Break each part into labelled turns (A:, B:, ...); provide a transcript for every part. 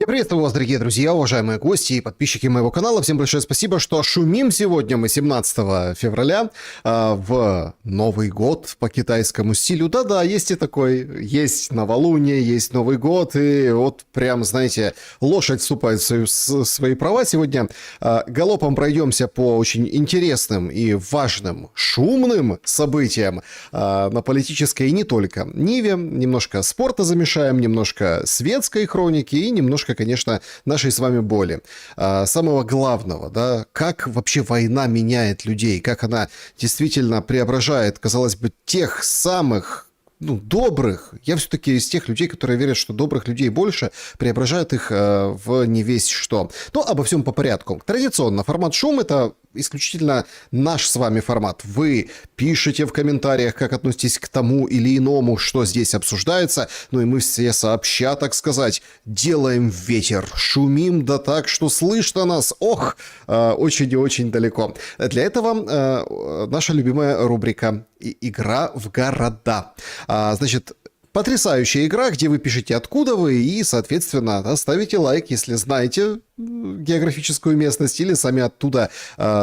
A: Я приветствую вас, дорогие друзья, уважаемые гости и подписчики моего канала. Всем большое спасибо, что шумим сегодня мы 17 февраля в Новый год по китайскому стилю. Да-да, есть и такой. Есть новолуние, есть Новый год. И вот прям, знаете, лошадь вступает в свои права. Сегодня галопом пройдемся по очень интересным и важным, шумным событиям на политической и не только ниве. Немножко спорта замешаем, немножко светской хроники и немножко, конечно, нашей с вами боли. Самого главного, да, как вообще война меняет людей, как она действительно преображает, казалось бы, тех самых добрых, я все-таки из тех людей, которые верят, что добрых людей больше, преображает их в не весть что. Но обо всем по порядку. Традиционно формат «Шум» — это исключительно наш с вами формат. Вы пишите в комментариях, как относитесь к тому или иному, что здесь обсуждается, ну и мы все сообща, так сказать, делаем ветер, шумим да так, что слышно нас, очень и очень далеко. Для этого наша любимая рубрика «Игра в города». Значит, потрясающая игра, где вы пишете, откуда вы, и, соответственно, ставите лайк, если знаете географическую местность или сами оттуда,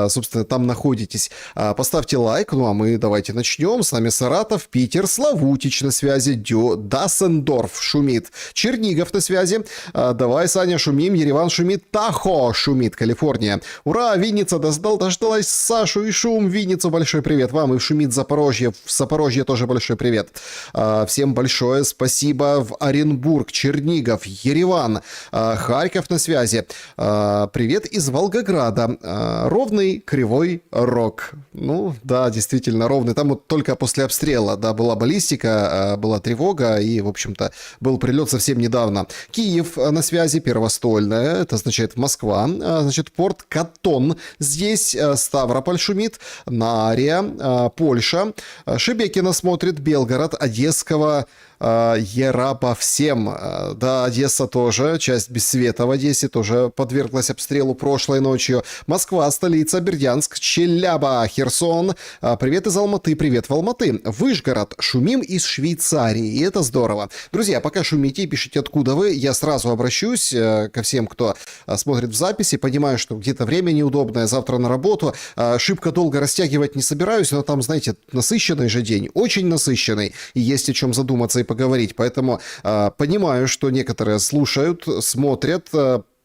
A: собственно, там находитесь. Поставьте лайк, ну а мы давайте начнем. С нами Саратов, Питер, Славутич на связи, Дассендорф шумит, Чернигов на связи. Давай, Саня, шумим, Ереван шумит, Тахо шумит, Калифорния. Ура, Винница дождалась Сашу и шум. Винницу большой привет вам, и шумит Запорожье. В Запорожье тоже большой привет. Всем большое спасибо в Оренбург, Чернигов, Ереван, Харьков на связи. Привет из Волгограда. Ровный кривой рог. Ну, да, действительно ровный. Там вот только после обстрела, да, была баллистика, была тревога, и, в общем-то, был прилет совсем недавно. Киев на связи, Первостольная, это означает Москва. Значит, порт Катон. Здесь Ставрополь шумит, Нария, Польша. Шебекино смотрит, Белгород, Одесского Ераба всем. Да, Одесса тоже, часть без света в Одессе тоже подверглась обстрелу прошлой ночью. Москва, столица, Бердянск, Челяба, Херсон. Привет из Алматы, привет в Алматы. Вышгород, шумим из Швейцарии, и это здорово. Друзья, пока шумите и пишите, откуда вы, я сразу обращусь ко всем, кто смотрит в записи. Понимаю, что где-то время неудобное, завтра на работу. Шибко долго растягивать не собираюсь, но там, знаете, насыщенный же день, очень насыщенный, и есть о чем задуматься и поговорить. Поэтому понимаю, что некоторые слушают, смотрят.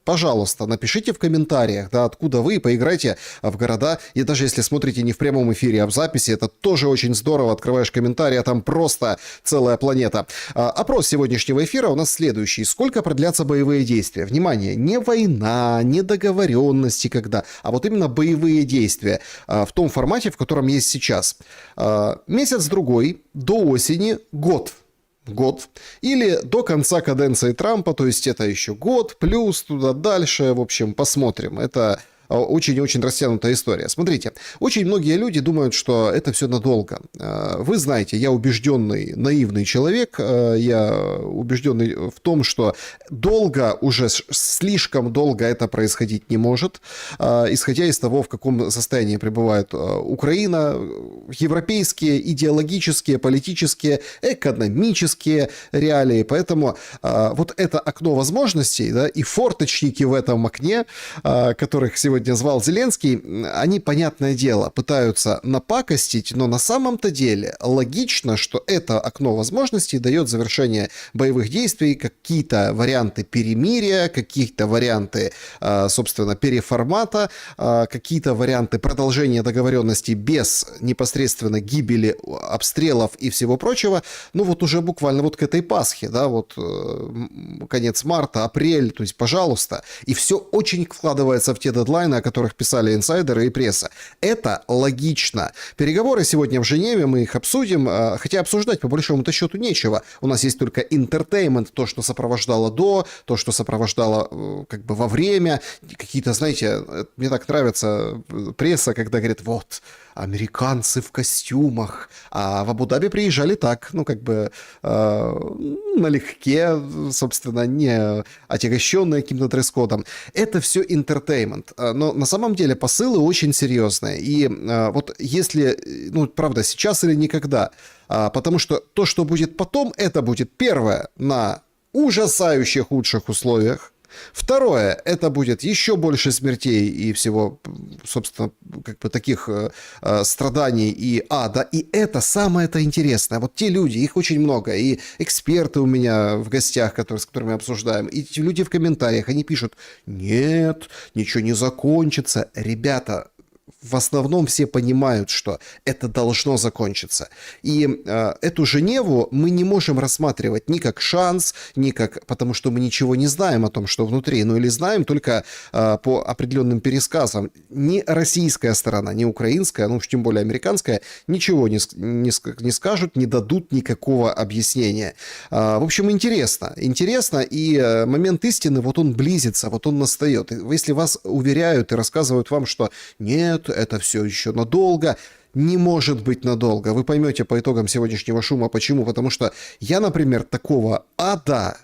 A: Пожалуйста, напишите в комментариях, да, откуда вы, поиграйте в города. И даже если смотрите не в прямом эфире, а в записи, это тоже очень здорово. Открываешь комментарии, а там просто целая планета. Опрос сегодняшнего эфира у нас следующий. Сколько продлятся боевые действия? Внимание, не война, не договоренности когда, а вот именно боевые действия в том формате, в котором есть сейчас. Месяц-другой, до осени, год. Или до конца каденции Трампа, то есть это еще год, плюс туда дальше, в общем, посмотрим. Это очень-очень растянутая история. Смотрите, очень многие люди думают, что это все надолго. Вы знаете, я убежденный, наивный человек, я убежденный в том, что долго, уже слишком долго это происходить не может, исходя из того, в каком состоянии пребывает Украина, европейские, идеологические, политические, экономические реалии. Поэтому вот это окно возможностей, да, и форточники в этом окне, которых сегодня звал Зеленский, они, понятное дело, пытаются напакостить, но на самом-то деле логично, что это окно возможностей дает завершение боевых действий, какие-то варианты перемирия, какие-то варианты, собственно, переформата, какие-то варианты продолжения договоренностей без непосредственно гибели, обстрелов и всего прочего. Ну вот уже буквально вот к этой Пасхе, да, вот конец марта, апрель, то есть, пожалуйста. И все очень вкладывается в те дедлайны, о которых писали инсайдеры и пресса. Это логично. Переговоры сегодня в Женеве, мы их обсудим, хотя обсуждать по большому-то счету нечего. У нас есть только entertainment, то, что сопровождало до, то, что сопровождало как бы во время. Какие-то, знаете, мне так нравится пресса, когда говорит, вот, американцы в костюмах, а в Абу-Даби приезжали так, ну, как бы налегке, собственно, не отягощенные каким-то дресс-кодом. Это все entertainment. Но на самом деле посылы очень серьезные. И вот если, ну, правда, сейчас или никогда, потому что то, что будет потом, это будет первое на ужасающе худших условиях. Второе, это будет еще больше смертей и всего, собственно, как бы таких страданий и ада. И это самое-то интересное. Вот те люди, их очень много, и эксперты у меня в гостях, с которыми мы обсуждаем, и те люди в комментариях, они пишут: нет, ничего не закончится. Ребята, в основном все понимают, что это должно закончиться. И эту Женеву мы не можем рассматривать ни как шанс, ни как... Потому что мы ничего не знаем о том, что внутри. Ну или знаем только по определенным пересказам. Ни российская сторона, ни украинская, ну уж тем более американская, ничего не скажут, не дадут никакого объяснения. В общем, интересно. Интересно, и момент истины, вот он близится, вот он настает. Если вас уверяют и рассказывают вам, что нет, это все еще надолго. Не может быть надолго. Вы поймете по итогам сегодняшнего шума, почему. Потому что я, например, такого ада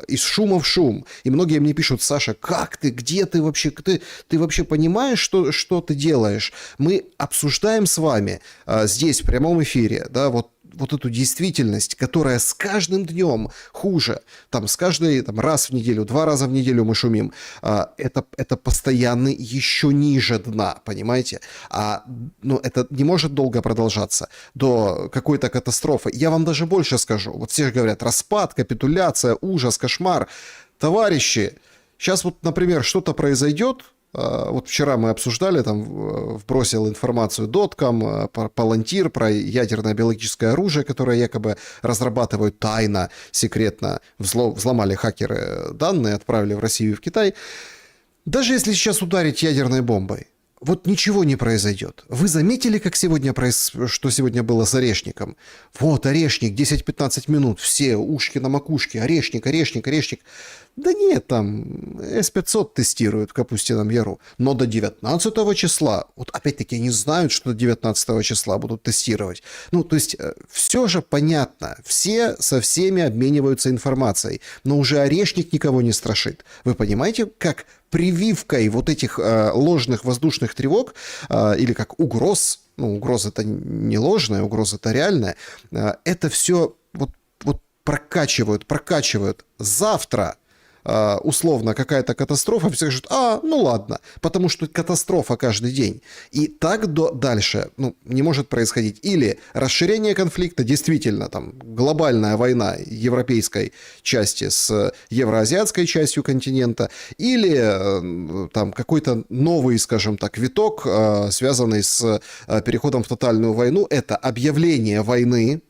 A: из шума в шум. И многие мне пишут: Саша, как ты, где ты вообще? Ты вообще понимаешь, что ты делаешь? Мы обсуждаем с вами здесь, в прямом эфире, да, вот эту действительность, которая с каждым днем хуже, там, с каждой, там, раз в неделю, 2 раза в неделю мы шумим, это постоянно еще ниже дна, понимаете? Но это не может долго продолжаться до какой-то катастрофы. Я вам даже больше скажу. Вот все же говорят: распад, капитуляция, ужас, кошмар. Товарищи, сейчас вот, например, что-то произойдет. Вот вчера мы обсуждали, там вбросил информацию Дотком, Палантир, про ядерное биологическое оружие, которое якобы разрабатывают тайно, секретно. Взломали хакеры данные, отправили в Россию и в Китай. Даже если сейчас ударить ядерной бомбой, вот ничего не произойдет. Вы заметили, как что сегодня было с орешником? Вот орешник, 10-15 минут, все ушки на макушке, орешник, орешник, орешник. Да нет, там С-500 тестируют в Капустином Яру. Но до 19 числа, вот опять-таки они знают, что до 19 числа будут тестировать. Ну, то есть все же понятно. Все со всеми обмениваются информацией. Но уже орешник никого не страшит. Вы понимаете, как прививкой вот этих ложных воздушных тревог или как угроз, ну, угроза это не ложная, угроза это реальная, это все вот прокачивают. Завтра условно какая-то катастрофа, все скажут: ну ладно, потому что катастрофа каждый день. И так дальше не может происходить. Или расширение конфликта, действительно, там, глобальная война европейской части с евроазиатской частью континента, или там какой-то новый, скажем так, виток, связанный с переходом в тотальную войну, это объявление войны.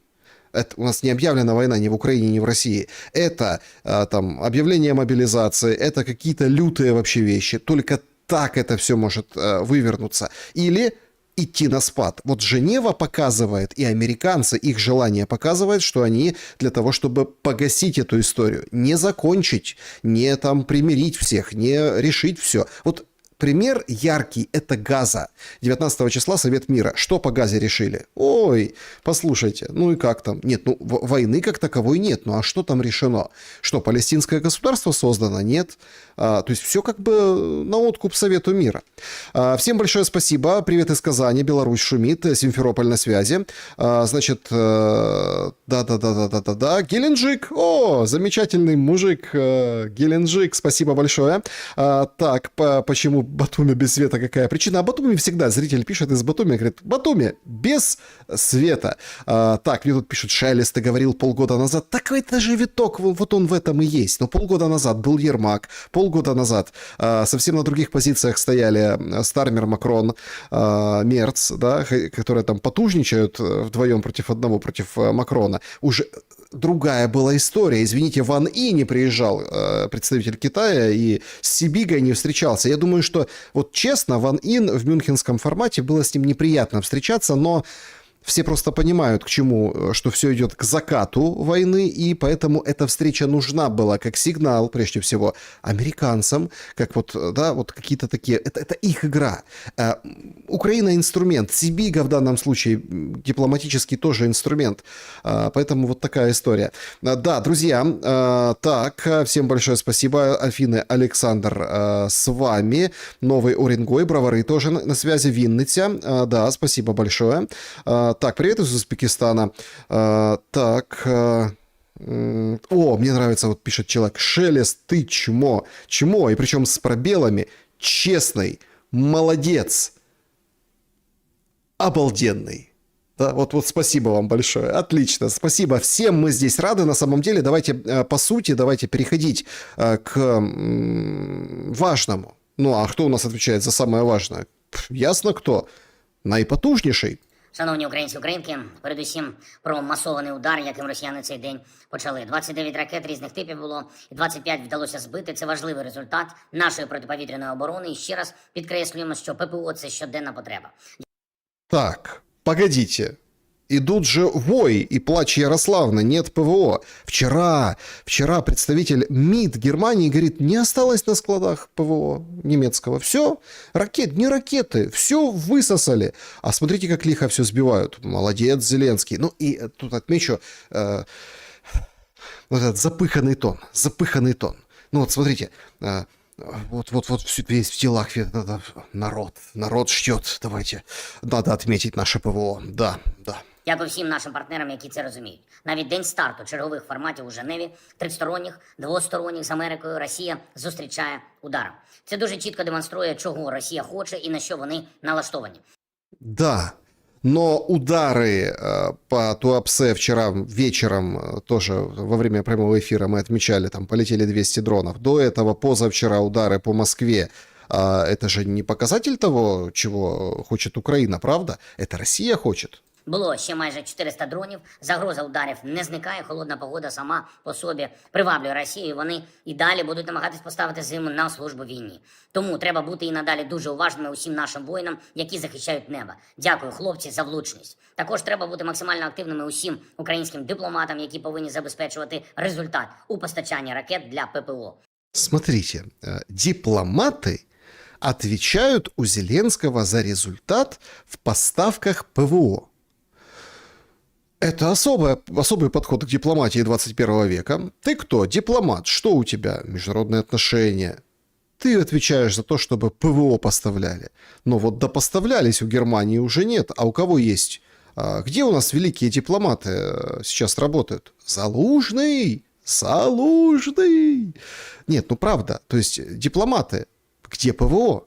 A: Это у нас не объявлена война ни в Украине, ни в России. Это там объявление мобилизации, это какие-то лютые вообще вещи. Только так это все может вывернуться. Или идти на спад. Вот Женева показывает, и американцы, их желание показывает, что они для того, чтобы погасить эту историю, не закончить, не там примирить всех, не решить все. Вот пример яркий – это Газа. 19 числа Совет мира. Что по Газе решили? Ой, послушайте, ну и как там? Нет, войны как таковой нет. Ну а что там решено? Что, палестинское государство создано? Нет. То есть все как бы на откуп Совету мира. Всем большое спасибо. Привет из Казани. Беларусь шумит. Симферополь на связи. Значит, да. Геленджик. О, замечательный мужик. Геленджик. Спасибо большое. Так, почему Батуми без света? Какая причина? А Батуми всегда, зритель пишет из Батуми, говорит: Батуми без света. Так, мне тут пишут: Шелест, ты говорил полгода назад. Так это же виток, вот он в этом и есть. Но полгода назад был Ермак, полгода назад совсем на других позициях стояли Стармер, Макрон, Мерц, да, которые там потужничают вдвоем против Макрона. Уже другая была история. Извините, Ван И не приезжал, представитель Китая, и с Сибигой не встречался. Я думаю, что вот честно, Ван Ин в мюнхенском формате, было с ним неприятно встречаться, но все просто понимают, к чему, что все идет к закату войны, и поэтому эта встреча нужна была как сигнал, прежде всего, американцам, как вот, да, вот какие-то такие, это их игра. Украина инструмент, Сибига в данном случае дипломатический тоже инструмент, поэтому вот такая история. Да, друзья, так, всем большое спасибо, Афины, Александр с вами, Новый Уренгой, Бровары тоже на связи, Винниця, да, спасибо большое. Так, привет из Узбекистана. Так, О, мне нравится, вот пишет человек, Шелест, ты чмо. Чмо, и причем с пробелами. Честный, молодец, обалденный. Да, вот спасибо вам большое. Отлично, спасибо. Всем мы здесь рады. На самом деле, давайте по сути, давайте переходить к важному. Ну, а кто у нас отвечает за самое важное? Ясно кто. Найпотужніший.
B: Шановні українці, українки, передусім про масований удар, яким росіяни цей день почали. 29 ракет різних типів було, і 25 вдалося збити. Це важливий результат нашої протиповітряної оборони. І ще раз підкреслюємо, що ППО – це щоденна потреба.
A: Так, погодите. Идут же вой и плач Ярославны, нет ПВО. Вчера представитель МИД Германии говорит, не осталось на складах ПВО немецкого. Все, не ракеты, все высосали. А смотрите, как лихо все сбивают. Молодец, Зеленский. Ну и тут отмечу вот этот запыханный тон. Ну вот смотрите, вот весь в делах народ ждет. Давайте, надо отметить наше ПВО. Да.
B: Дякую всім нашим партнерам, які це розуміють. Навіть день старту чергових форматів у Женеві, тристоронніх, двосторонніх з Америкою, Росія зустрічає ударом. Це дуже чітко демонструє, чого Росія хоче і на що вони налаштовані.
A: Да, но удары по Туапсе вчера вечером, тоже во время прямого эфира мы отмечали, там полетели 200 дронов. До этого позавчера удары по Москве. Это же не показатель того, чего хочет Украина, правда? Это Россия хочет.
B: Було ще майже 400 дронів, загроза ударів не зникає, холодна погода сама по собі приваблює Росію, і вони і далі будуть намагатись поставити зиму на службу війні. Тому треба бути і надалі дуже уважними усім нашим воїнам, які захищають небо. Дякую, хлопці, за влучність. Також треба бути максимально активними усім українським дипломатам, які повинні забезпечувати результат у постачанні ракет для ППО.
A: Смотрите, дипломаты отвечают у Зеленского за результат в поставках ПВО. Это особый подход к дипломатии 21 века. Ты кто? Дипломат. Что у тебя? Международные отношения. Ты отвечаешь за то, чтобы ПВО поставляли. Но вот допоставлялись у Германии уже нет. А у кого есть? Где у нас великие дипломаты сейчас работают? Залужный! Нет, ну правда. То есть дипломаты. Где ПВО?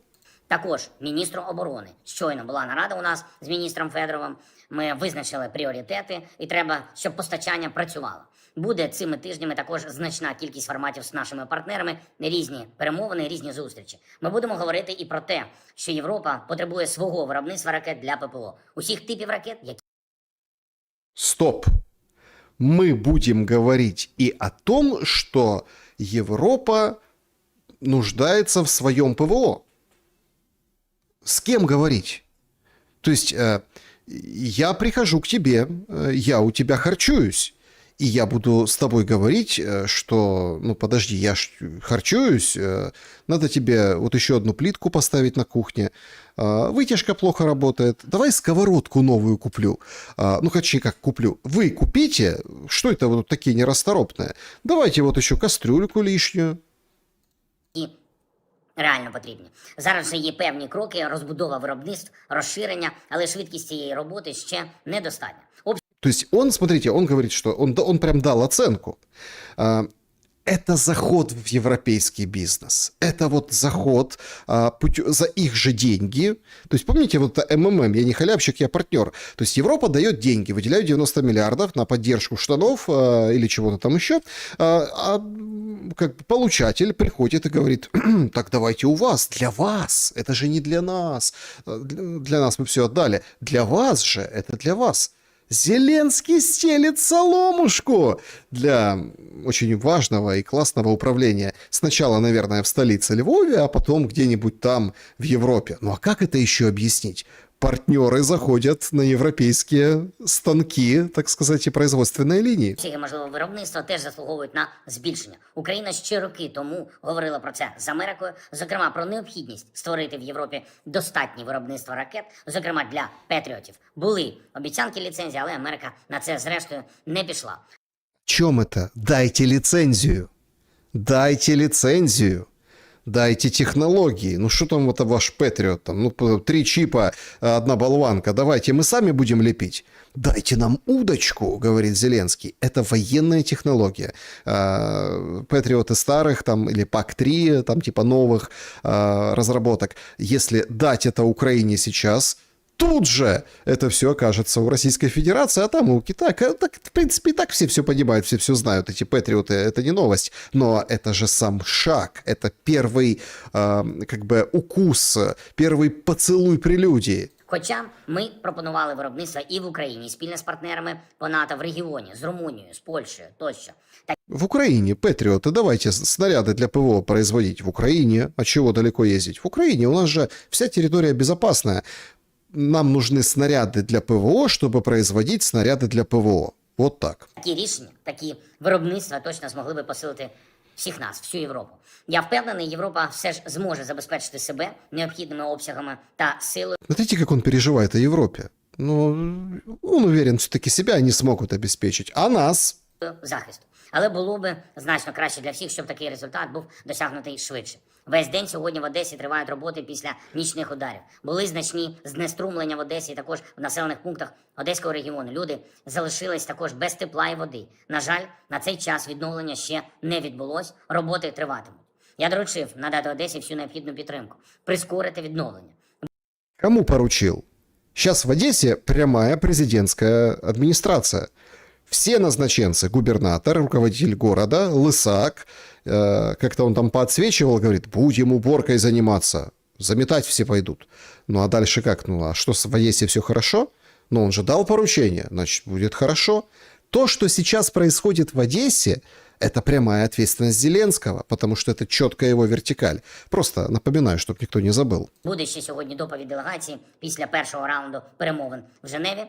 B: Також міністру оборони. Щойно була нарада у нас з міністром Федоровим. Ми визначили пріоритети і треба, щоб постачання працювало. Буде цими тижнями також значна кількість форматів з нашими партнерами, різні перемовини, різні зустрічі. Ми будемо говорити і про те, що Європа потребує свого виробництва ракет для ППО. Усіх типів ракет, які...
A: Стоп! Мы будем говорить и о том, что Европа нуждается в своем ПВО. С кем говорить? То есть я прихожу к тебе, я у тебя харчуюсь, и я буду с тобой говорить, что, ну подожди, я ж харчуюсь, надо тебе вот еще одну плитку поставить на кухне, вытяжка плохо работает, давай сковородку новую куплю. Ну, точнее, как куплю. Вы купите, что это вот такие нерасторопные? Давайте вот еще кастрюльку лишнюю.
B: І реально потрібні. Зараз вже є певні кроки, розбудова виробництв, розширення, але швидкість цієї роботи ще недостатня.
A: То есть он, смотрите, он говорит, что он прям дал оценку. Это заход в европейский бизнес. Это вот заход за их же деньги. То есть помните, вот МММ, я не халявщик, я партнер. То есть Европа дает деньги, выделяют 90 миллиардов на поддержку штанов или чего-то там еще. Как бы получатель приходит и говорит, так давайте у вас, для вас. Это же не для нас. Для нас мы все отдали. Для вас же, это для вас. Зеленский стелит соломушку для очень важного и классного управления. Сначала, наверное, в столице Львове, а потом где-нибудь там в Европе. Ну а как это еще объяснить? Партнеры заходят на европейские станки, так сказать, и производственные линии.
B: Ці, можливо, виробництва теж заслуговують на збільшення. Україна ще роки тому говорила про це з Америкою, зокрема про необхідність створити в Європі достатнє виробництво ракет, зокрема для Петріотів. Були обіцянки ліцензії, але Америка на це зрештою не пішла.
A: В чем это? Дайте лицензию. Дайте лицензию. Дайте технологии. Ну что там это ваш Патриот? Там, ну, 3 чипа, одна болванка. Давайте мы сами будем лепить. Дайте нам удочку, говорит Зеленский. Это военная технология. Патриоты старых там, или ПАК-3, там типа новых разработок. Если дать это Украине сейчас, тут же это все окажется у Российской Федерации, а там у Китая. Так, в принципе, и так все понимают, все знают. Эти патриоты — это не новость. Но это же сам шаг. Это первый как бы укус, первый поцелуй прелюдии.
B: Хоча ми пропонували виробництво і в Україні спільно з партнерами по НАТО в регіоні, з Румунією, з Польщею тощо.
A: В Украине, патриоты, давайте снаряды для ПВО производить в Украине. А чего далеко ездить? В Украине у нас же вся территория безопасная. Нам нужны снаряды для ПВО, чтобы производить снаряды для ПВО. Вот так.
B: Такі рішення, такі виробництва точно змогли би посилити всіх нас, всю Європу. Я впевнений, Європа все ж зможе забезпечити себе необхідними обсягами та силою
A: Смотрите, как он переживает о Европе. Ну, он уверен, все-таки себя они смогут обеспечить. А нас?
B: захисту. Але було би значно краще для всіх, щоб такий результат був досягнутий швидше. Весь день сьогодні в Одесі тривають роботи після нічних ударів. Були значні знеструмлення в Одесі і також в населених пунктах Одеського регіону. Люди залишились також без тепла і води. На жаль, на цей час відновлення ще не відбулось, роботи триватимуть. Я доручив надати Одесі всю необхідну підтримку, прискорити відновлення.
A: Кому поручил? Сейчас в Одессе прямая президентская администрация. Все назначенцы, губернатор, руководитель города, Лысак, как-то он там поотсвечивал, говорит, будем уборкой заниматься, заметать все пойдут. Ну а дальше как? Ну а что, в Одессе все хорошо? Ну он же дал поручение, значит будет хорошо. То, что сейчас происходит в Одессе, это прямая ответственность Зеленского, потому что это четкая его вертикаль. Просто напоминаю, чтобы никто не забыл.
B: Буде ще сьогодні доповідь делегації після першого раунду перемовин в Женеві.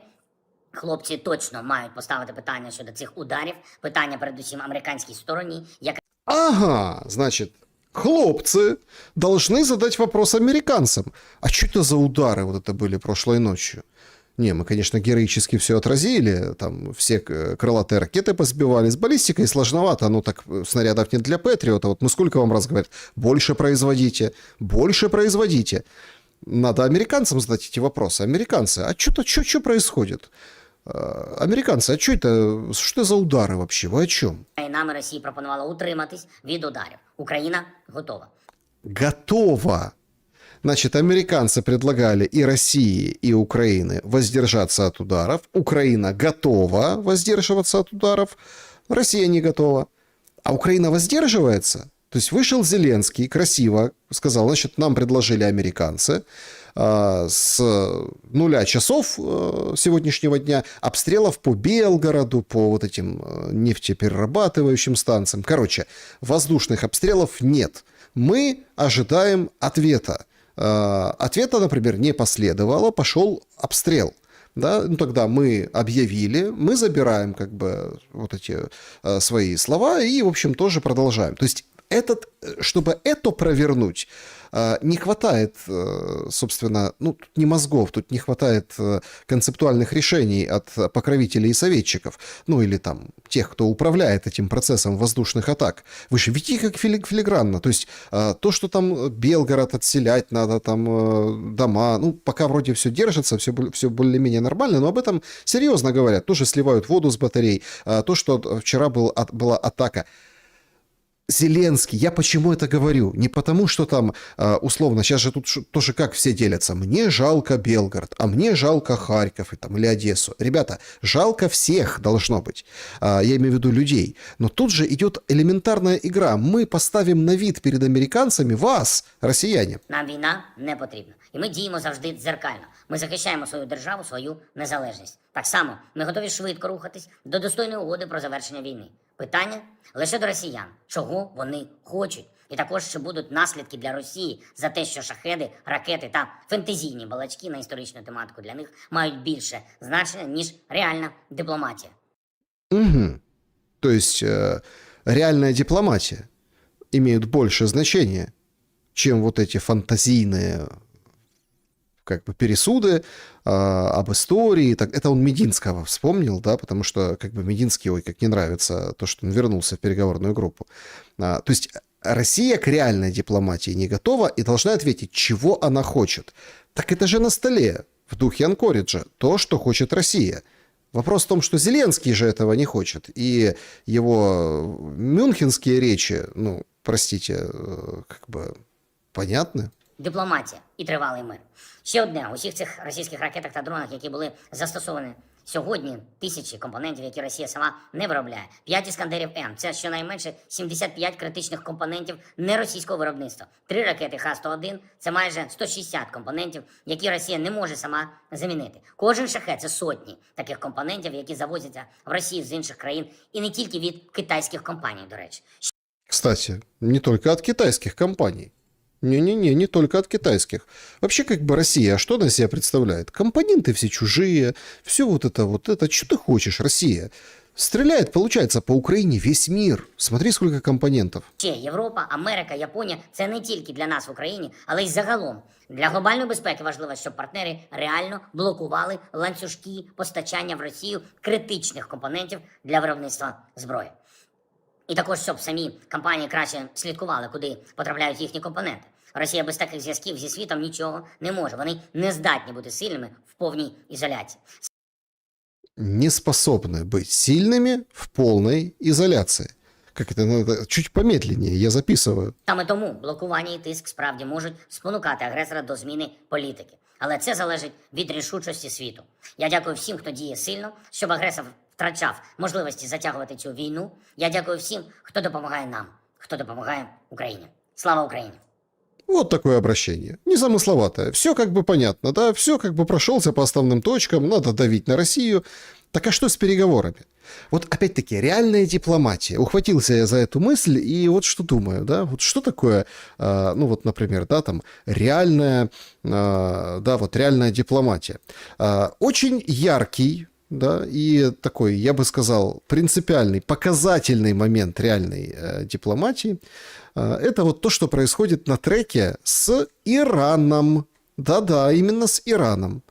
B: Хлопці точно мають поставити питання щодо цих ударів, питання передусім американській стороні, яка
A: Ага, значит, хлопцы должны задать вопрос американцам. А что это за удары вот это были прошлой ночью? Не, мы, конечно, героически все отразили, там все крылатые ракеты позбивали, с баллистикой сложновато, ну так снарядов нет для Патриота, вот мы сколько вам раз говорят, больше производите, больше производите. Надо американцам задать эти вопросы. Американцы, а что происходит? Американцы, а что это за удары вообще, вы о чем?
B: і нами Росії пропонувала утриматись від ударів. Україна готова.
A: Готово. Значит, американцы предлагали и России, и Украине воздержаться от ударов. Украина готова воздерживаться от ударов. Россия не готова. А Украина воздерживается. То есть вышел Зеленский, красиво сказал, значит, нам предложили американцы с 0 часов сегодняшнего дня обстрелов по Белгороду, по вот этим нефтеперерабатывающим станциям. Короче, воздушных обстрелов нет. Мы ожидаем ответа. Ответа, например, не последовало, пошел обстрел. Да? Ну, тогда мы объявили, мы забираем как бы вот эти свои слова и, в общем, тоже продолжаем. То есть чтобы это провернуть, не хватает, собственно, ну, тут не мозгов, тут не хватает концептуальных решений от покровителей и советчиков, ну, или там тех, кто управляет этим процессом воздушных атак. Вы же видите, как филигранно. То есть то, что там Белгород отселять надо, там дома, ну, пока вроде все держится, все более-менее нормально, но об этом серьезно говорят. Тоже сливают воду с батарей. То, что вчера была атака. Зеленский, я почему это говорю? Не потому, что там, условно, сейчас же тут тоже как все делятся. Мне жалко Белгород, а мне жалко Харьков или Одессу. Ребята, жалко всех должно быть. Я имею в виду людей. Но тут же идет элементарная игра. Мы поставим на вид перед американцами вас, россияне.
B: Нам війна не потрібна. І ми діємо завжди дзеркально. Ми захищаємо свою державу, свою незалежність. Так само ми готові швидко рухатись до достойної угоди про завершення війни. Питання лише до росіян, чого вони хочуть. І також, чи будуть наслідки для Росії за те, що шахеди, ракети та фентезійні балачки на історичну тематику для них мають більше значення, ніж реальна дипломатія.
A: Угу. То есть реальная дипломатия имеет больше значения, чем вот эти фантазийные как бы пересуды об истории. Так, это он Мединского вспомнил, да, потому что как бы Мединский, ой, как не нравится то, что он вернулся в переговорную группу. То есть Россия к реальной дипломатии не готова и должна ответить, чего она хочет. Так это же на столе, в духе Анкориджа, то, что хочет Россия. Вопрос в том, что Зеленский же этого не хочет. И его мюнхенские речи, ну, простите, как бы понятны.
B: Дипломатія і тривалий мир. Ще одне, у всіх цих російських ракетах та дронах, які були застосовані сьогодні, тисячі компонентів, які Росія сама не виробляє. 5 «Іскандерів М» – це щонайменше 75 критичних компонентів неросійського виробництва. 3 ракети Х-101 – це майже 160 компонентів, які Росія не може сама замінити. Кожен шахет – це сотні таких компонентів, які завозяться в Росію з інших країн, і не тільки від китайських компаній, до речі.
A: Кстати, не только от китайских компаний. Не-не-не, не только от китайских. Вообще, как бы Россия, что она из себя представляет? Компоненты все чужие, все вот это. Что ты хочешь, Россия? Стреляет, получается, по Украине весь мир. Смотри, сколько компонентов.
B: Ще Європа, Америка, Японія – це не тільки для нас в Україні, але й загалом. Для глобальної безпеки важливо, щоб партнери реально блокували ланцюжки постачання в Росію критичних компонентів для виробництва зброї. І також, щоб самі компанії краще слідкували, куди потрапляють їхні компоненти. Росія без таких зв'язків зі світом нічого не може. Вони не здатні бути сильними в повній ізоляції.
A: Не способны быть сильными в полной изоляции. Как это надо? Чуть помедленнее, я записываю.
B: Саме тому блокування і тиск справді можуть спонукати агресора до зміни політики. Але це залежить від рішучості світу. Я дякую всім, хто діє сильно, щоб агресор втрачав можливості затягувати цю війну. Я дякую всім, хто допомагає нам, хто допомагає Україні. Слава Україні!
A: Вот такое обращение. Незамысловатое. Все как бы понятно, да? Все как бы прошелся по основным точкам, надо давить на Россию. Так а что с переговорами? Вот опять-таки, реальная дипломатия. Ухватился я за эту мысль, и вот что думаю, да? Вот что такое, ну вот, например, да, там, реальная, да, вот реальная дипломатия. Очень яркий, да, и такой, я бы сказал, принципиальный, показательный момент реальной дипломатии – это вот то, что происходит на треке с Ираном. Да-да, именно с Ираном.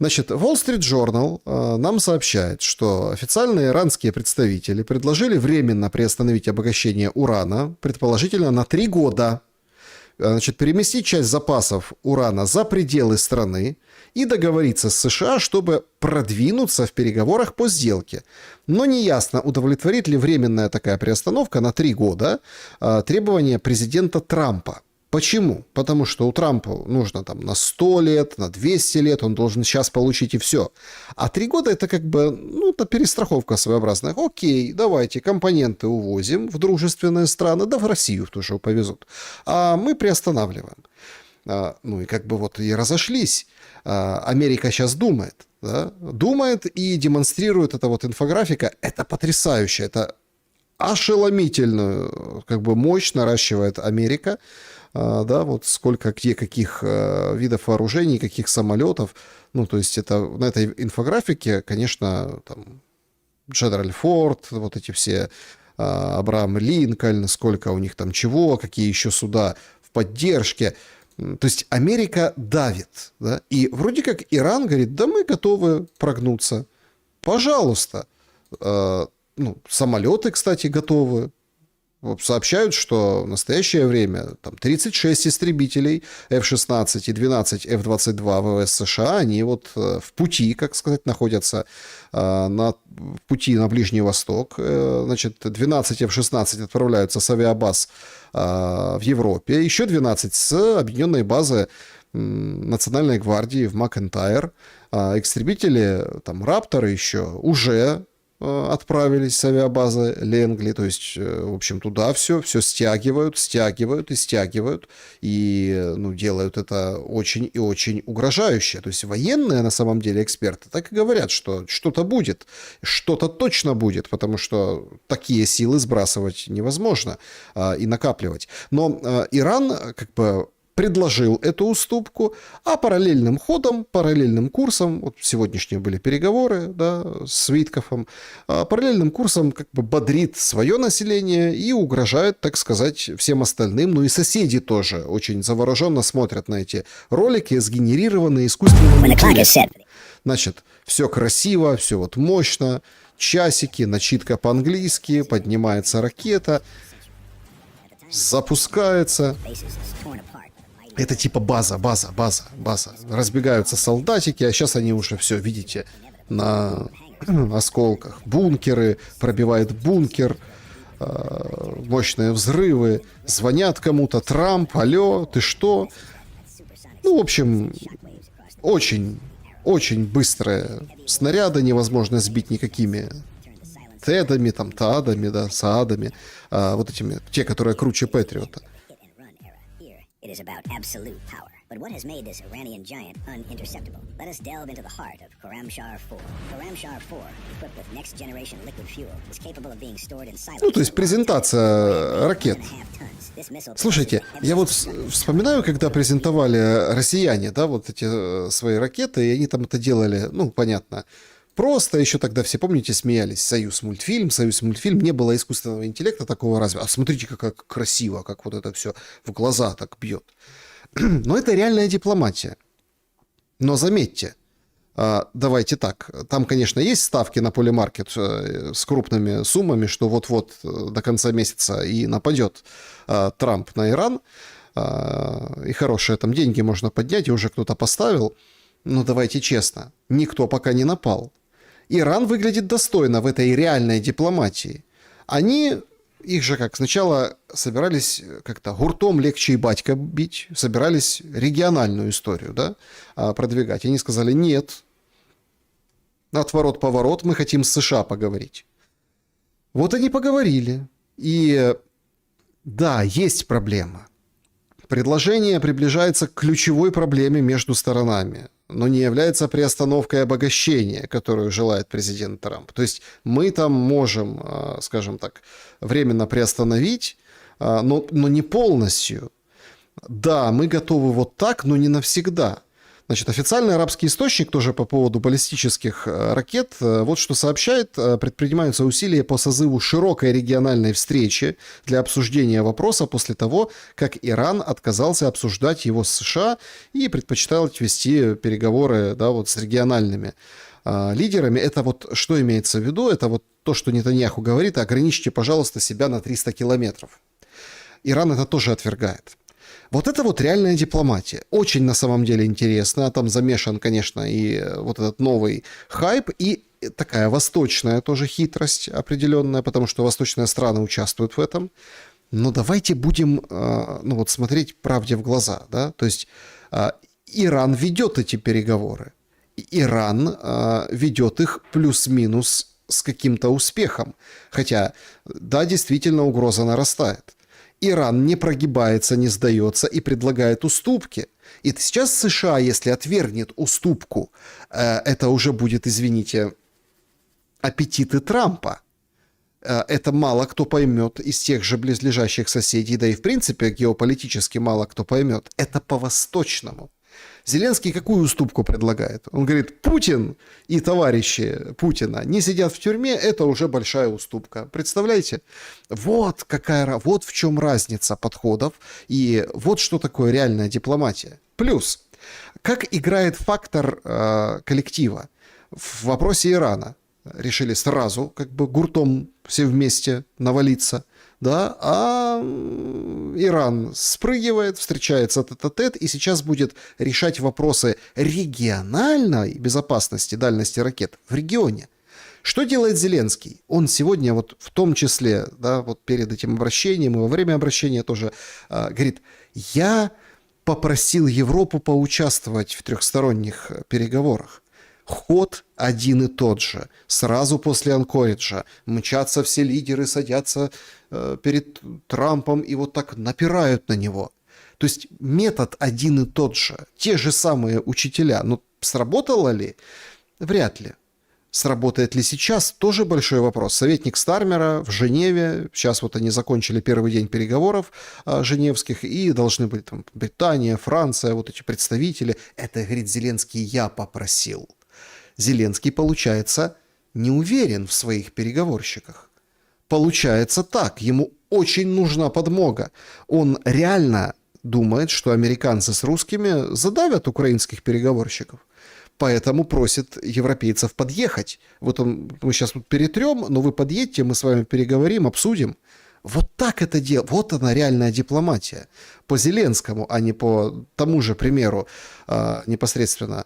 A: Значит, Wall Street Journal нам сообщает, что официальные иранские представители предложили временно приостановить обогащение урана, предположительно на 3 года. Значит, переместить часть запасов урана за пределы страны и договориться с США, чтобы продвинуться в переговорах по сделке. Но неясно, удовлетворит ли временная такая приостановка на 3 года требования президента Трампа. Почему? Потому что у Трампа нужно там на 100 лет, на 200 лет, он должен сейчас получить и все. А 3 года это как бы, ну, это перестраховка своеобразная. Окей, давайте компоненты увозим в дружественные страны, да в Россию тоже повезут. А мы приостанавливаем. Ну и как бы вот и разошлись. Америка сейчас думает, да? Думает и демонстрирует эта вот инфографика. Это потрясающе, это ошеломительную как бы мощь наращивает Америка. Да, вот сколько, где, каких видов вооружений, каких самолетов. Ну, то есть это на этой инфографике, конечно, там Дженераль Форд, вот эти все Абрахам Линкольн, сколько у них там чего, какие еще суда в поддержке. То есть Америка давит, да, и вроде как Иран говорит, да мы готовы прогнуться, пожалуйста. Ну, самолеты, кстати, готовы. Сообщают, что в настоящее время там 36 истребителей F-16 и 12 F-22 ВВС США, они вот в пути, как сказать, находятся в пути на Ближний Восток. Значит, 12 F-16 отправляются с авиабаз в Европе, еще 12 с объединенной базы Национальной гвардии в Макентайр. Истребители, там, Рапторы еще уже отправились с авиабазы Ленгли, то есть, в общем, туда все стягивают и стягивают, и, ну, делают это очень и очень угрожающе. То есть военные, на самом деле, эксперты так и говорят, что что-то будет, что-то точно будет, потому что такие силы сбрасывать невозможно и накапливать. Но Иран, как бы, предложил эту уступку, а параллельным ходом, параллельным курсом, вот сегодняшние были переговоры, да, с Виткофом, параллельным курсом как бы бодрит свое население и угрожает, так сказать, всем остальным. Ну и соседи тоже очень завороженно смотрят на эти ролики, сгенерированные искусственным интеллектом. Значит, все красиво, все вот мощно, часики, начитка по-английски, поднимается ракета. запускается. Это типа база. Разбегаются солдатики, а сейчас они уже все, видите, на осколках. Бункеры, пробивает бункер, мощные взрывы, звонят кому-то: Трамп, алло, ты что? Ну, в общем, очень быстрые снаряды, невозможно сбить никакими тедами, там, тадами, да, саадами, вот этими, те, которые круче Патриота.
C: It is about absolute power. But what has made this Iranian giant uninterceptable? Let us delve into the heart of Khorramshahr 4. Khorramshahr 4, equipped with next-generation liquid fuel, is capable of being stored in silos.
A: Ну, то есть презентация ракет. Слушайте, я вот вспоминаю, когда презентовали россияне, да, вот эти свои ракеты, и они там это делали, ну, понятно, просто. Еще тогда все, помните, смеялись. Союз мультфильм, не было искусственного интеллекта такого разве. А смотрите, как красиво, как вот это все в глаза так бьет. Но это реальная дипломатия. Но заметьте, давайте так, там, конечно, есть ставки на полимаркет с крупными суммами, что вот-вот до конца месяца и нападет Трамп на Иран, и хорошие там деньги можно поднять, и уже кто-то поставил. Но давайте честно, никто пока не напал. Иран выглядит достойно в этой реальной дипломатии. Их же как сначала собирались как-то гуртом легче и батька бить, собирались региональную историю, да, продвигать. Они сказали: нет, отворот-поворот, мы хотим с США поговорить. Вот они поговорили. И да, есть проблема. Предложение приближается к ключевой проблеме между сторонами, но не является приостановкой обогащения, которую желает президент Трамп. То есть мы там можем, скажем так, временно приостановить, но не полностью. Да, мы готовы вот так, но не навсегда. Значит, официальный арабский источник тоже по поводу баллистических ракет вот что сообщает: предпринимаются усилия по созыву широкой региональной встречи для обсуждения вопроса после того, как Иран отказался обсуждать его с США и предпочитал вести переговоры, да, вот с региональными лидерами. Это вот что имеется в виду? Это вот то, что Нетаньяху говорит: ограничьте, пожалуйста, себя на 300 километров. Иран это тоже отвергает. Вот это вот реальная дипломатия. Очень на самом деле интересно. Там замешан, конечно, и вот этот новый хайп, и такая восточная тоже хитрость определенная, потому что восточные страны участвуют в этом. Но давайте будем смотреть правде в глаза. Да? То есть Иран ведет эти переговоры. Иран ведет их плюс-минус с каким-то успехом. Хотя, да, действительно, угроза нарастает. Иран не прогибается, не сдается и предлагает уступки. И сейчас США, если отвергнет уступку, это уже будет, извините, аппетиты Трампа. Это мало кто поймет из тех же близлежащих соседей, да и в принципе геополитически мало кто поймет. Это по-восточному. Зеленский какую уступку предлагает? Он говорит: Путин и товарищи Путина не сидят в тюрьме, это уже большая уступка. Представляете? Вот в чем разница подходов, и вот что такое реальная дипломатия. Плюс, как играет фактор коллектива в вопросе Ирана? Решили сразу как бы гуртом все вместе навалиться. Да, а Иран спрыгивает, встречается тет-а-тет, и сейчас будет решать вопросы региональной безопасности, дальности ракет в регионе. Что делает Зеленский? Он сегодня вот в том числе, да, вот перед этим обращением и во время обращения тоже говорит: я попросил Европу поучаствовать в трехсторонних переговорах. Ход один и тот же. Сразу после Анкориджа мчатся все лидеры, садятся перед Трампом и вот так напирают на него. То есть метод один и тот же. Те же самые учителя. Но сработало ли? Вряд ли. Сработает ли сейчас? Тоже большой вопрос. Советник Стармера в Женеве. Сейчас вот они закончили первый день переговоров женевских, и должны быть там Британия, Франция, вот эти представители. Это, говорит Зеленский, я попросил. Зеленский, получается, не уверен в своих переговорщиках. Получается так, ему очень нужна подмога. Он реально думает, что американцы с русскими задавят украинских переговорщиков. Поэтому просит европейцев подъехать. Вот мы сейчас тут перетрем, но вы подъедьте, мы с вами переговорим, обсудим. Вот так это дело. Вот она реальная дипломатия. По Зеленскому, а не по тому же примеру непосредственно,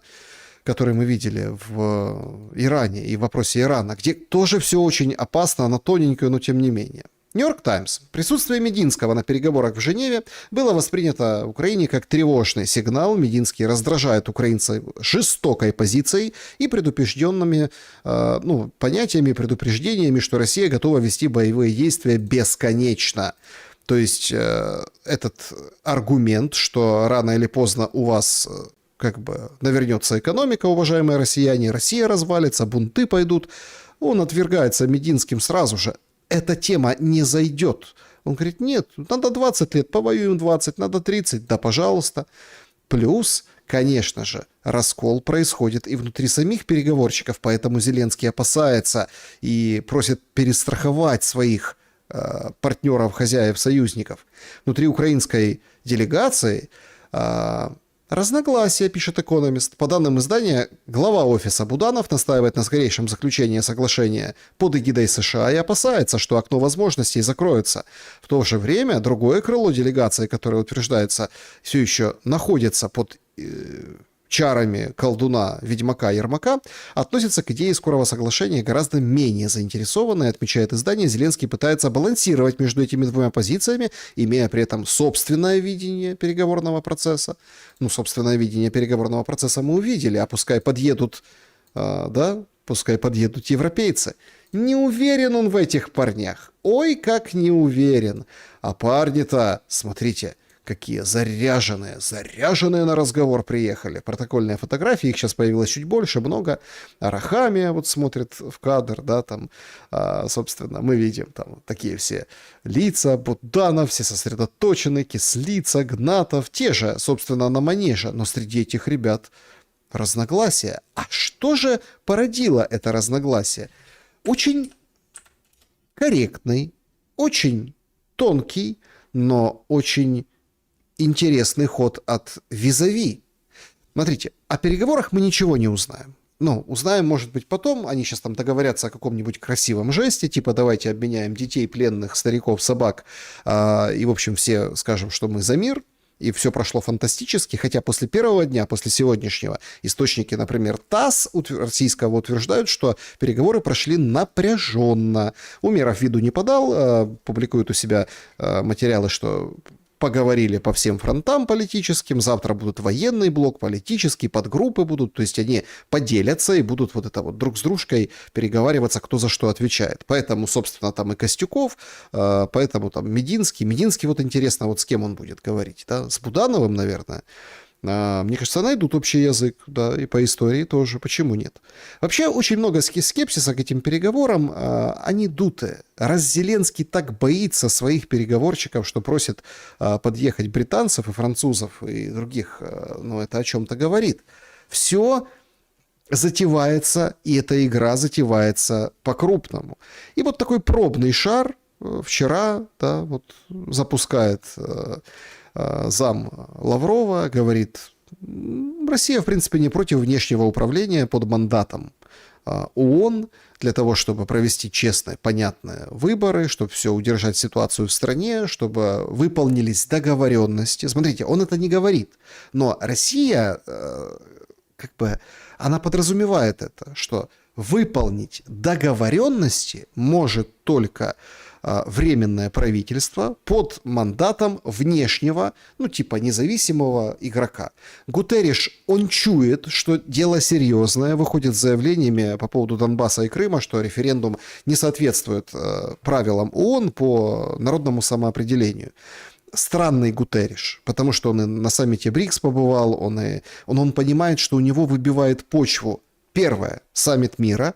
A: который мы видели в Иране и в вопросе Ирана, где тоже все очень опасно, она тоненькая, но тем не менее. Нью-Йорк Таймс. Присутствие Мединского на переговорах в Женеве было воспринято Украине как тревожный сигнал. Мединский раздражает украинцев жестокой позицией и предупрежденными понятиями, предупреждениями, что Россия готова вести боевые действия бесконечно. То есть этот аргумент, что рано или поздно у вас навернется экономика, уважаемые россияне, Россия развалится, бунты пойдут, он отвергается Мединским сразу же. Эта тема не зайдет. Он говорит, нет, надо 20 лет, повоюем 20, надо 30, да пожалуйста. Плюс, конечно же, раскол происходит и внутри самих переговорщиков, поэтому Зеленский опасается и просит перестраховать своих партнеров, хозяев, союзников. Внутри украинской делегации разногласия, пишет «Экономист». По данным издания, глава офиса Буданов настаивает на скорейшем заключении соглашения под эгидой США и опасается, что окно возможностей закроется. В то же время другое крыло делегации, которое утверждается, все еще находится под чарами колдуна, ведьмака, Ермака, относится к идее скорого соглашения гораздо менее заинтересованно, отмечает издание. Зеленский пытается балансировать между этими двумя позициями, имея при этом собственное видение переговорного процесса. Собственное видение переговорного процесса мы увидели, а пускай подъедут, пускай подъедут европейцы. Не уверен он в этих парнях. Ой, как не уверен. А парни-то, смотрите, какие заряженные на разговор приехали. Протокольные фотографии, их сейчас появилось чуть больше, много. Арахамия вот смотрит в кадр, да, там, собственно, мы видим там такие все лица, Буданов, все сосредоточены, Кислица, Гнатов, те же, собственно, на манеже, но среди этих ребят разногласия. А что же породило это разногласие? Очень корректный, очень тонкий, но очень интересный ход от визави. Смотрите, о переговорах мы ничего не узнаем. Узнаем, может быть, потом. Они сейчас там договорятся о каком-нибудь красивом жесте, типа давайте обменяем детей, пленных, стариков, собак, и, в общем, все скажем, что мы за мир, и все прошло фантастически, хотя после первого дня, после сегодняшнего, источники, например, ТАСС российского утверждают, что переговоры прошли напряженно. Умеров виду не подал, публикует у себя материалы, что поговорили по всем фронтам политическим, завтра будут военный блок, политический, подгруппы будут, то есть они поделятся и будут друг с дружкой переговариваться, кто за что отвечает. Поэтому, собственно, там и Костюков, поэтому там Мединский. Мединский интересно, с кем он будет говорить, да? С Будановым, наверное. Мне кажется, найдут общий язык, да, и по истории тоже, почему нет? Вообще, очень много скепсиса к этим переговорам, они дутые. Раз Зеленский так боится своих переговорщиков, что просит подъехать британцев и французов и других, это о чем-то говорит. Все затевается, и эта игра затевается по-крупному. И вот такой пробный шар вчера, да, запускает зам Лаврова, говорит, Россия, в принципе, не против внешнего управления под мандатом ООН для того, чтобы провести честные, понятные выборы, чтобы все удержать ситуацию в стране, чтобы выполнились договоренности. Смотрите, он это не говорит, но Россия, она подразумевает это, что выполнить договоренности может только временное правительство под мандатом внешнего, независимого игрока. Гутерриш, он чует, что дело серьезное, выходит с заявлениями по поводу Донбасса и Крыма, что референдум не соответствует правилам ООН по народному самоопределению. Странный Гутерриш, потому что он и на саммите БРИКС побывал, он понимает, что у него выбивает почву. Первое, саммит мира,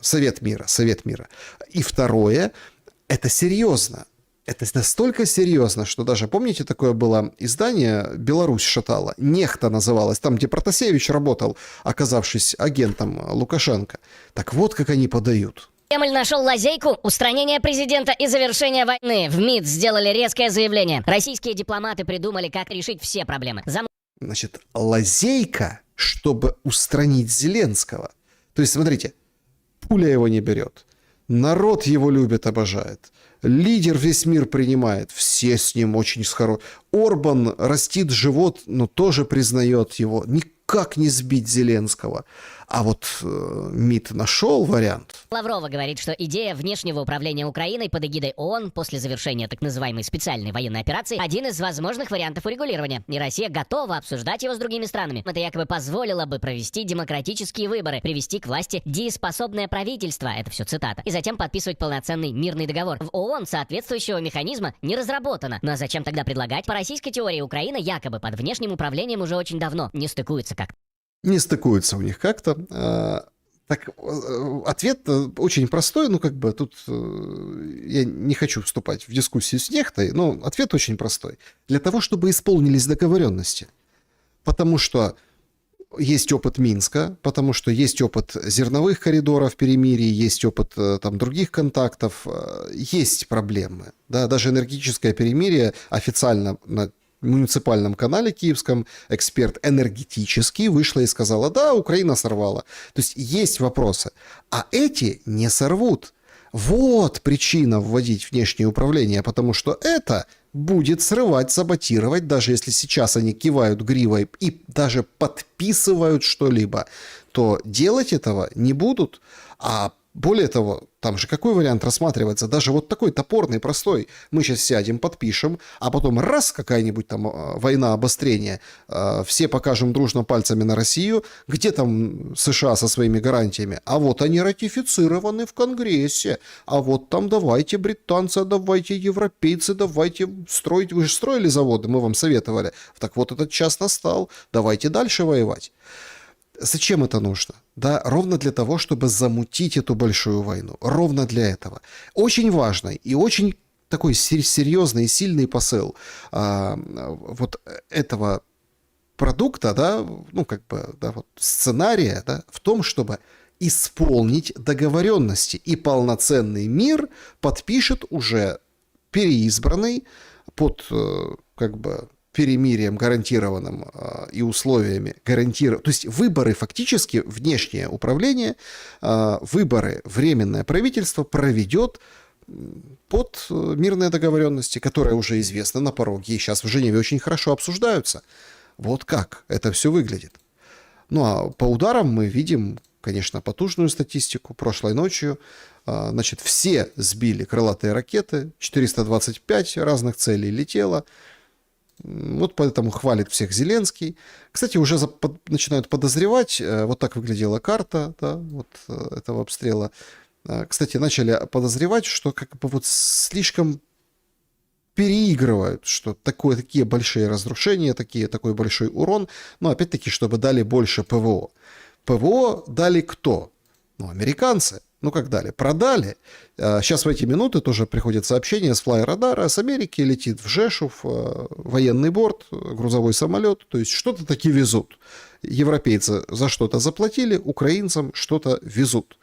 A: Совет мира. И второе, это серьезно. Это настолько серьезно, что даже, помните, такое было издание «Беларусь шатала», «Нехта» называлось, там, где Протасевич работал, оказавшись агентом Лукашенко. Так вот, как они подают.
D: Кремль нашел лазейку устранения президента и завершения войны. В МИД сделали резкое заявление. Российские дипломаты придумали, как решить все проблемы.
A: Значит, лазейка, чтобы устранить Зеленского. То есть, смотрите, пуля его не берет. Народ его любит, обожает. Лидер весь мир принимает. Все с ним очень схоро. Орбан растит живот, но тоже признает его. Никак не сбить Зеленского. А вот МИД нашел вариант.
D: Лаврова говорит, что идея внешнего управления Украиной под эгидой ООН после завершения так называемой специальной военной операции – один из возможных вариантов урегулирования. И Россия готова обсуждать его с другими странами. Это якобы позволило бы провести демократические выборы, привести к власти дееспособное правительство, это все цитата, и затем подписывать полноценный мирный договор. В ООН соответствующего механизма не разработано. Но зачем тогда предлагать? По российской теории Украина якобы под внешним управлением уже очень давно. Не стыкуется как-то.
A: Не стыкуется у них как-то. Так, ответ очень простой, ну, как бы тут я не хочу вступать в дискуссию с нехтой, но ответ очень простой. Для того, чтобы исполнились договоренности. Потому что есть опыт Минска, потому что есть опыт зерновых коридоров перемирий, есть опыт там других контактов, есть проблемы. Да, даже энергетическое перемирие официально на муниципальном канале киевском эксперт энергетический вышла и сказала: да, Украина сорвала. То есть есть вопросы. А эти не сорвут. Вот причина вводить внешнее управление, потому что это будет срывать, саботировать, даже если сейчас они кивают гривой и даже подписывают что-либо, то делать этого не будут. А более того, там же какой вариант рассматривается? Даже вот такой топорный, простой. Мы сейчас сядем, подпишем, а потом раз, какая-нибудь там война, обострение, все покажем дружно пальцами на Россию, где там США со своими гарантиями? А вот они ратифицированы в Конгрессе, а вот там давайте британцы, давайте европейцы, давайте строить. Вы же строили заводы, мы вам советовали. Так вот этот час настал, давайте дальше воевать. Зачем это нужно? Да, ровно для того, чтобы замутить эту большую войну. Ровно для этого. Очень важный и очень такой серьезный и сильный посыл вот этого продукта, да, ну как бы, да, вот сценария, да, в том, чтобы исполнить договоренности. И полноценный мир подпишет уже переизбранный под как бы перемирием гарантированным и условиями гарантированным. То есть выборы фактически, внешнее управление, выборы временное правительство проведет под мирные договоренности, которые уже известны на пороге, и сейчас в Женеве очень хорошо обсуждаются. Вот как это все выглядит. Ну а по ударам мы видим, конечно, потужную статистику. Прошлой ночью, значит, все сбили крылатые ракеты, 425 разных целей летело. Вот поэтому хвалит всех Зеленский. Кстати, уже начинают подозревать, вот так выглядела карта, да, вот этого обстрела. Кстати, начали подозревать, что как бы вот слишком переигрывают, что такие большие разрушения, такой большой урон, но опять-таки, чтобы дали больше ПВО. ПВО дали кто? Ну, американцы. Ну, как дали? Продали. Сейчас в эти минуты тоже приходит сообщение с флай-радара. С Америки летит в Жешув военный борт, грузовой самолет. То есть что-то таки везут. Европейцы за что-то заплатили, украинцам что-то везут.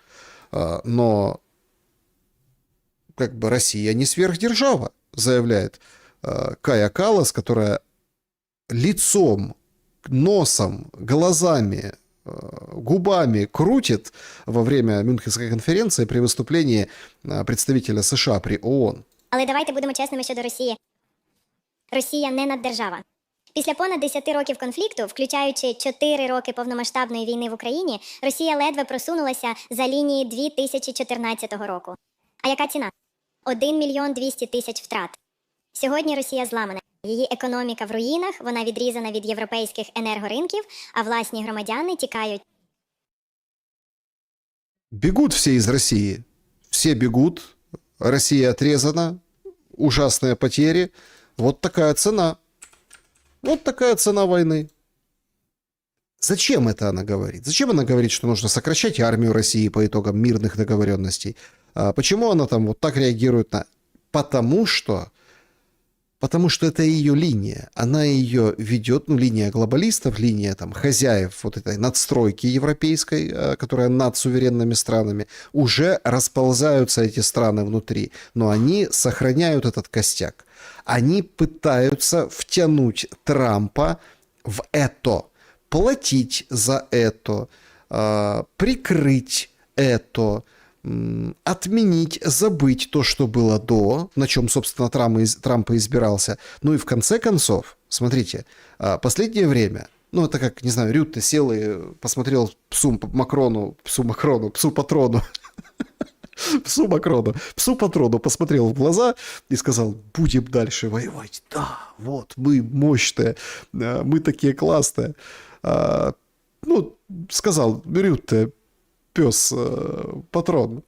A: Но как бы Россия не сверхдержава, заявляет Кая Каллас, которая лицом, носом, глазами, губами крутит во время Мюнхенської конференції при виступленні представителя США при ООН.
E: Але давайте будемо чесними щодо Росії. Росія не наддержава. Після понад 10 років конфлікту, включаючи 4 роки повномасштабної війни в Україні, Росія ледве просунулася за лінії 2014 року. А яка ціна? 1 мільйон 200 тисяч втрат. Сьогодні Росія зламана. Її економіка в руїнах, вона відрізана від європейських енергоринків, а власні громадяни тікають.
A: Бегут все из России. Все бегут. Россия отрезана. Ужасные потери. Вот такая цена. Вот такая цена войны. Зачем это она говорит? Зачем она говорит, что нужно сокращать армию России по итогам мирных договоренностей? Почему она там вот так реагирует на... Потому что это ее линия. Она ее ведет, ну, линия глобалистов, линия там хозяев вот этой надстройки европейской, которая над суверенными странами. Уже расползаются эти страны внутри, но они сохраняют этот костяк. Они пытаются втянуть Трампа в это, платить за это, прикрыть это, отменить, забыть то, что было до, на чем, собственно, Трамп и избирался. Ну и в конце концов, смотрите, последнее время, ну это как, не знаю, Рютте сел и посмотрел псу Патрону, псу Патрону посмотрел в глаза и сказал: будем дальше воевать. Да, вот, мы мощные, мы такие классные. Ну, сказал Рютте, пес Патрон.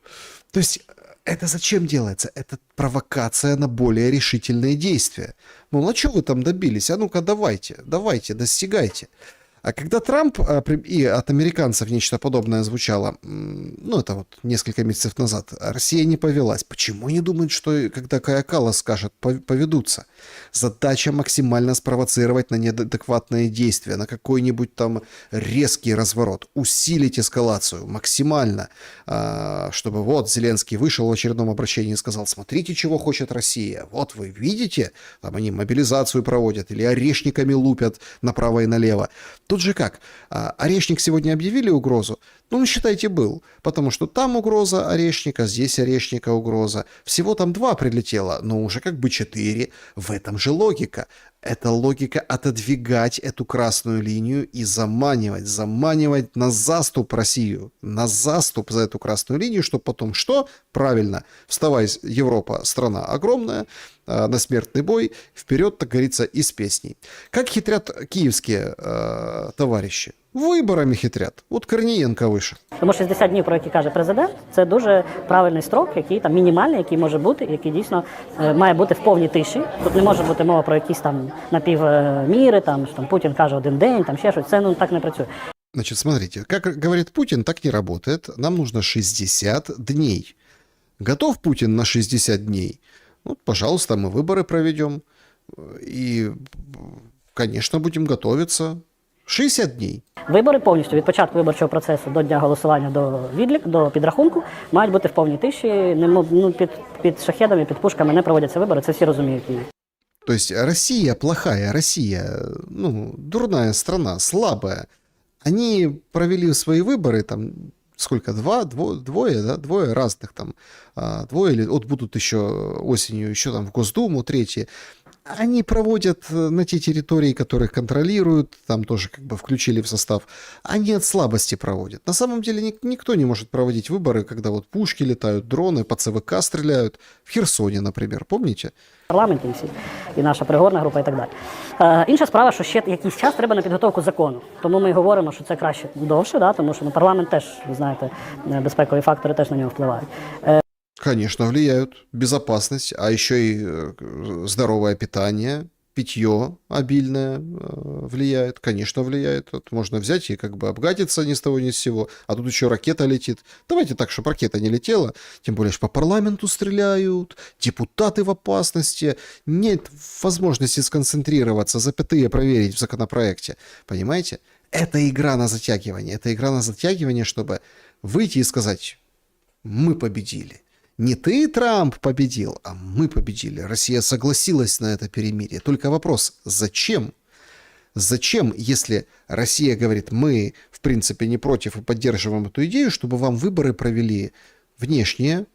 A: То есть это зачем делается? Это провокация на более решительные действия. Мол, а что вы там добились? А ну-ка давайте, достигайте. А когда Трамп и от американцев нечто подобное звучало, ну, это вот несколько месяцев назад, Россия не повелась. Почему они думают, что когда Кая Каллас скажет, поведутся? Задача максимально спровоцировать на неадекватные действия, на какой-нибудь там резкий разворот, усилить эскалацию максимально, чтобы вот Зеленский вышел в очередном обращении и сказал: смотрите, чего хочет Россия. Вот вы видите, там они мобилизацию проводят или орешниками лупят направо и налево. Тут же как? Орешник сегодня объявили угрозу? Ну, считайте, был. Потому что там угроза орешника, здесь орешника угроза. Всего там 2 прилетело, но уже как бы 4. В этом же логика. Это логика отодвигать эту красную линию и заманивать на заступ Россию. На заступ за эту красную линию, чтобы потом что? Правильно. Вставай, Европа, страна огромная, на смертный бой, вперед, так говорится, из песней. Как хитрят киевские товарищі? Виборами хитрят. От Корнієнко вийшов.
F: Тому 60 днів, про які каже президент, це дуже правильний строк, який там мінімальний, який може бути, який дійсно має бути в повній тиші. Тут не може бути мова про якісь там напівміри, там, що там Путін каже 1 день, там ще щось. Це ну так не працює.
A: Значит, смотрите, как говорит Путин, так не работает. Нам нужно 60 дней. Готов Путин на 60 дней? Вот, пожалуйста, мы выборы проведем. И, конечно, будем готовиться. 60 дней.
F: Вибори повністю від початку виборчого процесу до дня голосування, до підрахунку мають бути в повній тиші. Під шахедами, під пушками не проводяться вибори. Це всі розуміють.
A: То есть Россия плохая, Россия, ну, дурная страна, слабая. Они провели свои выборы, там, сколько, двое разных там, двое или вот будут еще осенью, еще там в Госдуму, 3. Они проводят на те территории, которых контролируют, там тоже как бы включили в состав, они от слабости проводят. На самом деле никто не может проводить выборы, когда вот пушки летают, дроны, по ЦВК стреляют. В Херсоне, например, помните?
F: В парламенті всі, і наша пригорна група і так далі. Інша справа, що ще якийсь час треба на підготовку закону. Тому ми говоримо, що це краще довше, да? Тому що парламент теж, ви знаєте, безпекові фактори теж на нього впливають.
A: Конечно, влияют. Безопасность, а еще и здоровое питание, питье обильное влияет. Конечно, влияет. Вот можно взять и как бы обгадиться ни с того ни с сего, а тут еще ракета летит. Давайте так, чтобы ракета не летела, тем более, что по парламенту стреляют, депутаты в опасности, нет возможности сконцентрироваться, запятые проверить в законопроекте. Понимаете? Это игра на затягивание, чтобы выйти и сказать: мы победили. Не ты, Трамп, победил, а мы победили. Россия согласилась на это перемирие. Только вопрос, зачем? Зачем, если Россия говорит: мы, в принципе, не против и поддерживаем эту идею, чтобы вам выборы провели внешнее,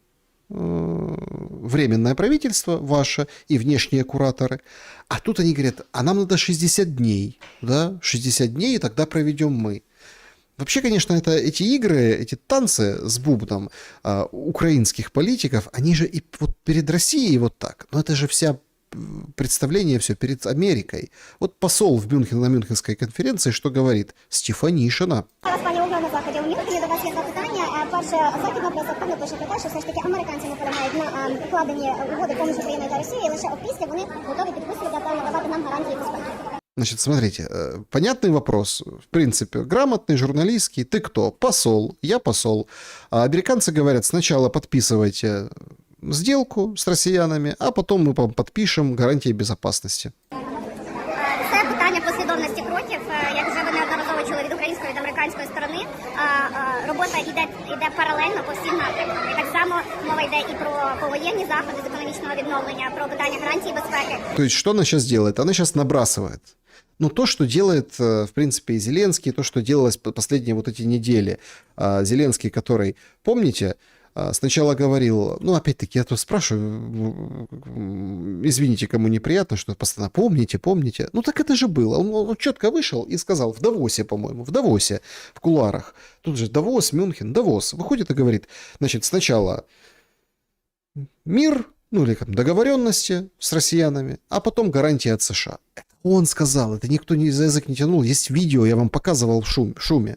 A: временное правительство ваше и внешние кураторы. А тут они говорят: а нам надо 60 дней. Да? 60 дней, и тогда проведем мы. Вообще, конечно, эти игры, эти танцы с бубном украинских политиков, они же и вот перед Россией вот так. Но это же представление все перед Америкой. Вот посол на Мюнхенской конференции что говорит? Стефанишина.
E: Пані Ольга на Заході. У мене до вас є запитання. Перше, західна преса активно пише про те, що все ж таки американці наполягають на укладенні угоди поміж Україною та Росією, і лише опісля вони готові підписувати та надавати нам гарантії безпеки.
A: Значит, смотрите, понятный вопрос, в принципе, грамотный, журналистский. Ты кто? Посол, я посол. А американцы говорят: сначала подписывайте сделку с россиянами, а потом мы вам подпишем гарантии безопасности.
E: Це питання послідовності кроків. Як вже ви неодноразово чули від української і від американської сторони, робота йде паралельно по всім напрямкам. І так само мова йде і про повоєнні заходи з економічного відновлення, про питання гарантії безпеки.
A: То есть, что она сейчас делает? Она сейчас набрасывает. Ну, то, что делает, в принципе, и Зеленский, то, что делалось последние вот эти недели. Зеленский, который, помните, Сначала говорил, ну, опять-таки, я тут спрашиваю, извините, кому неприятно, что постоянно помните. Ну, так это же было. Он четко вышел и сказал, в Давосе, по-моему, в кулуарах. Тут же Давос, Мюнхен, Давос. Выходит и говорит, значит, сначала мир, ну, или там договоренности с россиянами, а потом гарантии от США. Это он сказал, это никто за язык не тянул. Есть видео, я вам показывал в шуме.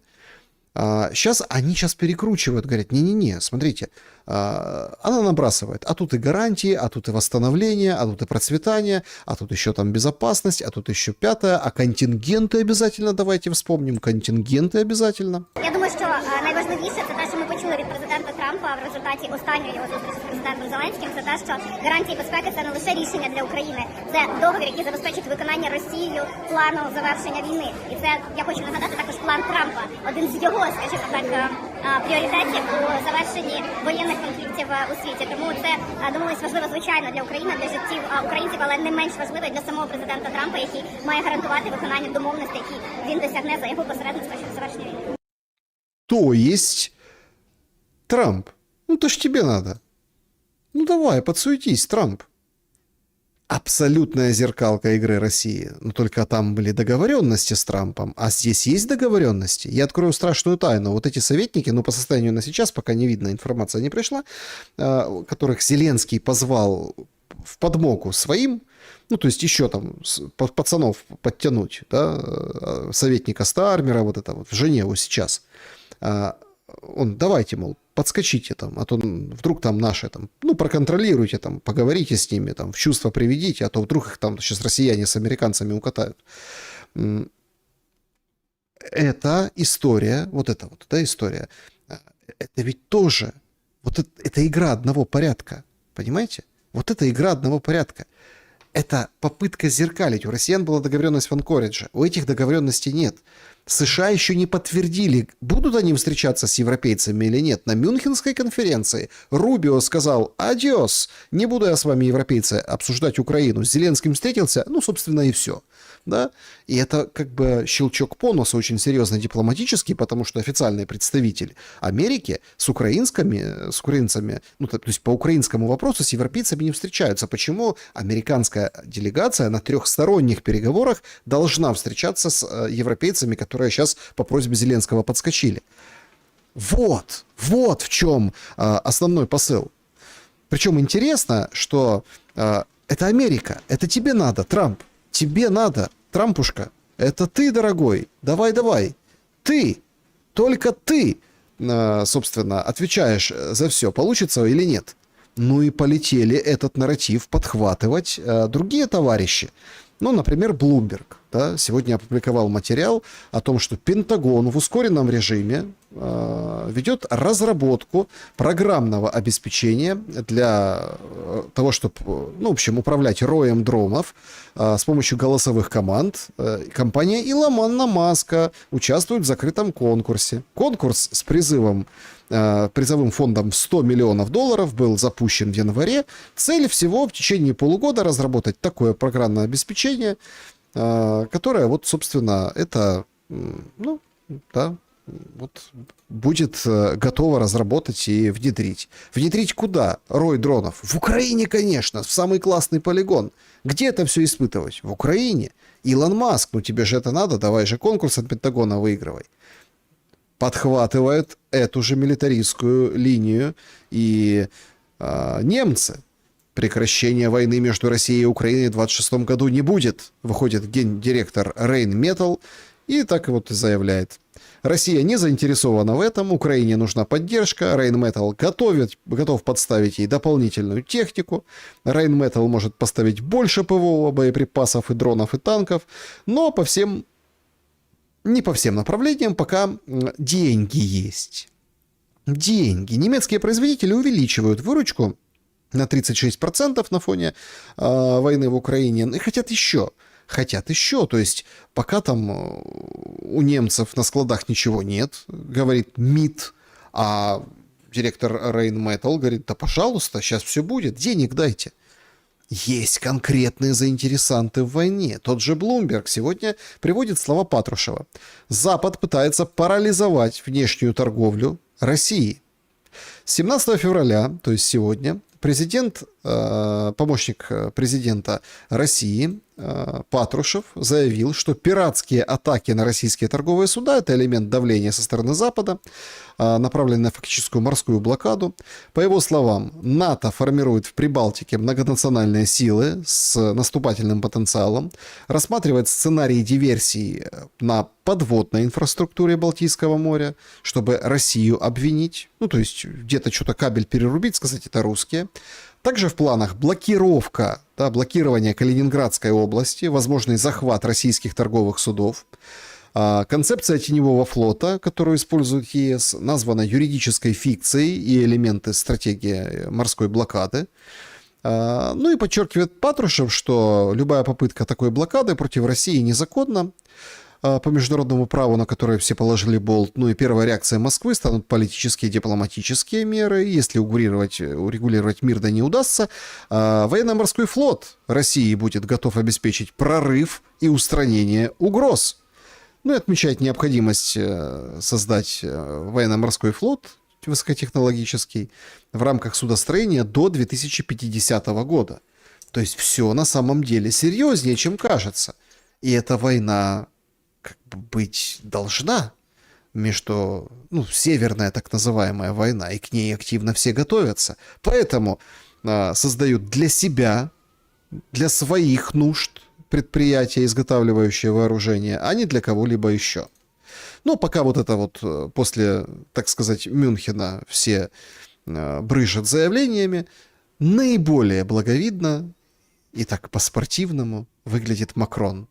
A: Сейчас они перекручивают, говорят, не-не-не, смотрите, она набрасывает, а тут и гарантии, а тут и восстановление, а тут и процветание, а тут еще там безопасность, а тут еще пятое, а контингенты обязательно, давайте вспомним, контингенты обязательно.
E: Я думаю, що найважливіше це те, що ми почули від президента Трампа в результаті останньої його зустрічі з президентом Зеленським, це те, що гарантії безпеки це не лише рішення для України, це договір, який забезпечить виконання Росією плану завершення війни. І це, я хочу нагадати, також план Трампа, один з його, скажімо так, пріоритетів у завершенні воєнних конфліктів у світі. Тому це, думаю, важливо, звичайно, для України, для життів українців, але не менш важливо для самого президента Трампа, який має гарантувати виконання домовленостей, які він досягне за його посередництво щодо завершення війни.
A: То есть Трамп, ну то ж тебе надо. Ну давай, подсуетись, Трамп. Абсолютная зеркалка игры России. Но только там были договоренности с Трампом, а здесь есть договоренности. Я открою страшную тайну. Вот эти советники, ну по состоянию на сейчас, пока не видно, информация не пришла, которых Зеленский позвал в подмогу своим, ну, то есть еще там пацанов подтянуть, да, советника Стармера, вот это вот, в Женеву сейчас. Он, давайте, мол, подскочите там, а то вдруг там наши там, ну, проконтролируйте там, поговорите с ними там, в чувство приведите, а то вдруг их там сейчас россияне с американцами укатают. Эта история, вот эта вот, да, история, это ведь тоже, вот это игра одного порядка, понимаете? Вот это игра одного порядка. Это попытка зеркалить. У россиян была договоренность в Анкоридже. У этих договоренностей нет. США еще не подтвердили, будут они встречаться с европейцами или нет. На Мюнхенской конференции Рубио сказал: «Адиос, не буду я с вами, европейцы, обсуждать Украину». С Зеленским встретился, ну, собственно, и все. Да? И это как бы щелчок по носу очень серьезно дипломатический, потому что официальный представитель Америки с украинцами, ну, то есть по украинскому вопросу с европейцами не встречаются. Почему американская делегация на трехсторонних переговорах должна встречаться с европейцами, которые сейчас по просьбе Зеленского подскочили? Вот в чем основной посыл. Причем интересно, что это Америка, это тебе надо, Трамп. Тебе надо, Трампушка, это ты, дорогой, давай, ты, только ты, собственно, отвечаешь за все, получится или нет. Ну и полетели этот нарратив подхватывать другие товарищи. Ну, например, Bloomberg, да, сегодня опубликовал материал о том, что Пентагон в ускоренном режиме ведет разработку программного обеспечения для того, чтобы, ну, в общем, управлять роем дронов с помощью голосовых команд. Компания Илона Маска участвует в закрытом конкурсе. Конкурс с призывом призовым фондом в $100 миллионов был запущен в январе. Цель всего в течение полугода разработать такое программное обеспечение, которое, вот, собственно, это, ну, да, вот, будет готово разработать и внедрить. Внедрить куда? Рой дронов. В Украине, конечно, в самый классный полигон. Где это все испытывать? В Украине. Илон Маск, ну тебе же это надо, давай же конкурс от Пентагона выигрывай. Подхватывает эту же милитаристскую линию и немцы. Прекращения войны между Россией и Украиной в 2026 году не будет, выходит гендиректор Rheinmetall и так вот заявляет. Россия не заинтересована в этом, Украине нужна поддержка, Rheinmetall готов подставить ей дополнительную технику, Rheinmetall может поставить больше ПВО, боеприпасов и дронов и танков, но не по всем направлениям, пока деньги есть. Деньги. Немецкие производители увеличивают выручку на 36% на фоне войны в Украине и хотят еще. То есть пока там у немцев на складах ничего нет, говорит МИД, а директор Rheinmetall говорит: да пожалуйста, сейчас все будет, денег дайте. Есть конкретные заинтересанты в войне. Тот же Bloomberg сегодня приводит слова Патрушева. Запад пытается парализовать внешнюю торговлю России. 17 февраля, то есть сегодня, помощник президента России Патрушев заявил, что пиратские атаки на российские торговые суда – это элемент давления со стороны Запада, направленный на фактическую морскую блокаду. По его словам, НАТО формирует в Прибалтике многонациональные силы с наступательным потенциалом, рассматривает сценарии диверсий на подводной инфраструктуре Балтийского моря, чтобы Россию обвинить, ну то есть где-то что-то кабель перерубить, сказать, это русские. Также в планах блокирование Калининградской области, возможный захват российских торговых судов. Концепция теневого флота, которую использует ЕС, названа юридической фикцией и элементы стратегии морской блокады. Ну и подчеркивает Патрушев, что любая попытка такой блокады против России незаконна по международному праву, на которое все положили болт. Ну и первая реакция Москвы станут политические и дипломатические меры. Если урегулировать мир да не удастся, военно-морской флот России будет готов обеспечить прорыв и устранение угроз. Ну и отмечает необходимость создать военно-морской флот высокотехнологический в рамках судостроения до 2050 года. То есть все на самом деле серьезнее, чем кажется. И эта война как бы быть должна между, северная так называемая война, и к ней активно все готовятся. Поэтому создают для себя, для своих нужд предприятия, изготавливающие вооружение, а не для кого-либо еще. Но пока вот это вот после, так сказать, Мюнхена все брызжат заявлениями, наиболее благовидно и так по-спортивному выглядит Макрон.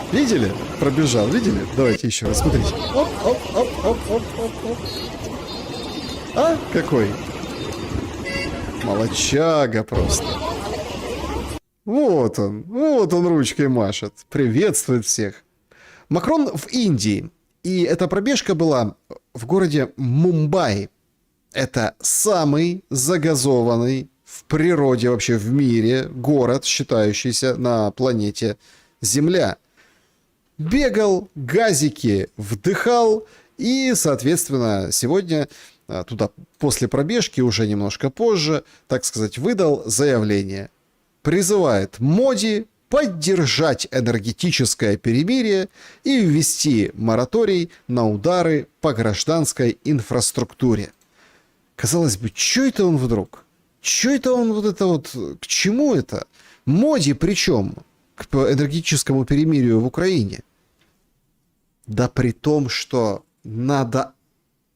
A: Видели? Пробежал, видели? Давайте еще раз, смотрите. Оп, оп, оп, оп, оп, оп, оп. А, какой? Молодчага просто. Вот он ручкой машет. Приветствует всех. Макрон в Индии. И эта пробежка была в городе Мумбаи. Это самый загазованный в природе вообще в мире город, считающийся на планете Земля. Бегал, газики вдыхал и, соответственно, сегодня туда после пробежки, уже немножко позже, так сказать, выдал заявление. Призывает Моди поддержать энергетическое перемирие и ввести мораторий на удары по гражданской инфраструктуре. Казалось бы, что это он вдруг? Что это он к чему это? Моди причем? К энергетическому перемирию в Украине. Да при том, что надо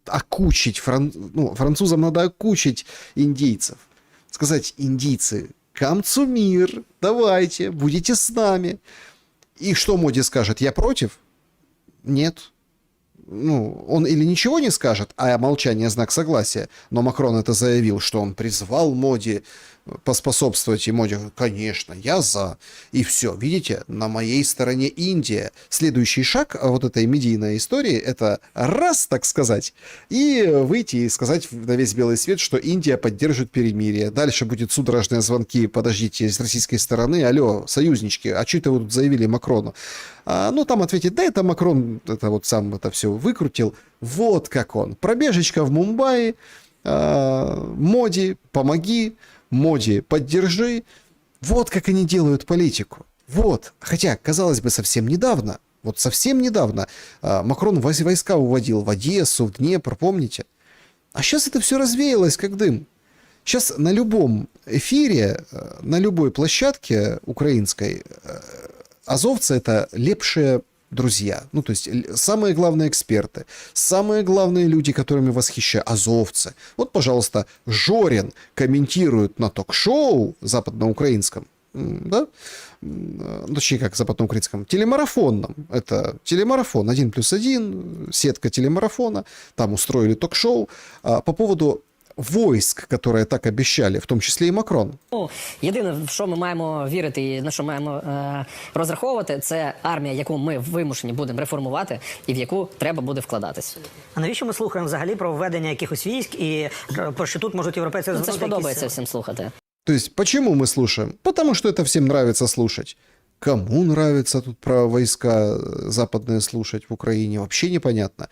A: окучить, французам надо окучить индейцев. Сказать: индийцы, камцу мир, давайте, будете с нами. И что Моди скажет? Я против? Нет. Он или ничего не скажет, а молчание знак согласия. Но Макрон это заявил, что он призвал Моди поспособствовать, и Моди: конечно, я за. И все, видите, на моей стороне Индия. Следующий шаг вот этой медийной истории — это раз, так сказать, и выйти и сказать на весь белый свет, что Индия поддержит перемирие. Дальше будет судорожные звонки: подождите, с российской стороны, алло, союзнички, а что это вы тут заявили Макрону? Там ответит: да это Макрон, это вот сам это все выкрутил. Вот как он. Пробежечка в Мумбаи, Моди, помоги, Моди, поддержи. Вот как они делают политику. Вот. Хотя, казалось бы, совсем недавно Макрон войска уводил в Одессу, в Днепр, помните? А сейчас это все развеялось, как дым. Сейчас на любом эфире, на любой площадке украинской азовцы — это лепшие друзья. То есть самые главные эксперты, самые главные люди, которыми восхищаю, азовцы. Вот, пожалуйста, Жорин комментирует на ток-шоу западноукраинском, да? Точнее, как западноукраинском, телемарафонном. Это телемарафон 1+1, сетка телемарафона. Там устроили ток-шоу по поводу войск, которые так обіцяли, в тому числі і Макрон.
G: Єдине, в що ми маємо вірити і на що маємо розраховувати, це армія, яку ми вимушені будемо реформувати і в яку треба буде вкладатись.
H: А навіщо ми слухаємо взагалі про введення якихось військ і про що тут можуть європейці...
G: Це ж подобається всім слухати.
A: То есть, почему мы слушаем? Потому что это всем нравится слушать. Кому нравится тут про войска западные слушать в Украине, вообще непонятно.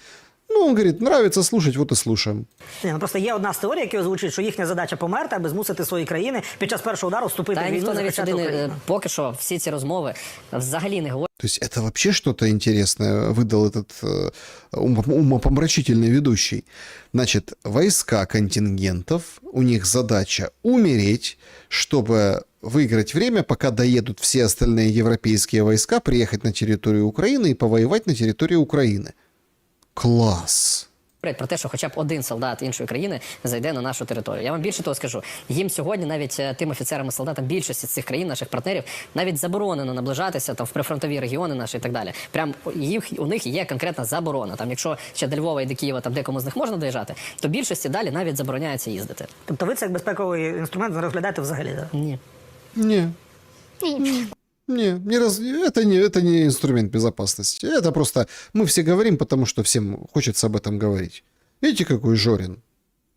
A: Ну, он говорит, нравится слушать, вот и слушаем.
H: Ні, ну просто є одна з теорій, які озвучують, що їхня задача померти, аби змусити свої країни під час першого удару вступити
G: Та
H: в війну
G: ніхто
H: і
G: навіть
H: захищати
G: сюди не
H: Україну.
G: поки що всі ці розмови взагалі не говорять.
A: То есть это вообще что-то интересное выдал этот умопомрачительный ведущий. Значит, войска контингентов, у них задача умереть, чтобы выиграть время, пока доедут все остальные европейские войска, приехать на территорию Украины и повоевать на территории Украины. Класс!
G: Про те, що хоча б один солдат іншої країни зайде на нашу територію. Я вам більше того скажу. Їм сьогодні, навіть тим офіцерам і солдатам більшості з цих країн, наших партнерів, навіть заборонено наближатися там в прифронтові регіони наші і так далі. Прям у них є конкретна заборона. Там, якщо ще до Львова і до Києва там декому з них можна доїжджати, то більшості далі навіть забороняється їздити.
H: Тобто ви це як безпековий інструмент не розглядаєте взагалі, так?
G: Ні.
A: Не. Это не инструмент безопасности. Это просто мы все говорим, потому что всем хочется об этом говорить. Видите, какой Жорин?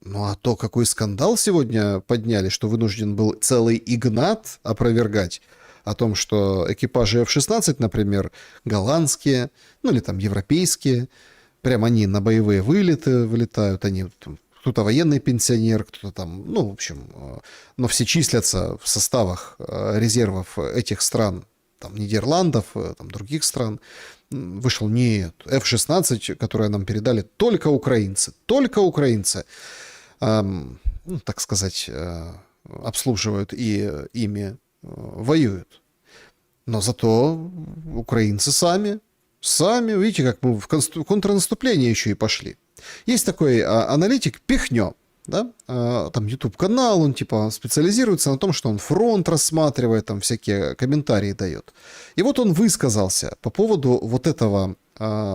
A: Ну а то, какой скандал сегодня подняли, что вынужден был целый Игнат опровергать о том, что экипажи F-16, например, голландские, ну или там европейские, прям они на боевые вылеты вылетают, они там, кто-то военный пенсионер, кто-то там, ну, в общем, но все числятся в составах резервов этих стран, там, Нидерландов, там, других стран. Вышел, нет, F-16, которые нам передали, только украинцы, ну, так сказать, обслуживают и ими воюют. Но зато украинцы сами, видите, как мы в контрнаступление еще и пошли. Есть такой аналитик Пихнё, да? Там YouTube-канал, он типа специализируется на том, что он фронт рассматривает, там всякие комментарии дает. И вот он высказался по поводу вот этого,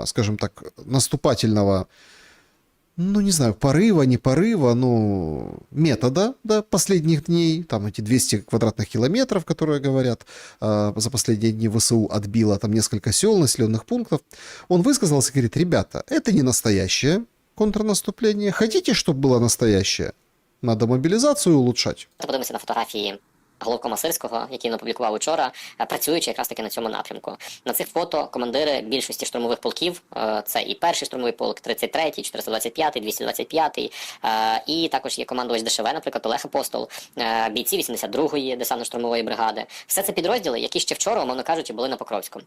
A: скажем так, наступательного, ну не знаю, порыва, не порыва, ну метода, да, последних дней, там эти 200 квадратных километров, которые говорят, за последние дни ВСУ отбило там несколько сел, населенных пунктов. Он высказался, говорит, ребята, это не настоящее контрнаступление. Хотите, чтобы было настоящее? Надо мобілізацію улучшати.
B: Подивимося на фотографії головкома Сирського, який він опублікував учора, працюючи якраз таки на цьому напрямку. На цих фото командири більшості штурмових полків, це і перший штурмовий полк, 33-й, 425-й, 225-й, і також є командувач ДШВ, наприклад, Олег Апостол, бійці 82-ї десантно-штурмової бригади. Все це підрозділи, які ще вчора, умовно кажучи, були на Покровську.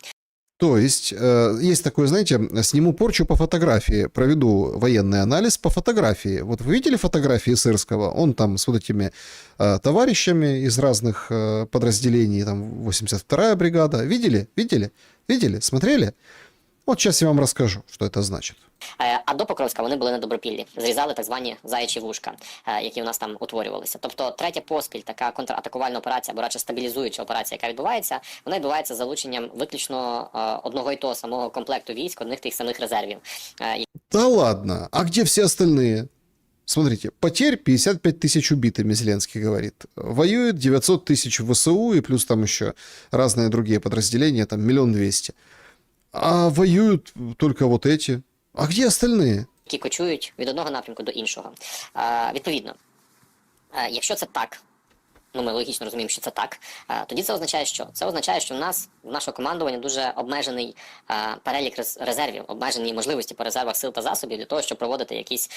A: То есть, есть такое, знаете, сниму порчу по фотографии, проведу военный анализ по фотографии. Вот вы видели фотографии Сырского? Он там с вот этими товарищами из разных подразделений, там 82-я бригада. Видели? Смотрели? Вот сейчас я вам расскажу, что это значит.
B: А до Покровська вони були на Добропіллі, зрізали так звані заячі вушка, які у нас там утворювалися. Тобто третя поспіль, така контратакувальна операція, або радше стабілізуюча операція, яка відбувається, вона відбувається з залученням виключно одного і того самого комплекту військ, одних тих самих резервів.
A: Да ладно, а где все остальные? Смотрите, потерь 55 тысяч убитыми, Зеленский говорит. Воюет 900 тысяч в ВСУ и плюс там еще разные другие подразделения, там 1 200 000. А воюют только вот эти. А где остальные?
B: Які кочують від одного напрямку до іншого. Відповідно, якщо це так, ну ми логічно розуміємо, що це так, тоді це означає що? Це означає, що в нашого командування дуже обмежений перелік резервів, обмежені можливості по резервах сил та засобів для того, щоб проводити якісь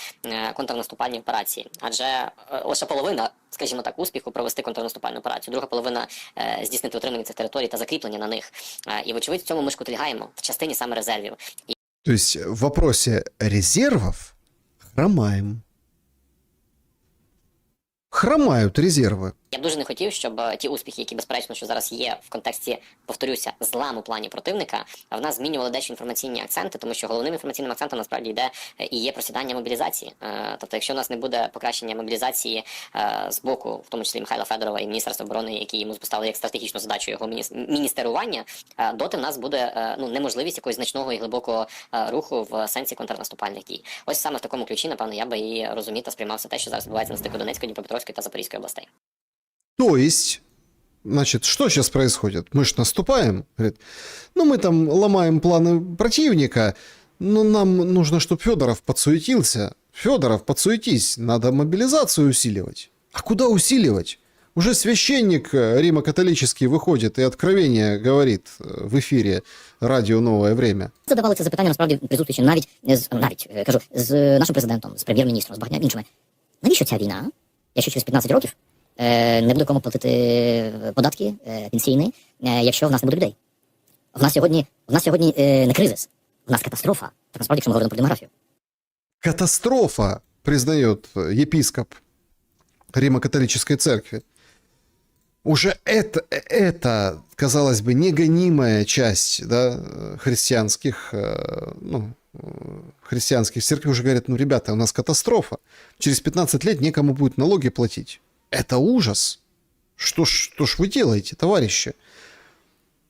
B: контрнаступальні операції. Адже лише половина, скажімо так, успіху провести контрнаступальну операцію, друга половина здійснити отримання цих територій та закріплення на них. І вочевидь в цьому ми шкутильгаємо в частині саме резервів.
A: То есть в вопросе резервов хромаем. Хромают резервы.
B: Я б дуже не хотів, щоб ті успіхи, які, безперечно, що зараз є в контексті, повторюся, зламу плані противника, в нас змінювали дещо інформаційні акценти, тому що головним інформаційним акцентом насправді йде і є просідання мобілізації. Тобто, якщо у нас не буде покращення мобілізації з боку, в тому числі Михайла Федорова і Міністерства оборони, які йому поставили як стратегічну задачу його міністерування, доти в нас буде неможливість якогось значного і глибокого руху в сенсі контрнаступальних дій. Ось саме в такому ключі, напевно, я би і розумів та сприймав все те, що зараз відбувається на стику Донецької, Дніпропетровської та Запорізької областей.
A: То есть, значит, что сейчас происходит? Мы ж наступаем. Говорит, ну мы там ломаем планы противника, но нам нужно, чтобы Федоров подсуетился. Федоров, подсуетись, надо мобилизацию усиливать. А куда усиливать? Уже священник римо-католический выходит и откровение говорит в ефірі радіо «Новое время».
I: Задавали це запитання, насправді, присутствуючи кажу, з нашим президентом, з прем'єр-міністром, з багатьма іншими. Навіщо ця війна, якщо через 15 років не буде кому платити податки пенсійні, якщо в нас не буде людей? В нас сьогодні не кризис, в нас катастрофа. Так насправді, якщо ми говоримо про демографію.
A: Катастрофа, признает епископ Римо-католической церкви. Уже это, казалось бы, негонимая часть, да, христианских церквей уже говорят, ну, ребята, у нас катастрофа. Через 15 лет некому будет налоги платить. Это ужас. Что ж вы делаете, товарищи?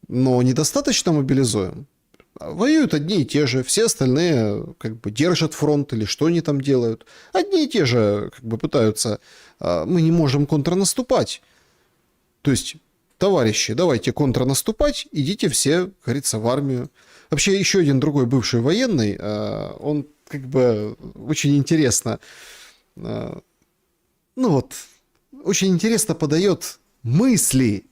A: Но недостаточно мобилизуем. Воюют одни и те же, все остальные как бы держат фронт или что они там делают. Одни и те же как бы пытаются, мы не можем контрнаступать. То есть, товарищи, давайте контрнаступать, идите все, как говорится, в армию. Вообще, еще один другой бывший военный, он как бы очень интересно, очень интересно подает мысли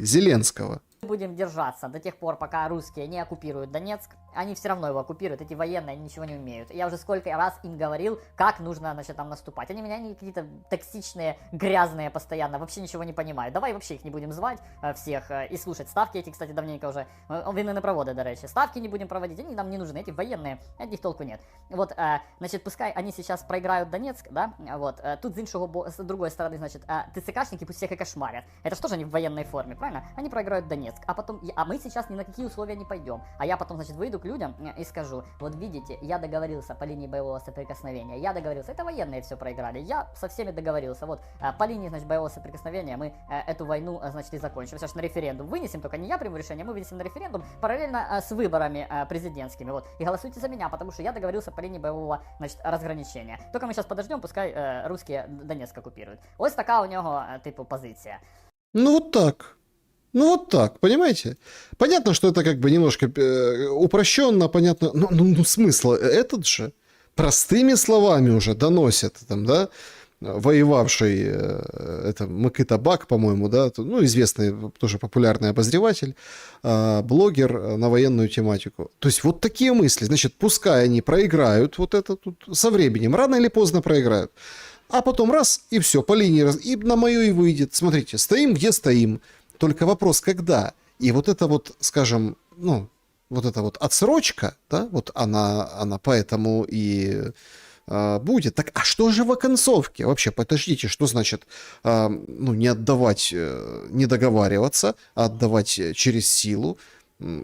A: Зеленского.
J: Будем держаться до тех пор, пока русские не оккупируют Донецк. Они все равно его оккупируют, эти военные, они ничего не умеют. Я уже сколько раз им говорил, как нужно, значит, там наступать. Они какие-то токсичные, грязные постоянно, вообще ничего не понимают. Давай вообще их не будем звать всех и слушать. Ставки эти, кстати, давненько уже, военнопроводы, до речи. Ставки не будем проводить, они нам не нужны, эти военные, от них толку нет. Вот, значит, пускай они сейчас проиграют Донецк, да, вот, тут с другой стороны, значит, ТЦКшники пусть всех и кошмарят. Это что же они в военной форме, правильно? Они проиграют Донецк, а мы сейчас ни на какие условия не пойдем. А я потом, значит, выйду к людям и скажу, вот видите, я договорился по линии боевого соприкосновения, это военные все проиграли, я со всеми договорился, вот, по линии, значит, боевого соприкосновения мы эту войну, значит, и закончим. Сейчас на референдум вынесем, только не я приму решение, мы вынесем на референдум параллельно с выборами президентскими, вот, и голосуйте за меня, потому что я договорился по линии боевого, значит, разграничения. Только мы сейчас подождем, пускай русские Донецк оккупируют. Ось така у нього, типу, позиция.
A: Ну вот так, понимаете? Понятно, что это как бы немножко упрощенно, понятно. Ну смысл этот же. Простыми словами уже доносят, там, да, воевавший, это Микита Бак, по-моему, да, ну, известный, тоже популярный обозреватель, блогер на военную тематику. То есть вот такие мысли. Значит, пускай они проиграют вот это тут со временем, рано или поздно проиграют. А потом раз, и все, по линии, и на мою и выйдет. Смотрите, стоим, где стоим. Только вопрос, когда? И вот это вот, скажем, ну, вот эта вот отсрочка, да, вот она поэтому и будет. Так, а что же в оконцовке? Вообще, подождите, что значит, не отдавать, не договариваться, а отдавать через силу?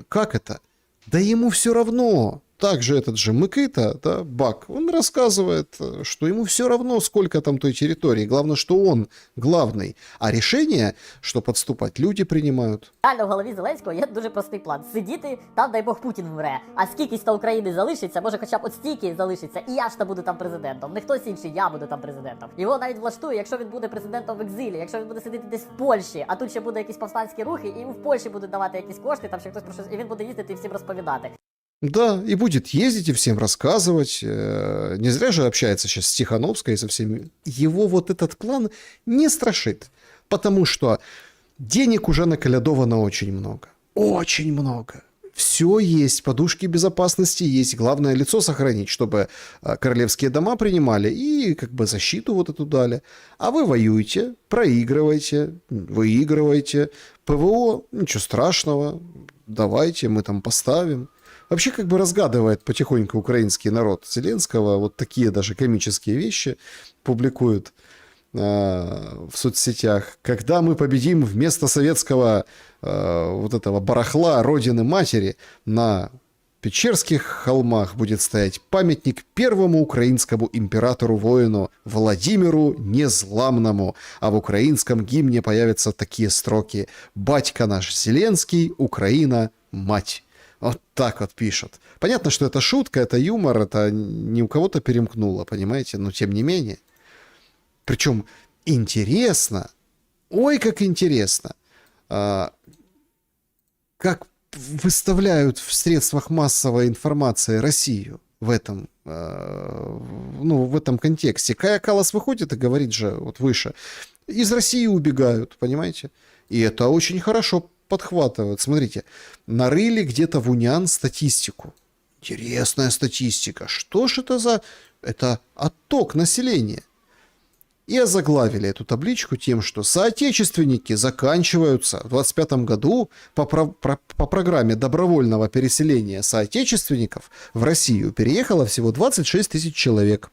A: Как это? Да ему все равно. Также этот же Микита, да, Бак, он рассказывает, что ему все равно, сколько там той территории. Главное, что он главный. А решение, что подступать, люди принимают.
J: Реально в голові Зеленського є дуже простий план. Сидіти, там, дай Бог, Путін вмре. А скількись та України залишиться, може хоча б от стільки залишиться, і я ж та буду там президентом. Не хтось інший, я буду там президентом. Його навіть влаштує, якщо він буде президентом в екзилі, якщо він буде сидіти десь в Польщі, а тут ще буде якісь повстанські рухи, і йому в Польщі будуть давати якісь кошти, там ще хтось про щось, і він буде їздити і всім розповідати.
A: Да, и будет ездить и всем рассказывать. Не зря же общается сейчас с Тихановской и со всеми. Его вот этот план не страшит, потому что денег уже наколядовано очень много. Очень много. Все есть, подушки безопасности есть. Главное, лицо сохранить, чтобы королевские дома принимали и как бы защиту вот эту дали. А вы воюете, проигрываете, выигрываете. ПВО, ничего страшного, давайте, мы там поставим. Вообще как бы разгадывает потихоньку украинский народ Зеленского. Вот такие даже комические вещи публикуют в соцсетях. Когда мы победим вместо советского вот этого барахла Родины Матери, на Печерских холмах будет стоять памятник первому украинскому императору-воину Владимиру Незламному. А в украинском гимне появятся такие строки: «Батька наш Зеленский, Украина, мать». Вот так вот пишут. Понятно, что это шутка, это юмор, это не у кого-то перемкнуло, понимаете? Но тем не менее. Причем интересно, ой, как интересно, как выставляют в средствах массовой информации Россию. в этом, ну, в этом контексте. Кая Каллас выходит и говорит же вот выше, из России убегают, понимаете? И это очень хорошо подхватывают. Смотрите, нарыли где-то в Униан статистику. Интересная статистика. Что ж это за... Это отток населения. И озаглавили эту табличку тем, что соотечественники заканчиваются в 2025 году по программе добровольного переселения соотечественников в Россию переехало всего 26 тысяч человек.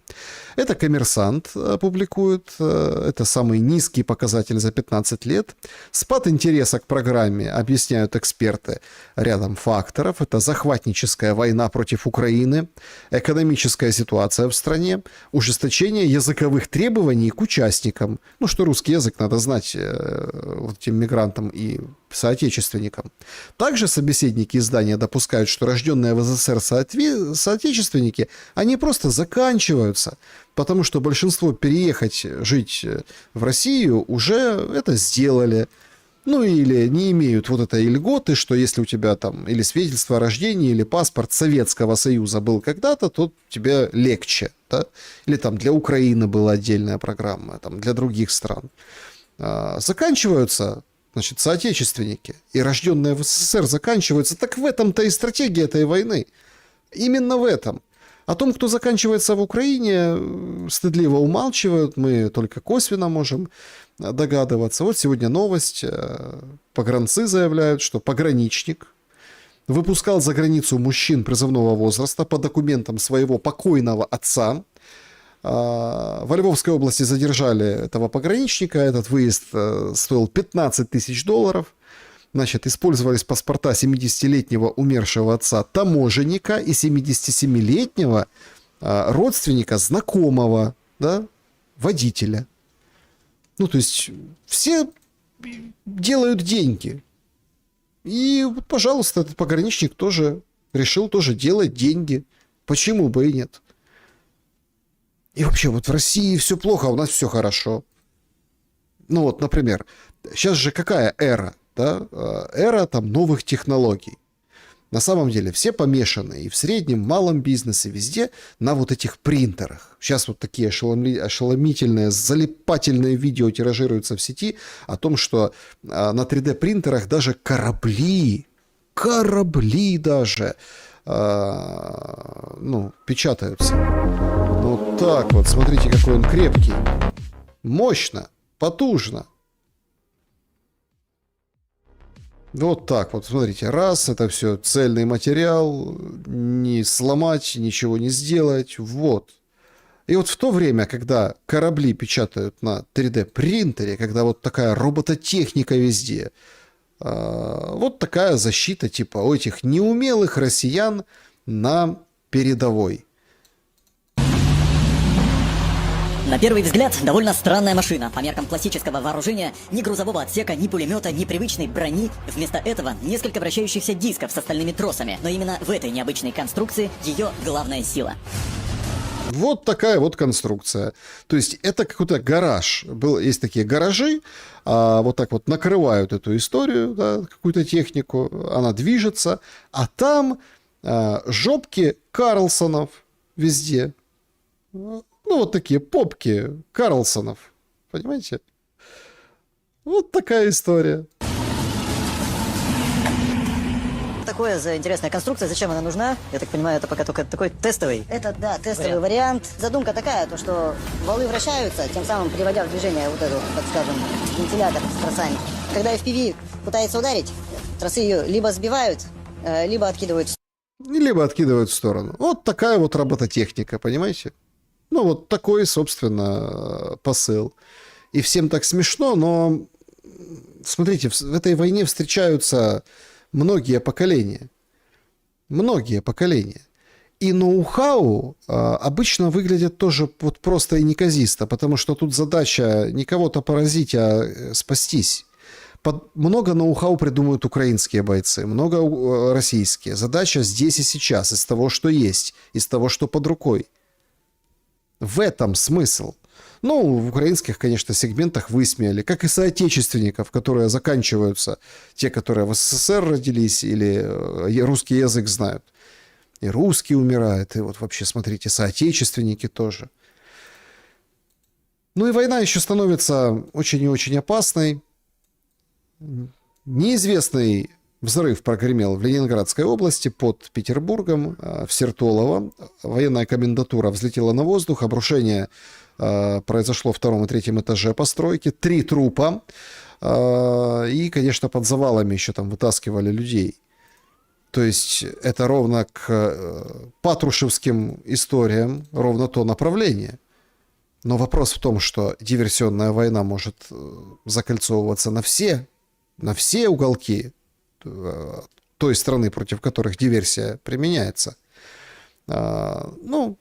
A: Это «Коммерсант» публикует, это самый низкий показатель за 15 лет. Спад интереса к программе объясняют эксперты рядом факторов. Это захватническая война против Украины, экономическая ситуация в стране, ужесточение языковых требований к участникам. Ну, что русский язык надо знать вот этим мигрантам и соотечественникам. Также собеседники издания допускают, что рожденные в СССР соотечественники, они просто заканчиваются, потому что большинство переехать жить в Россию уже это сделали. Ну или не имеют вот этой льготы, что если у тебя там или свидетельство о рождении, или паспорт Советского Союза был когда-то, то тебе легче. Да? Или там для Украины была отдельная программа, там для других стран. Заканчиваются, значит, соотечественники, и рожденные в СССР заканчиваются. Так в этом-то и стратегия этой войны. Именно в этом. О том, кто заканчивается в Украине, стыдливо умалчивают, мы только косвенно можем догадываться. Вот сегодня новость. Погранцы заявляют, что пограничник выпускал за границу мужчин призывного возраста по документам своего покойного отца. Во Львовской области задержали этого пограничника. Этот выезд стоил $15 тысяч. Значит, использовались паспорта 70-летнего умершего отца таможенника и 77-летнего родственника знакомого, да, водителя. Ну, то есть все делают деньги. И, пожалуйста, этот пограничник тоже решил тоже делать деньги. Почему бы и нет? И вообще, вот в России все плохо, а у нас все хорошо. Ну вот, например, сейчас же какая эра? Да? Эра там новых технологий. На самом деле все помешаны и в среднем, малом бизнесе, везде на вот этих принтерах. Сейчас вот такие ошеломительные, залипательные видео тиражируются в сети о том, что на 3D принтерах даже корабли даже, ну, печатаются. Вот так вот, смотрите, какой он крепкий. Мощно, потужно. Вот так вот, смотрите, раз, это все цельный материал, не сломать, ничего не сделать, вот. И вот в то время, когда корабли печатают на 3D принтере, когда вот такая робототехника везде, вот такая защита типа у этих неумелых россиян на передовой.
I: На первый взгляд, довольно странная машина. По меркам классического вооружения, ни грузового отсека, ни пулемета, ни привычной брони. Вместо этого несколько вращающихся дисков с остальными тросами. Но именно в этой необычной конструкции ее главная сила.
A: Вот такая вот конструкция. То есть это какой-то гараж. Есть такие гаражи, вот так вот накрывают эту историю, да, какую-то технику, она движется, а там жопки Карлсонов везде. Ну, вот такие попки Карлсонов. Понимаете? Вот такая история.
I: Такое за интересная конструкция, зачем она нужна? Я так понимаю, это пока только такой тестовый.
C: Это, да, тестовый вариант. Задумка такая, то что валы вращаются, тем самым приводя в движение вот эту, так скажем, вентилятор с тросами. Когда FPV пытается ударить, тросы ее либо сбивают, либо откидывают.
A: Либо откидывают в сторону. Вот такая вот робототехника, понимаете? Ну, вот такой, собственно, посыл. И всем так смешно, но, смотрите, в этой войне встречаются многие поколения. Многие поколения. И ноу-хау обычно выглядят тоже вот просто и неказисто, потому что тут задача не кого-то поразить, а спастись. Много ноу-хау придумывают украинские бойцы, много российские. Задача здесь и сейчас, из того, что есть, из того, что под рукой. В этом смысл. Ну, в украинских, конечно, сегментах высмеяли, как и соотечественников, которые заканчиваются, те, которые в СССР родились или русский язык знают. И русские умирают, и вот вообще, смотрите, соотечественники тоже. Ну и война еще становится очень и очень опасной. Неизвестный взрыв прогремел в Ленинградской области под Петербургом, в Сертолово. Военная комендатура взлетела на воздух, обрушение произошло в 2 и 3 этаже постройки, 3 трупа. И, конечно, под завалами еще там вытаскивали людей. То есть это ровно к патрушевским историям, ровно то направление. Но вопрос в том, что диверсионная война может закольцовываться на все уголки той страны, против которых диверсия применяется. Ну,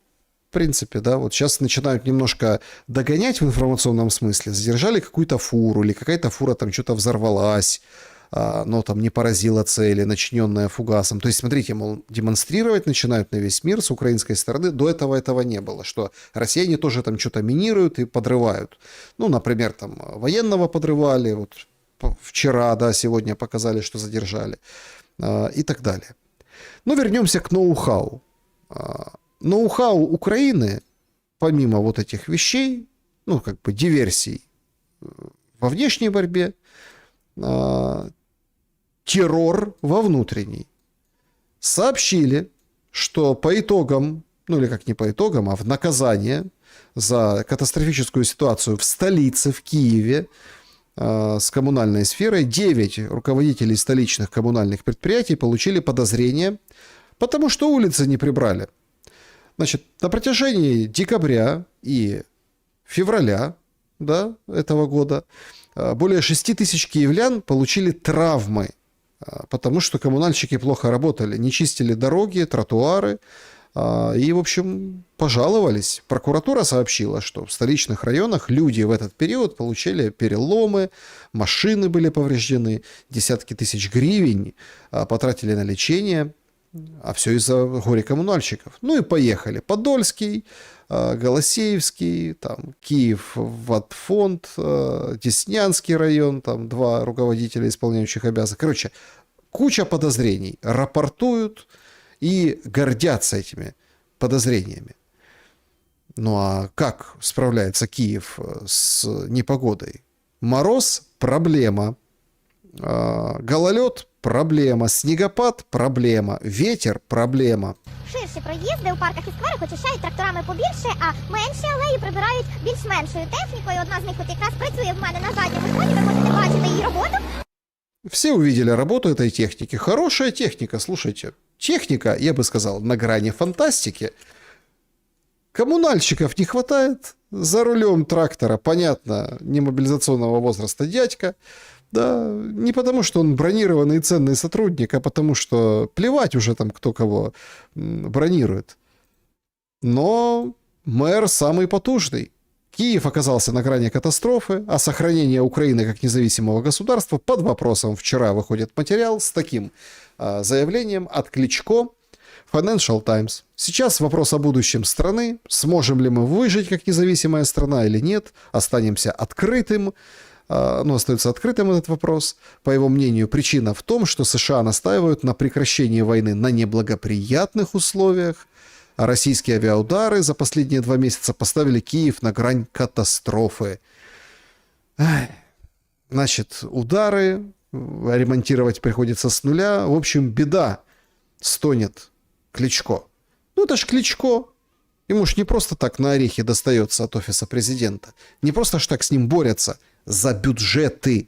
A: в принципе, да, вот сейчас начинают немножко догонять в информационном смысле. Задержали какую-то фуру, или какая-то фура там что-то взорвалась, но там не поразила цели, начиненная фугасом. То есть, смотрите, мол, демонстрировать начинают на весь мир с украинской стороны. До этого не было, что россияне тоже там что-то минируют и подрывают. Ну, например, там военного подрывали, вот вчера, да, сегодня показали, что задержали, и так далее. Но вернемся к ноу-хау. Ноу-хау Украины, помимо вот этих вещей, ну, как бы диверсий во внешней борьбе, террор во внутренней. Сообщили, что по итогам, ну или как не по итогам, а в наказание за катастрофическую ситуацию в столице, в Киеве, с коммунальной сферой, 9 руководителей столичных коммунальных предприятий получили подозрения, потому что улицы не прибрали. Значит, на протяжении декабря и февраля, да, этого года более 6 тысяч киевлян получили травмы, потому что коммунальщики плохо работали, не чистили дороги, тротуары, и, в общем, пожаловались. Прокуратура сообщила, что в столичных районах люди в этот период получили переломы, машины были повреждены, десятки тысяч гривен потратили на лечение, а все из-за горе-коммунальщиков. Ну и поехали. Подольский, Голосеевский, там, Киев, Ватфонд, Деснянский район, там 2 руководителя, исполняющих обязанности. Короче, куча подозрений. Рапортуют и гордятся этими подозрениями. Ну а как справляется Киев с непогодой? Мороз – проблема. Гололед – проблема. Снігопад – проблема. Ветер – проблема.
E: Ширші проїзди у парках і скверах очищають тракторами побільше, а менші алеї прибирають більш меншою технікою. Одна з них от якраз працює в мене на задньому фоні, ви можете бачити її роботу.
A: Все увидели работу этой техники. Хорошая техника, слушайте. Техника, я бы сказал, на грани фантастики. Коммунальщиков не хватает. За рулем трактора, понятно, не мобилизационного возраста дядька. Да, не потому, что он бронированный и ценный сотрудник, а потому, что плевать уже там, кто кого бронирует. Но мэр самый потужный. Киев оказался на грани катастрофы, а сохранение Украины как независимого государства под вопросом. Вчера выходит материал с таким заявлением от Кличко, Financial Times. Сейчас вопрос о будущем страны, сможем ли мы выжить как независимая страна или нет, останемся открытым. Ну, остается открытым этот вопрос. По его мнению, причина в том, что США настаивают на прекращении войны на неблагоприятных условиях, а российские авиаудары за последние 2 месяца поставили Киев на грань катастрофы. Значит, удары, ремонтировать приходится с нуля. В общем, беда, стонет Кличко. Ну, это ж Кличко. Ему ж не просто так на орехи достается от офиса президента. Не просто ж так с ним борются за бюджеты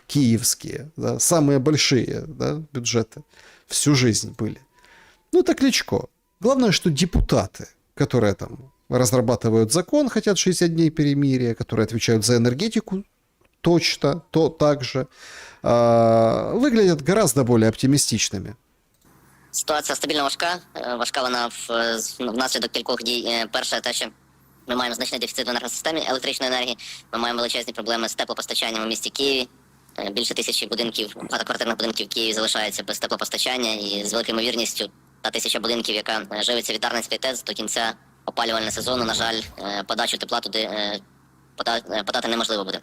A: киевские. Да, самые большие, да, бюджеты. Всю жизнь были. Ну, это Кличко. Главное, что депутаты, которые там разрабатывают закон, хотят 60 дней перемирия, которые отвечают за энергетику, точно, то также, выглядят гораздо более оптимистичными.
I: Ситуація стабільно важка. Важка вона внаслідок кількох дій. Перше, те, що ми маємо значний дефіцит в енергосистемі електричної енергії. Ми маємо величезні проблеми з теплопостачанням у місті Києві. Більше 1000 будинків, багатоквартирних будинків в Києві залишаються без теплопостачання. І з великою ймовірністю та 1000 будинків, яка живиться від Дарницької ТЕЦ, до кінця опалювального сезону, на жаль, подачу тепла туди подати неможливо буде.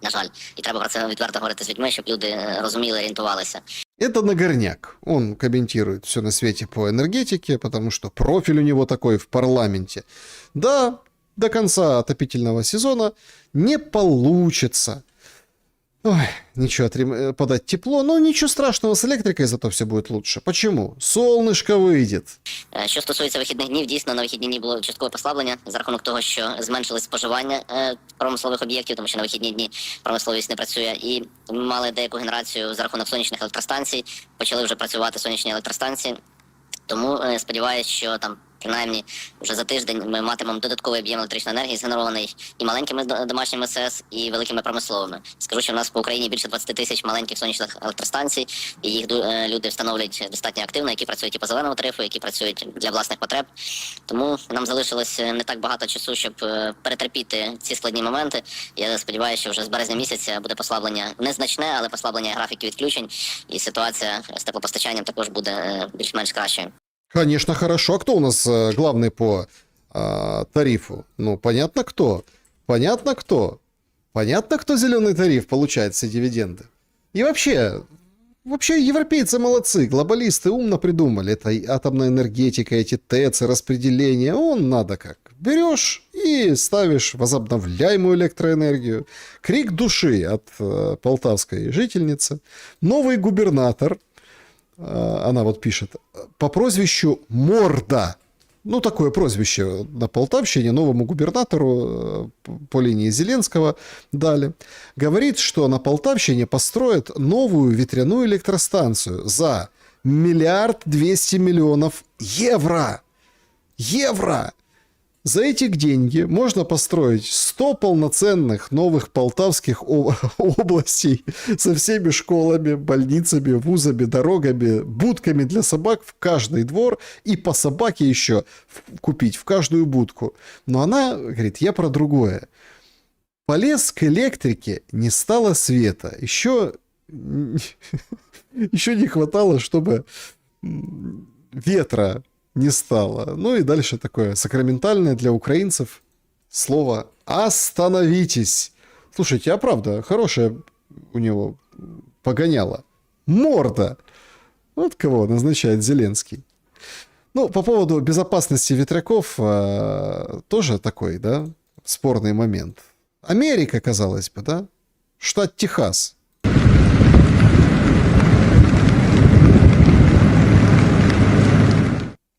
I: На жаль, і треба про це відверто говорити з людьми, щоб люди розуміли, орієнтувалися.
A: Это Нагорняк. Он комментирует все на свете по энергетике, потому что профиль у него такой в парламенте. Да, до конца отопительного сезона не получится. Ой, ничего, подать тепло, но ничего страшного, с электрикой зато все будет лучше. Почему? Солнышко выйдет.
I: Що стосується вихідних днів, дійсно на вихідні дні було часткове послаблення за рахунок того, що зменшилось споживання промислових об'єктів, тому що на вихідні дні промисловість не працює. І ми мали деяку генерацію за рахунок сонячних електростанцій, почали вже працювати сонячні електростанції. Тому сподіваюся, що там принаймні вже за тиждень ми матимемо додатковий об'єм електричної енергії, згенерований і маленькими домашніми СС, і великими промисловими. Скажу, що в нас по Україні більше 20 тисяч маленьких сонячних електростанцій, і їх люди встановлюють достатньо активно, які працюють і по зеленому тарифу, які працюють для власних потреб. Тому нам залишилось не так багато часу, щоб перетерпіти ці складні моменти. Я сподіваюся, що вже з березня місяця буде послаблення незначне, але послаблення графіків відключень, і ситуація з теплопостачанням також буде більш-менш кращою.
A: Конечно, хорошо. А кто у нас главный по тарифу? Ну, понятно, кто. Понятно, кто. Понятно, кто зеленый тариф получает все дивиденды. И вообще европейцы молодцы, глобалисты умно придумали. Это и атомная энергетика, эти ТЭЦ, распределение. Надо как. Берешь и ставишь возобновляемую электроэнергию. Крик души от полтавской жительницы. Новый губернатор, она вот пишет, по прозвищу Морда. Ну, такое прозвище на Полтавщине новому губернатору по линии Зеленского дали. Говорит, что на Полтавщине построят новую ветряную электростанцию за 1 200 000 000 евро. Евро! За эти деньги можно построить 100 полноценных новых полтавских областей со всеми школами, больницами, вузами, дорогами, будками для собак в каждый двор и по собаке еще купить в каждую будку. Но она говорит, я про другое. Полез к электрике, не стало света. Еще не хватало, чтобы ветра не стало. Ну и дальше такое сакраментальное для украинцев слово «остановитесь». Слушайте, а правда, хорошее у него погоняло. Морда. Вот кого назначает Зеленский. Ну, по поводу безопасности ветряков тоже такой, да, спорный момент. Америка, казалось бы, да? Штат Техас.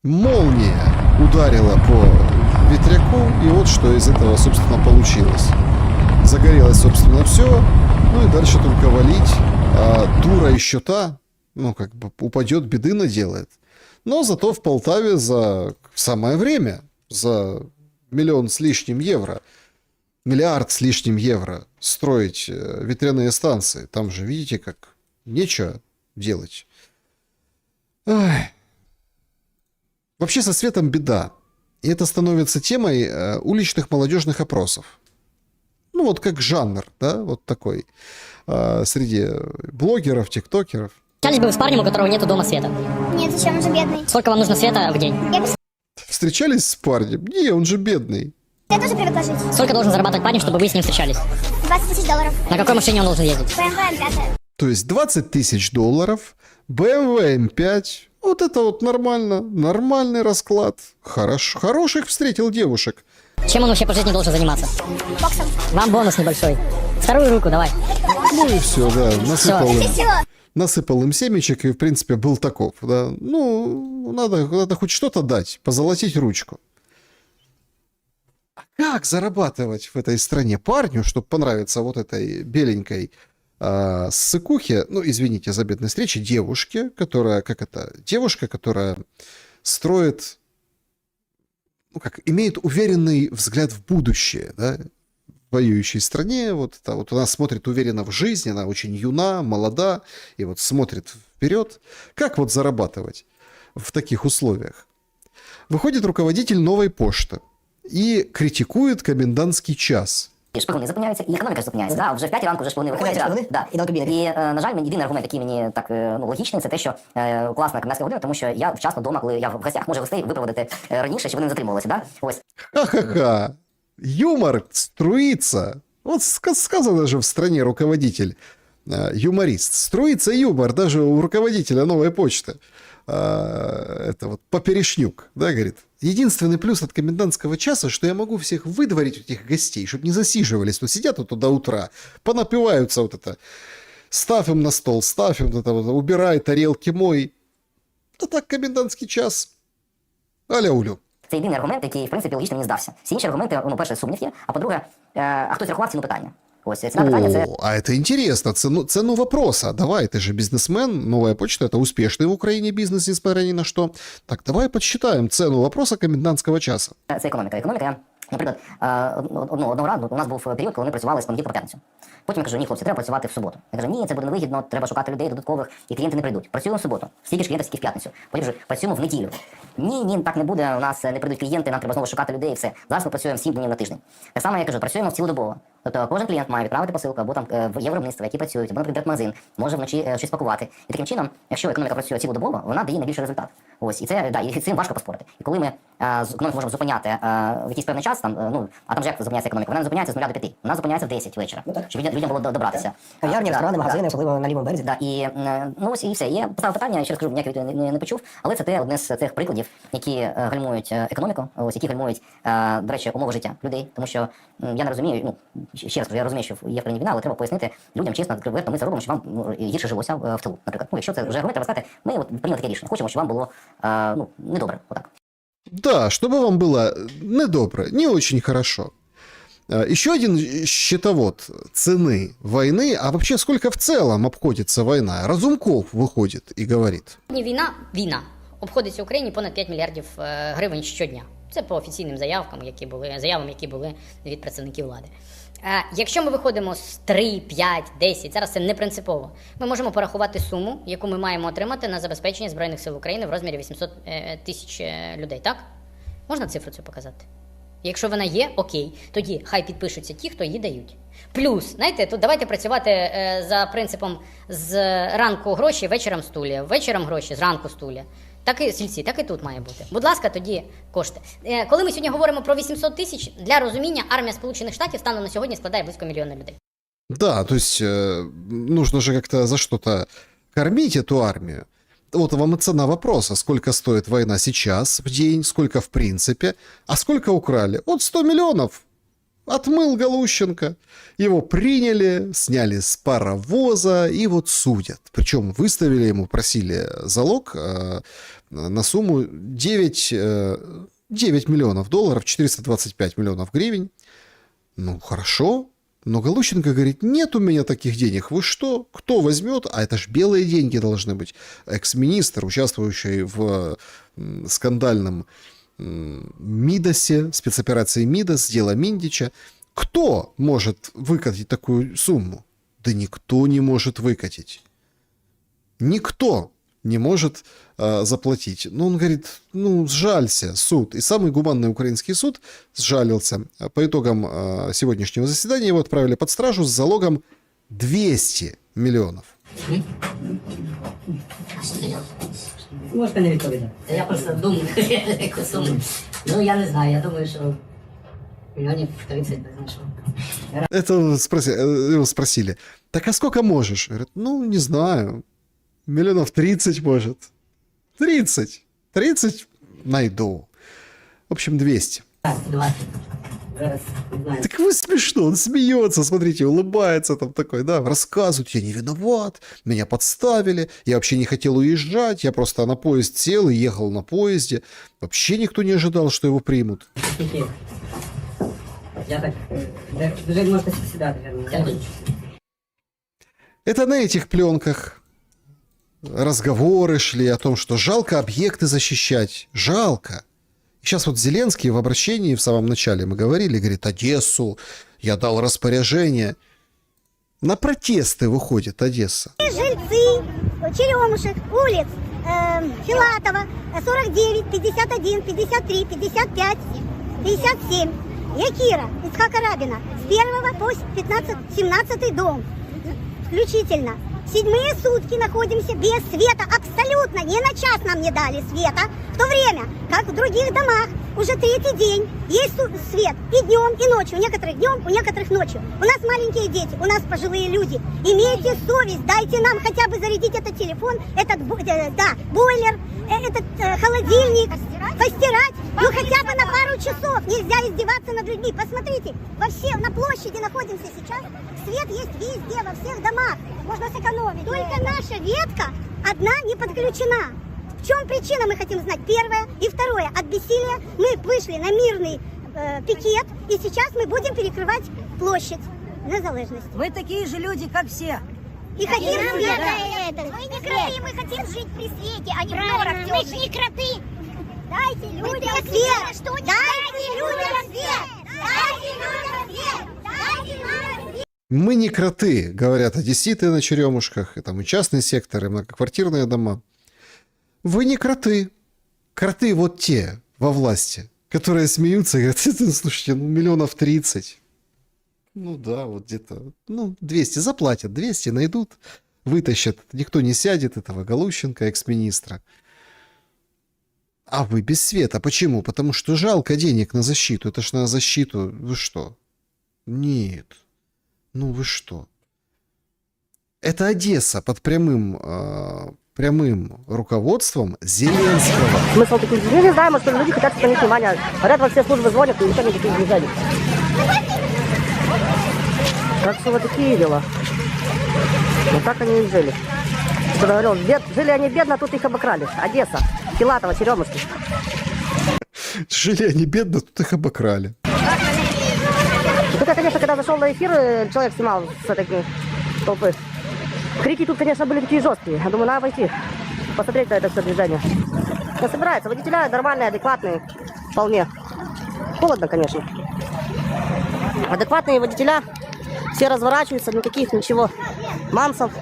A: Молния ударила по ветряку, и вот что из этого, собственно, получилось. Загорелось, собственно, все, ну и дальше только валить. А дура еще та, ну, как бы упадет, беды наделает. Но зато в Полтаве за самое время, за 1 000 000 с лишним евро, 1 миллиард с лишним евро строить ветряные станции. Там же, видите, как нечего делать. Ай. Вообще со светом беда. И это становится темой уличных молодежных опросов. Ну вот как жанр, да, вот такой. Среди блогеров, тиктокеров.
D: Встречались бы вы с парнем, у которого нету дома света?
E: Нет, зачем, он же бедный.
D: Сколько вам нужно света в день?
A: Встречались с парнем? Не, он же бедный.
E: Я тоже привыкла жить.
D: Сколько должен зарабатывать парень, чтобы вы с ним встречались?
E: 20 000 $.
D: На какой машине он должен ездить?
E: BMW M5.
A: То есть 20 000 $, BMW M5. Вот это вот нормально. Нормальный расклад. Хороших встретил девушек.
D: Чем он вообще по жизни должен заниматься?
E: Боксом.
D: Вам бонус небольшой. Вторую руку давай.
A: Ну и все, да.
E: Все.
A: Насыпал им семечек и, в принципе, был таков. Да. Ну, надо хоть что-то дать. Позолотить ручку. А как зарабатывать в этой стране парню, чтобы понравиться вот этой беленькой ссыкухе, ну, извините за бедность речи, девушке, которая, девушка, которая строит, ну, как, имеет уверенный взгляд в будущее, да, в воюющей стране, вот она смотрит уверенно в жизнь, она очень юна, молода, и вот смотрит вперед. Как вот зарабатывать в таких условиях? Выходит руководитель Новой почты и критикует комендантский час.
I: Шпигуни зупиняються, і економіка ж зупиняється. Да, вже в 5 ранку вже шпигуни виходять. Да. І, на жаль, єдиний аргумент, який мені так логічний, це те, що класна комендантська година, тому що я вчасно вдома, коли я в гостях, можу гостей випроводити раніше, щоб вони не затримувалися. Да? Ось.
A: Ха-ха-ха. Юмор струится Вот сказано же в стране руководитель, юморист. Строится юмор даже у руководителя «Новой почты». Это вот Поперешнюк, да, говорит. Единственный плюс от комендантского часа, что я могу всех выдворить у этих гостей, чтобы не засиживались, но сидят вот до утра, понапиваются вот это. Ставь им на стол, ставь им вот это, вот, убирай тарелки, мой. А так комендантский час. Аля-улю.
I: Це єдиний аргумент, який, в принципі, логічно мені здався. Всі інші аргументи, ну, перше, сумнів є, а по-друге, а хтось рахував ціну питання. Ось, ціна питання – це...
A: О, а это интересно. Цену вопроса. Давай, ты же бизнесмен. Новая почта – это успешный в Украине бизнес, несмотря ни на что. Так, давай подсчитаем цену вопроса комендантского часа.
I: Це економіка. Економіка, наприклад, одного разу у нас був період, коли ми працювали з понеділка по п'ятницю. Потім я кажу, ні, хлопці, треба працювати в суботу. Я кажу, ні, це буде невигідно, треба шукати людей додаткових, і клієнти не прийдуть. Працюємо в суботу. Стільки ж клієнтів, скільки в п'ятницю. Потім вже працюємо в неділю. Ні, так не буде, у нас не прийдуть клієнти, нам треба знову шукати людей і все. Зараз ми працюємо 7 днів на тиждень. Так само я кажу, працюємо цілодобово. Тобто кожен клієнт має відправити посилку, або там є виробництва, які працюють, або, наприклад, магазин, може вночі щось пакувати. І таким чином, якщо економіка працює цілодобово, вона дає найбільший результат. Ось, і це, да, і цим важко поспорити. І коли ми економіку можемо зупиняти в якийсь певний час, там, а там же як зупиняється економіка, вона не зупиняється з 0 до 5, вона зупиняється в 10 вечора, щоб людям було добратися.
H: Кав'ярні, ресторани, магазини, особливо на лівому березі.
I: Да, і, ну, ось і все. Я поставив питання, ще раз кажу, ніякої відповіді не почув, але це одне з цих прикладів, які гальмують економіку, ось, які гальмують, до речі, умови життя людей, тому що я не розумію, ну, ще раз кажу, я розумію, що є в країні війна, але треба пояснити людям чесно, відверто, ми це робимо, щоб вам гірше жилося в тилу, наприклад. Ну, якщо це вже аргумент, треба сказати, ми от прийняли таке рішення, хочемо, щоб вам було, ну, недобре, отак.
A: Да, чтобы вам было недобро, не очень хорошо. Еще один счетовод цены войны, а вообще сколько в целом обходится война? Разумков выходит и говорит.
D: Війна обходиться Україні понад 5 мільярдів гривень щодня. Це по офіційним заявам, які були від представників влади. Якщо ми виходимо з 3, 5, 10, зараз це не принципово, ми можемо порахувати суму, яку ми маємо отримати на забезпечення Збройних сил України в розмірі 800 тисяч людей, так? Можна цифру цю показати? Якщо вона є, окей, тоді хай підпишуться ті, хто її дають. Плюс, знаєте, тут давайте працювати за принципом з ранку гроші, вечором стуля, вечором гроші, зранку стуля. Так і сільці, так і тут має бути. Будь ласка, тоді кошти. Коли ми сьогодні говоримо про 800 тисяч, для розуміння армія Сполучених Штатів станом на сьогодні складає близько 1 мільйона людей.
A: Да, то есть нужно же как-то за что-то кормить эту армию. Вот вам и цена вопроса, сколько стоит война сейчас в день, сколько в принципе, а сколько украли. Вот 100 миллионов отмыл Галущенко, его приняли, сняли с паровоза и вот судят. Причем выставили ему, просили залог на сумму 9 миллионов долларов, 425 миллионов гривен. Ну, хорошо. Но Галущенко говорит, нет у меня таких денег. Вы что? Кто возьмет? А это ж белые деньги должны быть. Экс-министр, участвующий в скандальном МИДОСе, спецоперации МИДОС, дело Миндича. Кто может выкатить такую сумму? Да никто не может выкатить. Никто не может заплатить. Но он говорит, ну, сжалься, суд. И самый гуманный украинский суд сжалился. По итогам сегодняшнего заседания его отправили под стражу с залогом 200 миллионов.
H: Можете не відповідати.
B: Я просто думаю, яку суму. Ну, я не знаю, я думаю, що мільйонів 30, не знаю, що.
A: Это его спросили, так а сколько можешь? Говорит, ну, не знаю, миллионов 30 может. 30 найду. В общем, 200.
B: 20.
A: Так вы смешно, он смеется, смотрите, улыбается там такой, да, рассказывает, я не виноват, меня подставили, я вообще не хотел уезжать, я просто на поезд сел и ехал на поезде. Вообще никто не ожидал, что его примут.
H: Я так, вже можете сідати.
A: Это на этих пленках разговоры шли о том, что жалко объекты защищать, жалко. И сейчас вот Зеленский в обращении в самом начале мы говорили, говорит, Одессу я дал распоряжение. На протесты выходит Одесса.
E: Жильцы Черемушек, улиц Филатова, 49, 51, 53, 55, 57, Якира, Ицхака Рабина, с 1 по 17 дом включительно. 7-е сутки находимся без света, абсолютно, ни на час нам не дали света, в то время, как в других домах
K: уже третий день есть свет и днем, и ночью. У некоторых днем, у некоторых ночью. У нас маленькие дети, у нас пожилые люди. Имейте совесть, дайте нам хотя бы зарядить этот телефон, этот бойлер, этот холодильник, постирать. Ну хотя бы на пару часов. Нельзя издеваться над людьми. Посмотрите, на площади находимся сейчас. Свет есть везде, во всех домах. Можно сэкономить. Только наша ветка одна не подключена. В чем причина, мы хотим знать. Первое. И второе. От бессилия мы вышли на мирный пикет, и сейчас мы будем перекрывать площадь Незалежности.
L: Вы такие же люди, как все.
K: И хотим света.
E: Мы не кроты, мы хотим жить при свете, а не в норах. Мы ж не кроты. Дайте людям свет. Дайте людям свет. Дайте людям свет. Дайте нам свет.
A: Мы не кроты, говорят одесситы на черемушках, и там и частный сектор, и многоквартирные дома. Вы не кроты. Кроты вот те во власти, которые смеются и говорят, слушайте, 30 миллионов. Ну да, вот где-то, 200 заплатят, 200 найдут, вытащат. Никто не сядет, этого Галущенко, экс-министра. А вы без света. Почему? Потому что жалко денег на защиту. Это ж на защиту. Вы что? Нет. Ну вы что? Это Одесса под прямым руководством Зеленского.
F: Смысл таких движений, не знаем, что люди хотят сохранить внимание. Говорят, во все службы звонят, и никто никаких движений. Так что вот такие дела. Вот так они и жили. Что говорил, жили они бедно, тут их обокрали. Одесса, Филатова, Черемушки.
A: Жили они бедно, тут их обокрали.
F: Тут я, конечно, когда зашел на эфир, человек снимал с этой толпы. Крики тут, конечно, были такие жесткие. Я думаю, надо войти, посмотреть на это все движение. Не собирается. Водителя нормальные, адекватные. Вполне. Холодно, конечно. Адекватные водителя. Все разворачиваются, никаких ничего. Мансов.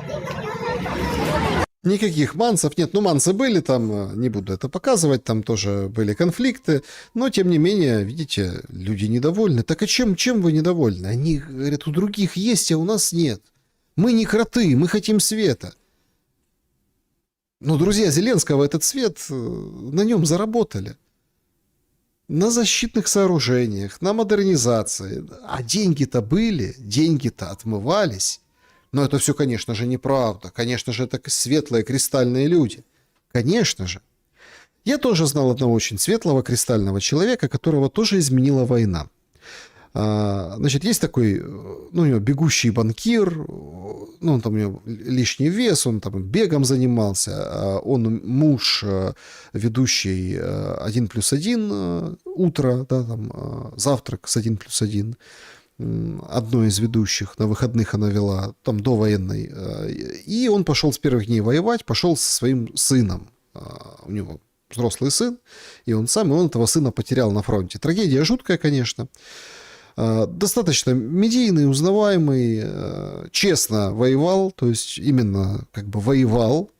A: Никаких мансов нет. Ну, мансы были там, не буду это показывать, там тоже были конфликты. Но, тем не менее, видите, люди недовольны. Так а чем вы недовольны? Они говорят, у других есть, а у нас нет. Мы не кроты, мы хотим света. Ну, друзья Зеленского, этот свет, на нем заработали. На защитных сооружениях, на модернизации. А деньги-то были, деньги-то отмывались. Но это все, конечно же, неправда. Конечно же, это светлые кристальные люди. Конечно же. Я тоже знал одного очень светлого кристального человека, которого тоже изменила война. Значит, есть такой, у него бегущий банкир, он там у него лишний вес, он там бегом занимался, он муж ведущий 1+1 утро, да, там завтрак с 1+1, одной из ведущих, на выходных она вела, там до военной, и он пошел с первых дней воевать, пошел со своим сыном, у него взрослый сын, и он этого сына потерял на фронте. Трагедия жуткая, конечно. Достаточно медийный, узнаваемый, честно воевал, то есть именно как бы воевал,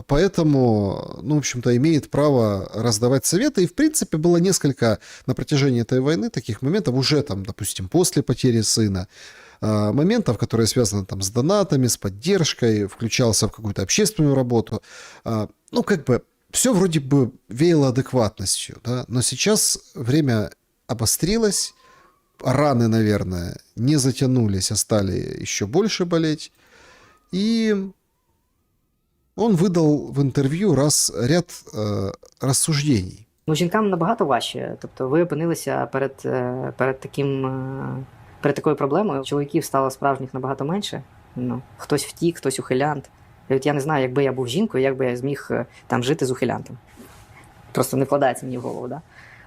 A: поэтому, в общем-то, имеет право раздавать советы. И, в принципе, было несколько на протяжении этой войны таких моментов, уже там, допустим, после потери сына, моментов, которые связаны там с донатами, с поддержкой, включался в какую-то общественную работу. Все вроде бы веяло адекватностью, да? Но сейчас время обострилось, раны, наверное, не затянулись, а стали еще больше болеть. И он видав в інтерв'ю ряд розсуждень.
F: Жінкам набагато важче. Тобто ви опинилися перед такою проблемою. Чоловіків стало справжніх набагато менше. Хтось втік, хтось ухилянт. І от я не знаю, якби я був жінкою, як би я зміг там жити з ухилянтом. Просто не вкладається мені в голову, да?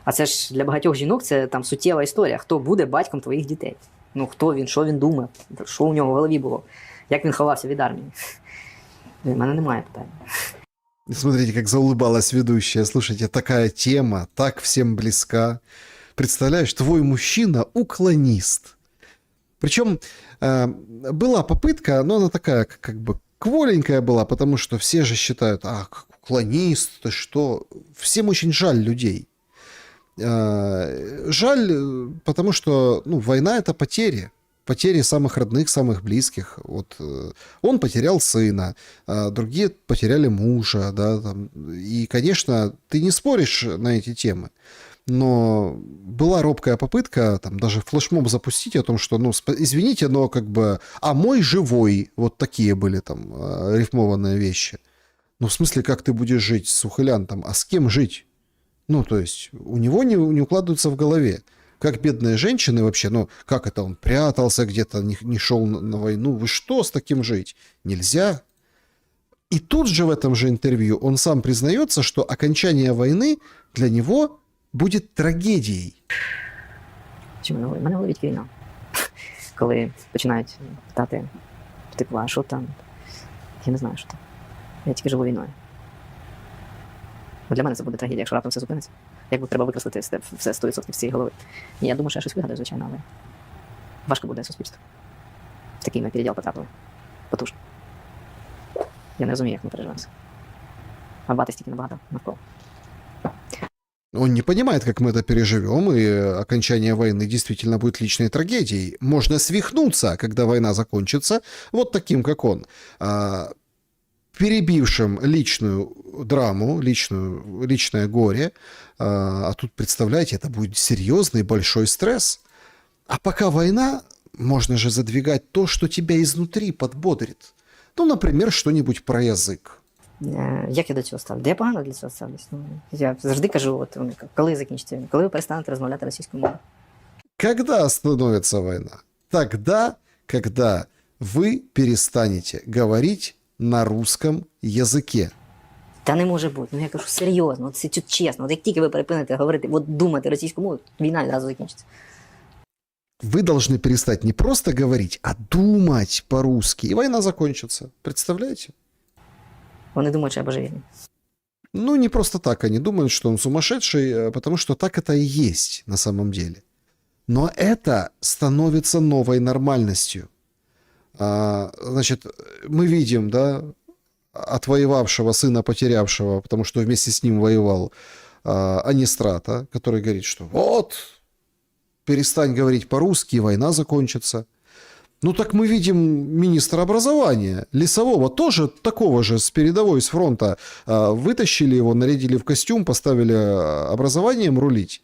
F: А це ж для багатьох жінок це там суттєва історія. Хто буде батьком твоїх дітей? Хто він, що він думав, що у нього в голові було, як він ховався від армії. У мене немає питань.
A: Смотрите, как заулыбалась ведущая. Слушайте, такая тема, так всем близка. Представляешь, твой мужчина уклонист. Причем была попытка, но она такая как бы кволенькая была, потому что все же считают, уклонист, ты что? Всем очень жаль людей. Жаль, потому что война — это потери. Потери самых родных, самых близких. Вот он потерял сына, другие потеряли мужа. Да, там. И, конечно, ты не споришь на эти темы. но была робкая попытка там даже флешмоб запустить о том, что, ну, извините, но как бы, а мой живой, вот такие были там рифмованные вещи. Ну, в смысле, как ты будешь жить с ухилянтом, а с кем жить? Ну, то есть, у него не укладывается в голове. Как бедные женщины вообще, ну, как это он прятался где-то, не шел на войну, вы что с таким жить? Нельзя. И тут же в этом же интервью он сам признается, что окончание войны для него будет трагедією.
M: Мене ловить війна. Коли починають питати, типу, а що там? Я не знаю, що там. Я тільки живу війною. Для мене це буде трагедія, якщо раптом все зупиниться. Якби треба викреслити все 100% з цієї голови. І я думаю, що я щось вигадаю, звичайно, але важко буде суспільство. В такий ми переділ потрапили. Потужно. Я не розумію, як ми переживаємося. А бати стільки набагато навколо.
A: Он не понимает, как мы это переживем, и окончание войны действительно будет личной трагедией. Можно свихнуться, когда война закончится, вот таким, как он, перебившим личную драму, личное горе. А тут, представляете, это будет серьезный большой стресс. А пока война, можно же задвигать то, что тебя изнутри подбодрит. Ну, например, что-нибудь про язык.
M: Як я до цього ставлю? Я погано для цього ставлюсь. Я завжди кажу, от, коли закінчиться війна, коли ви перестанете розмовляти російською мовою.
A: Когда остановится война? Тогда, когда вы перестанете говорить на русском языке.
M: Та не може бути. Ну я кажу серйозно, от це чесно. От як тільки ви перепинете говорити, от думати російською мовою, війна одразу закінчиться.
A: Вы должны перестать не просто говорить, а думать по-русски, и война закончится. Представляете?
M: Вони думають, що я божевільний.
A: Ну, не просто так они думают, что он сумасшедший, потому что так это и есть на самом деле. Но это становится новой нормальностью. Значит, мы видим, да, отвоевавшего сына потерявшего, потому что вместе с ним воевал Анистрата, который говорит, что вот, перестань говорить по-русски, война закончится. Ну так мы видим министра образования Лесового, тоже такого же с передовой, с фронта. Вытащили его, нарядили в костюм, поставили образованием рулить.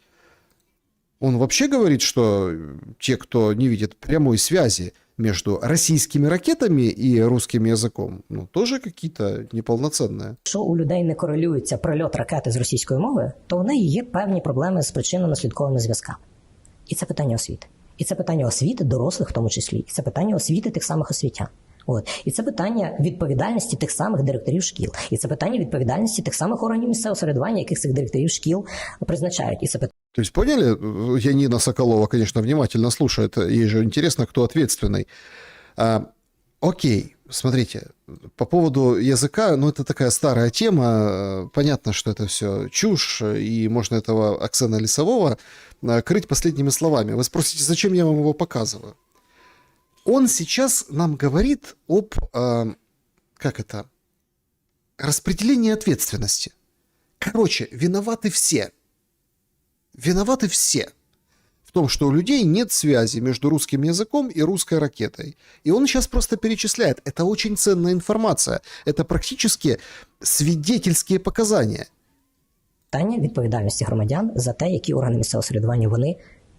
A: Он вообще говорит, что те, кто не видит прямой связи между российскими ракетами и русским языком, ну, тоже какие-то неполноценные.
N: Якщо у людей не корелюється прильот ракети з російською мовою, то в неї є певні проблеми з причинно-наслідковими зв'язками. І це питання освіти. І це питання освіти дорослих в тому числі. І це питання освіти тих самих освітян. І це питання відповідальності тих самих директорів шкіл. І це питання відповідальності тих самих органів місцевого самоврядування, яких цих директорів шкіл призначають. І це питання.
A: То есть, поняли? Янина Соколова, конечно, внимательно слушает. Ей же интересно, кто ответственный. Окей, смотрите, по поводу языка, ну, это такая старая тема. Понятно, что это все чушь, и можно этого Оксана Лесового крыть последними словами. Вы спросите, зачем я вам его показываю? Он сейчас нам говорит об, распределении ответственности. Короче, виноваты все. Виноваты все в том, что у людей нет связи между русским языком и русской ракетой. И он сейчас просто перечисляет. Это очень ценная информация. Это практически свидетельские показания.
N: Питання відповідальності громадян за те, які органи місцевого самоврядування вони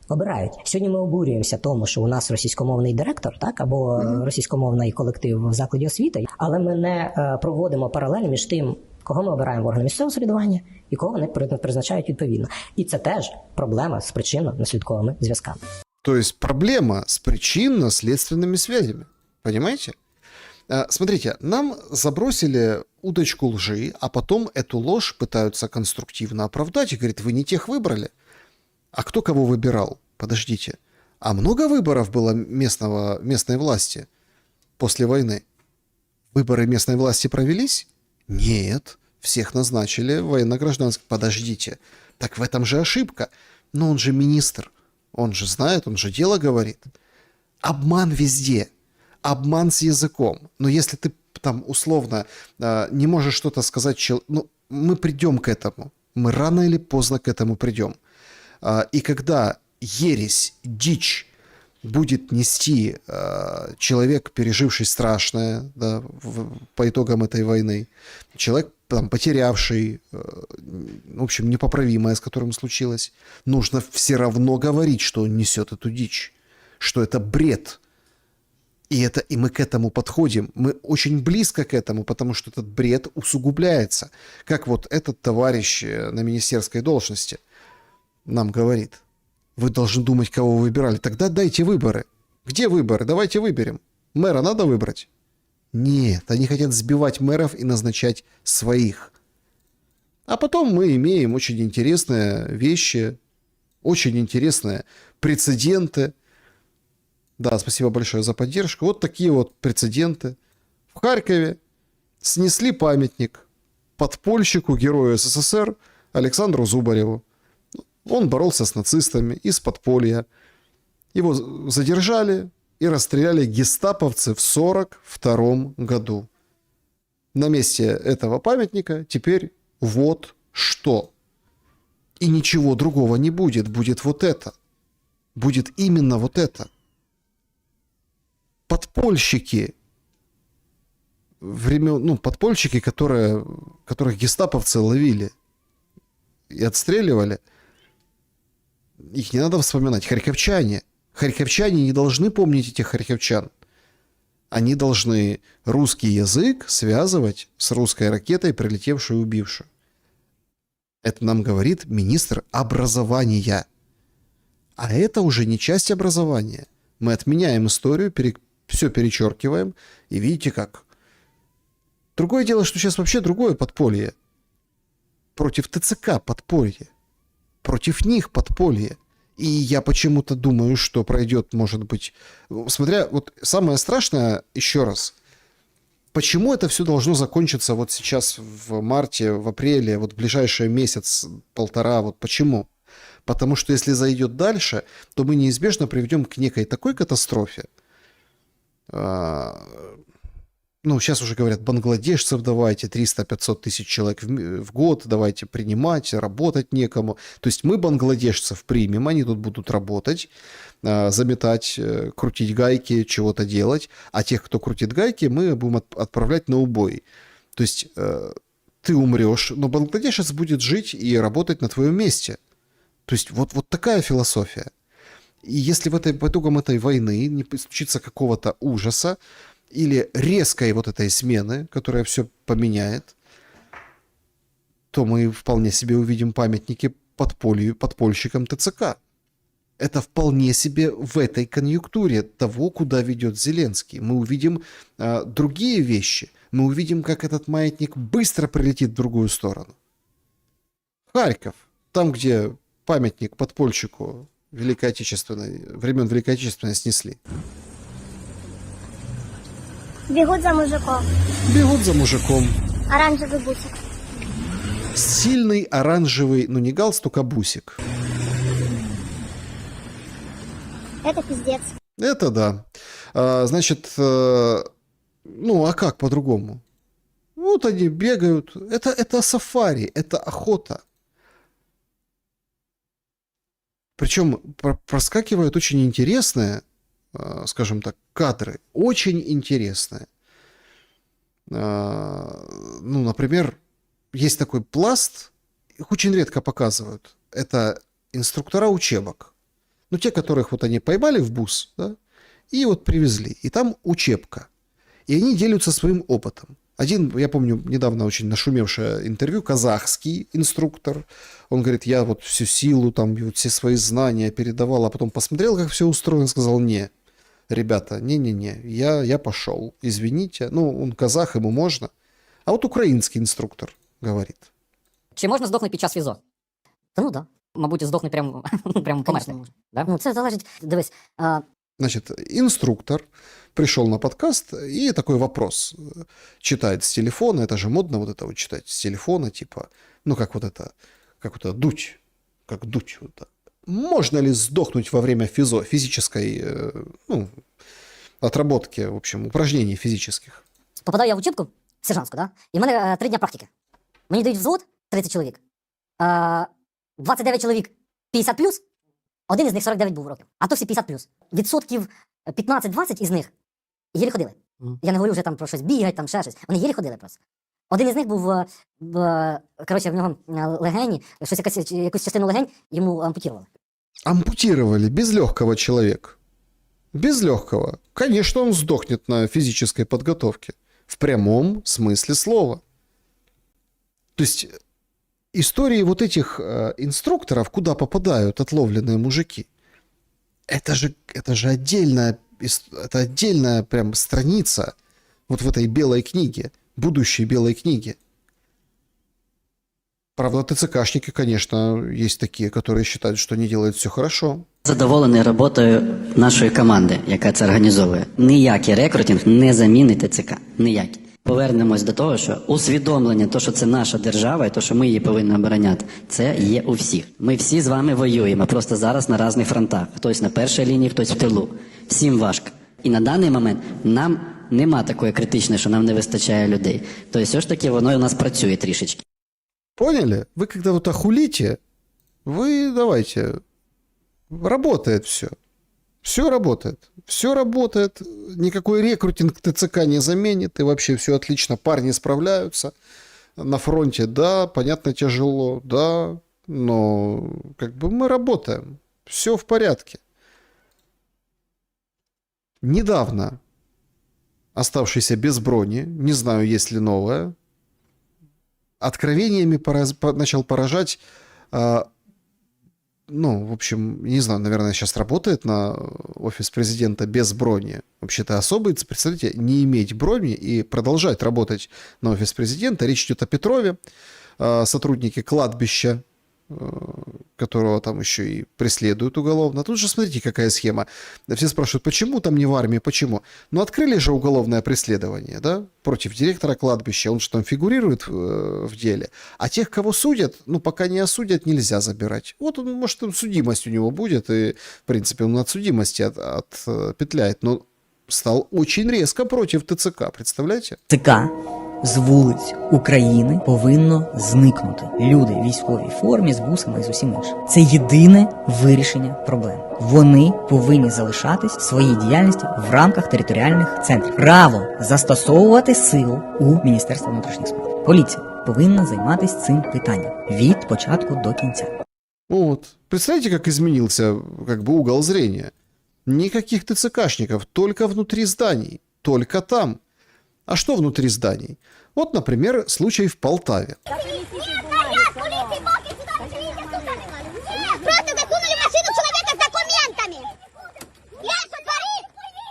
N: обирають. Сьогодні ми обурюємося тому, що у нас російськомовний директор, так, або російськомовний колектив в закладі освіти, але ми не проводимо паралель між тим, кого ми обираємо в органи місцевого самоврядування і кого вони призначають відповідно. І це теж проблема з причинно-наслідковими зв'язками.
A: То есть проблема с причинно-следственными связями. Понимаете? Смотрите, нам забросили удочку лжи, а потом эту ложь пытаются конструктивно оправдать и говорят, вы не тех выбрали. А кто кого выбирал? Подождите. А много выборов было местной власти после войны? Выборы местной власти провелись? Нет. Всех назначили военно-гражданских. Подождите. Так в этом же ошибка. Но он же министр. Он же знает, он же дело говорит. Обман везде. Обман с языком. Но если ты там условно не можешь что-то сказать, ну, мы придем к этому. Мы рано или поздно к этому придем. И когда ересь, дичь будет нести человек, переживший страшное, да, по итогам этой войны, человек, там, потерявший, в общем, непоправимое, с которым случилось, нужно все равно говорить, что он несет эту дичь, что это бред. И мы к этому подходим. Мы очень близко к этому, потому что этот бред усугубляется. Как вот этот товарищ на министерской должности нам говорит. Вы должны думать, кого вы выбирали. Тогда дайте выборы. Где выборы? Давайте выберем. Мэра надо выбрать? Нет, они хотят сбивать мэров и назначать своих. А потом мы имеем очень интересные вещи, очень интересные прецеденты. Да, спасибо большое за поддержку. Вот такие вот прецеденты. В Харькове снесли памятник подпольщику, герою СССР Александру Зубареву. Он боролся с нацистами из подполья. Его задержали и расстреляли гестаповцы в 1942 году. На месте этого памятника теперь вот что. И ничего другого не будет. Будет вот это. Будет именно вот это. Подпольщики, подпольщики, которых гестаповцы ловили и отстреливали, их не надо вспоминать. Харьковчане. Харьковчане не должны помнить этих харьковчан. Они должны русский язык связывать с русской ракетой, прилетевшей и убившей. Это нам говорит министр образования. А это уже не часть образования. Мы отменяем историю, все перечеркиваем, и видите как. Другое дело, что сейчас вообще другое подполье. Против ТЦК подполье. Против них подполье. И я почему-то думаю, что пройдет, может быть... Смотря, вот самое страшное, еще раз, почему это все должно закончиться вот сейчас в марте, в апреле, вот в ближайший месяц-полтора, вот почему? Потому что если зайдет дальше, то мы неизбежно приведем к некой такой катастрофе. Сейчас уже говорят, бангладешцев давайте, 300-500 тысяч человек в год, давайте принимать, работать некому. То есть мы бангладешцев примем, они тут будут работать, заметать, крутить гайки, чего-то делать, а тех, кто крутит гайки, мы будем отправлять на убой. То есть ты умрешь, но бангладешец будет жить и работать на твоем месте. То есть вот такая философия. И если по итогам этой войны не случится какого-то ужаса или резкой вот этой смены, которая все поменяет, то мы вполне себе увидим памятники подпольщикам ТЦК. Это вполне себе в этой конъюнктуре того, куда ведет Зеленский. Мы увидим другие вещи. Мы увидим, как этот маятник быстро прилетит в другую сторону. Харьков, там, где памятник подпольщику времен Великой Отечественной снесли.
K: Бегут за мужиком.
A: Бегут за мужиком.
K: Оранжевый бусик.
A: Сильный оранжевый, не галстук, а бусик.
K: Это пиздец.
A: Это да. Значит, а как по-другому? Вот они бегают. Это сафари, это охота. Причем проскакивают очень интересные, скажем так, кадры. Очень интересные. Например, есть такой пласт, их очень редко показывают. Это инструктора учебок. Те, которых вот они поймали в бус, да, и вот привезли. И там учебка. И они делятся своим опытом. Один, я помню, недавно очень нашумевшее интервью, казахский инструктор. Он говорит, я вот всю силу, там, вот все свои знания передавал, а потом посмотрел, как все устроено, сказал, не, ребята, не-не-не, я пошел, извините. Он казах, ему можно. А вот украинский инструктор говорит.
G: Чи можна здохнути під час візо? Да. Мабуть, здохнути прямо померти. Да? Це залежить, дивись.
A: Значит, инструктор пришел на подкаст и такой вопрос читает с телефона. Это же модно вот это вот читать с телефона, типа, как дуть. Как дуть. Вот так. Можно ли сдохнуть во время физической, отработки, в общем, упражнений физических?
G: Попадаю я в учебку сержантську, да? І в мене 3 дня практики. Мені дають взвод 30 чоловік, 29 чоловік 50+,
I: Один із них 49 був років, а то всі 50+. Відсотків 15-20 із них єлі ходили. Я не говорю вже там про щось бігать, там ще щось. Вони єлі ходили просто. Один із них був, коротше, в нього легені, щось якусь частину легень йому ампутували.
A: Ампутировали без легкого человека. Без легкого. Конечно, он сдохнет на физической подготовке. В прямом смысле слова. То есть истории вот этих инструкторов, куда попадают отловленные мужики, это же отдельная прям страница вот в этой белой книге, будущей белой книге. Правда, ТЦКшники, конечно, есть такие, которые считают, что они делают все хорошо.
O: Задоволений роботою нашої команди, яка це організовує. Ніякий рекрутинг не замінить ТЦК. Ніякий. Повернемось до того, що усвідомлення, то, що це наша держава і то, що ми її повинні обороняти, це є у всіх. Ми всі з вами воюємо, просто зараз на різних фронтах. Хтось на першій лінії, хтось в тилу. Всім важко. І на даний момент нам нема такої критичної, що нам не вистачає людей. Тобто все ж таки воно у нас працює трішечки.
A: Поняли? Вы когда вот охулите, вы давайте, работает все. Все работает. Все работает. Никакой рекрутинг ТЦК не заменит. И вообще все отлично. Парни справляются. На фронте, да, понятно, тяжело, да. Но как бы мы работаем. Все в порядке. Недавно оставшийся без брони, не знаю, есть ли новое, откровениями начал поражать, ну, в общем, не знаю, наверное, сейчас работает на офис президента без брони. Вообще-то особый, представляете, не иметь брони и продолжать работать на офис президента. Речь идет о Петрове, сотруднике кладбища, которого там еще и преследуют уголовно. Тут же смотрите, какая схема. Все спрашивают, почему там не в армии, почему? Ну, открыли же уголовное преследование, да, против директора кладбища, он же там фигурирует в деле. А тех, кого судят, ну, пока не осудят, нельзя забирать. Вот он, может, там судимость у него будет, и, в принципе, он от судимости отпетляет, но стал очень резко против ТЦК, представляете?
P: ТЦК з вулиць України повинно зникнути. Люди в військовій формі з вусами і з усім іншим. Це єдине вирішення проблем. Вони повинні залишатись в своїй діяльності в рамках територіальних центрів. Право застосовувати силу у Міністерстві внутрішніх справ. Поліція повинна займатися цим питанням від початку до кінця.
A: Вот. Представляете, как изменился как бы угол зрения? Никаких ТЦКшников, только внутри зданий, только там. А что внутри зданий? Вот, например, случай в Полтаве.
K: Просто засунули в машину человека с документами. Я что творишь?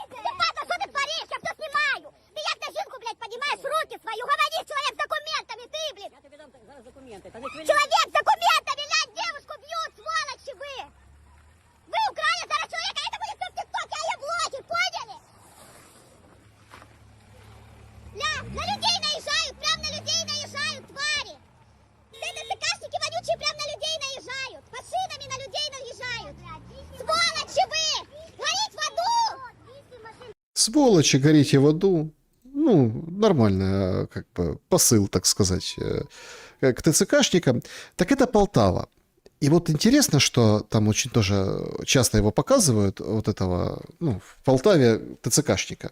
K: Ребята, что ты творишь? Я все снимаю. Ты як на жінку, блядь, поднимаешь руки свою, говоришь, человек с документами, ты, блин. Я тебе дам зараз документы. Человек с документами, блядь, девушку бьют, сволочи вы. Вы украли зараз человека, это будет все в ТикТоке, а я блогер, поняли? Ля, на людей наезжают, прям на людей наезжают, твари. Это ТЦКшники вонючие прям на людей наезжают. Машинами на людей наезжают. Сволочи вы! Гореть в аду!
A: Сволочи, горите в аду. Ну, нормальный, как бы, посыл, так сказать, к ТЦКшникам. Так это Полтава. И вот интересно, что там очень тоже часто его показывают, вот этого, ну, в Полтаве ТЦКшника,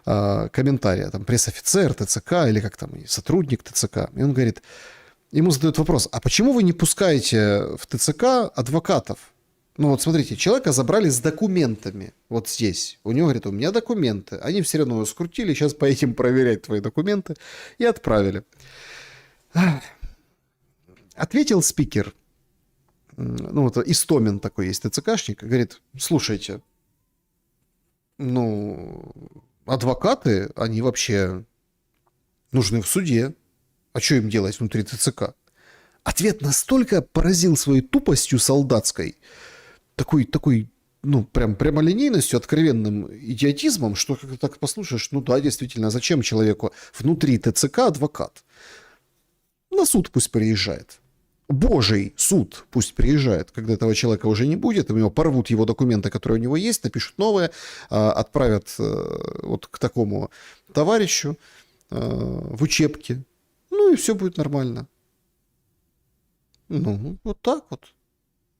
A: комментария, там, пресс-офицер ТЦК или как там, сотрудник ТЦК. И он говорит, ему задают вопрос, а почему вы не пускаете в ТЦК адвокатов? Ну вот смотрите, человека забрали с документами вот здесь. У него, говорит, у меня документы. Они все равно его скрутили, сейчас поедем проверять твои документы. И отправили. Ответил спикер, ну вот Истомин такой есть ТЦКшник, говорит, слушайте, ну, адвокаты, они вообще нужны в суде. А что им делать внутри ТЦК? Ответ настолько поразил своей тупостью солдатской, такой, ну, прям прямолинейностью, откровенным идиотизмом, что как так послушаешь, ну да, действительно, зачем человеку внутри ТЦК адвокат? На суд пусть приезжает. Божий суд пусть приезжает, когда этого человека уже не будет, у него порвут его документы, которые у него есть, напишут новые, отправят вот к такому товарищу в учебке, ну и все будет нормально. Ну, вот так вот.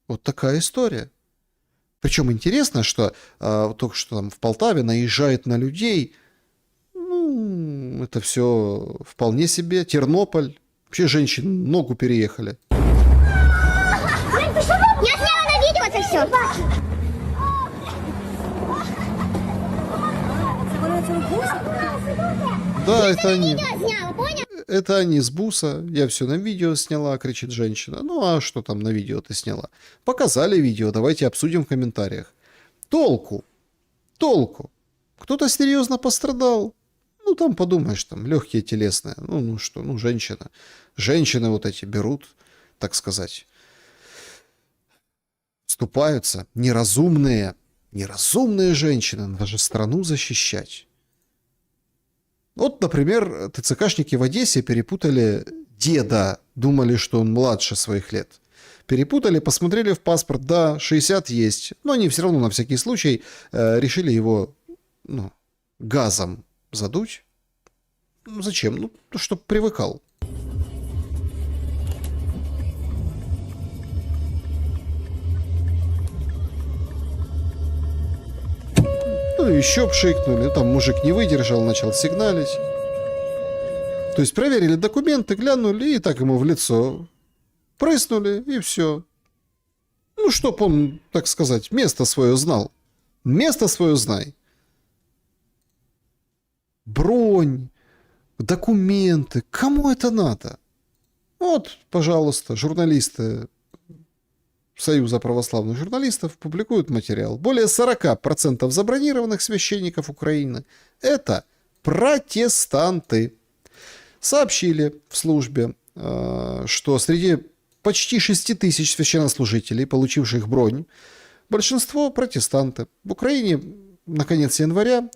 A: Вот такая история. Причем интересно, что только что там в Полтаве наезжает на людей. Ну, это все вполне себе. Тернополь. Вообще женщины ногу переехали.
K: Я сняла на видео это все.
A: Да, это они.
K: Сняла, понял?
A: Это они с буса. Я все на видео сняла, кричит женщина. Ну, а что там на видео ты сняла? Показали видео, давайте обсудим в комментариях. Толку? Толку? Кто-то серьезно пострадал? Ну, там подумаешь, там легкие телесные. Ну что, ну женщина. Женщины вот эти берут, так сказать, вступаются. Неразумные женщины, надо же страну защищать. Вот, например, ТЦКшники в Одессе перепутали деда, думали, что он младше своих лет. Перепутали, посмотрели в паспорт, да, 60 есть, но они все равно на всякий случай решили его газом задуть. Ну, зачем? Ну, чтобы привыкал. Ну, еще пшикнули. Там мужик не выдержал, начал сигналить. То есть проверили документы, глянули и так ему в лицо прыснули, и все. Ну, чтоб он, так сказать, место свое знал. Место свое знай. Бронь, документы. Кому это надо? Вот, пожалуйста, журналисты Союза православных журналистов публикуют материал. Более 40% забронированных священников Украины – это протестанты. Сообщили в службе, что среди почти 6 тысяч священнослужителей, получивших бронь, большинство протестанты. В Украине на конец января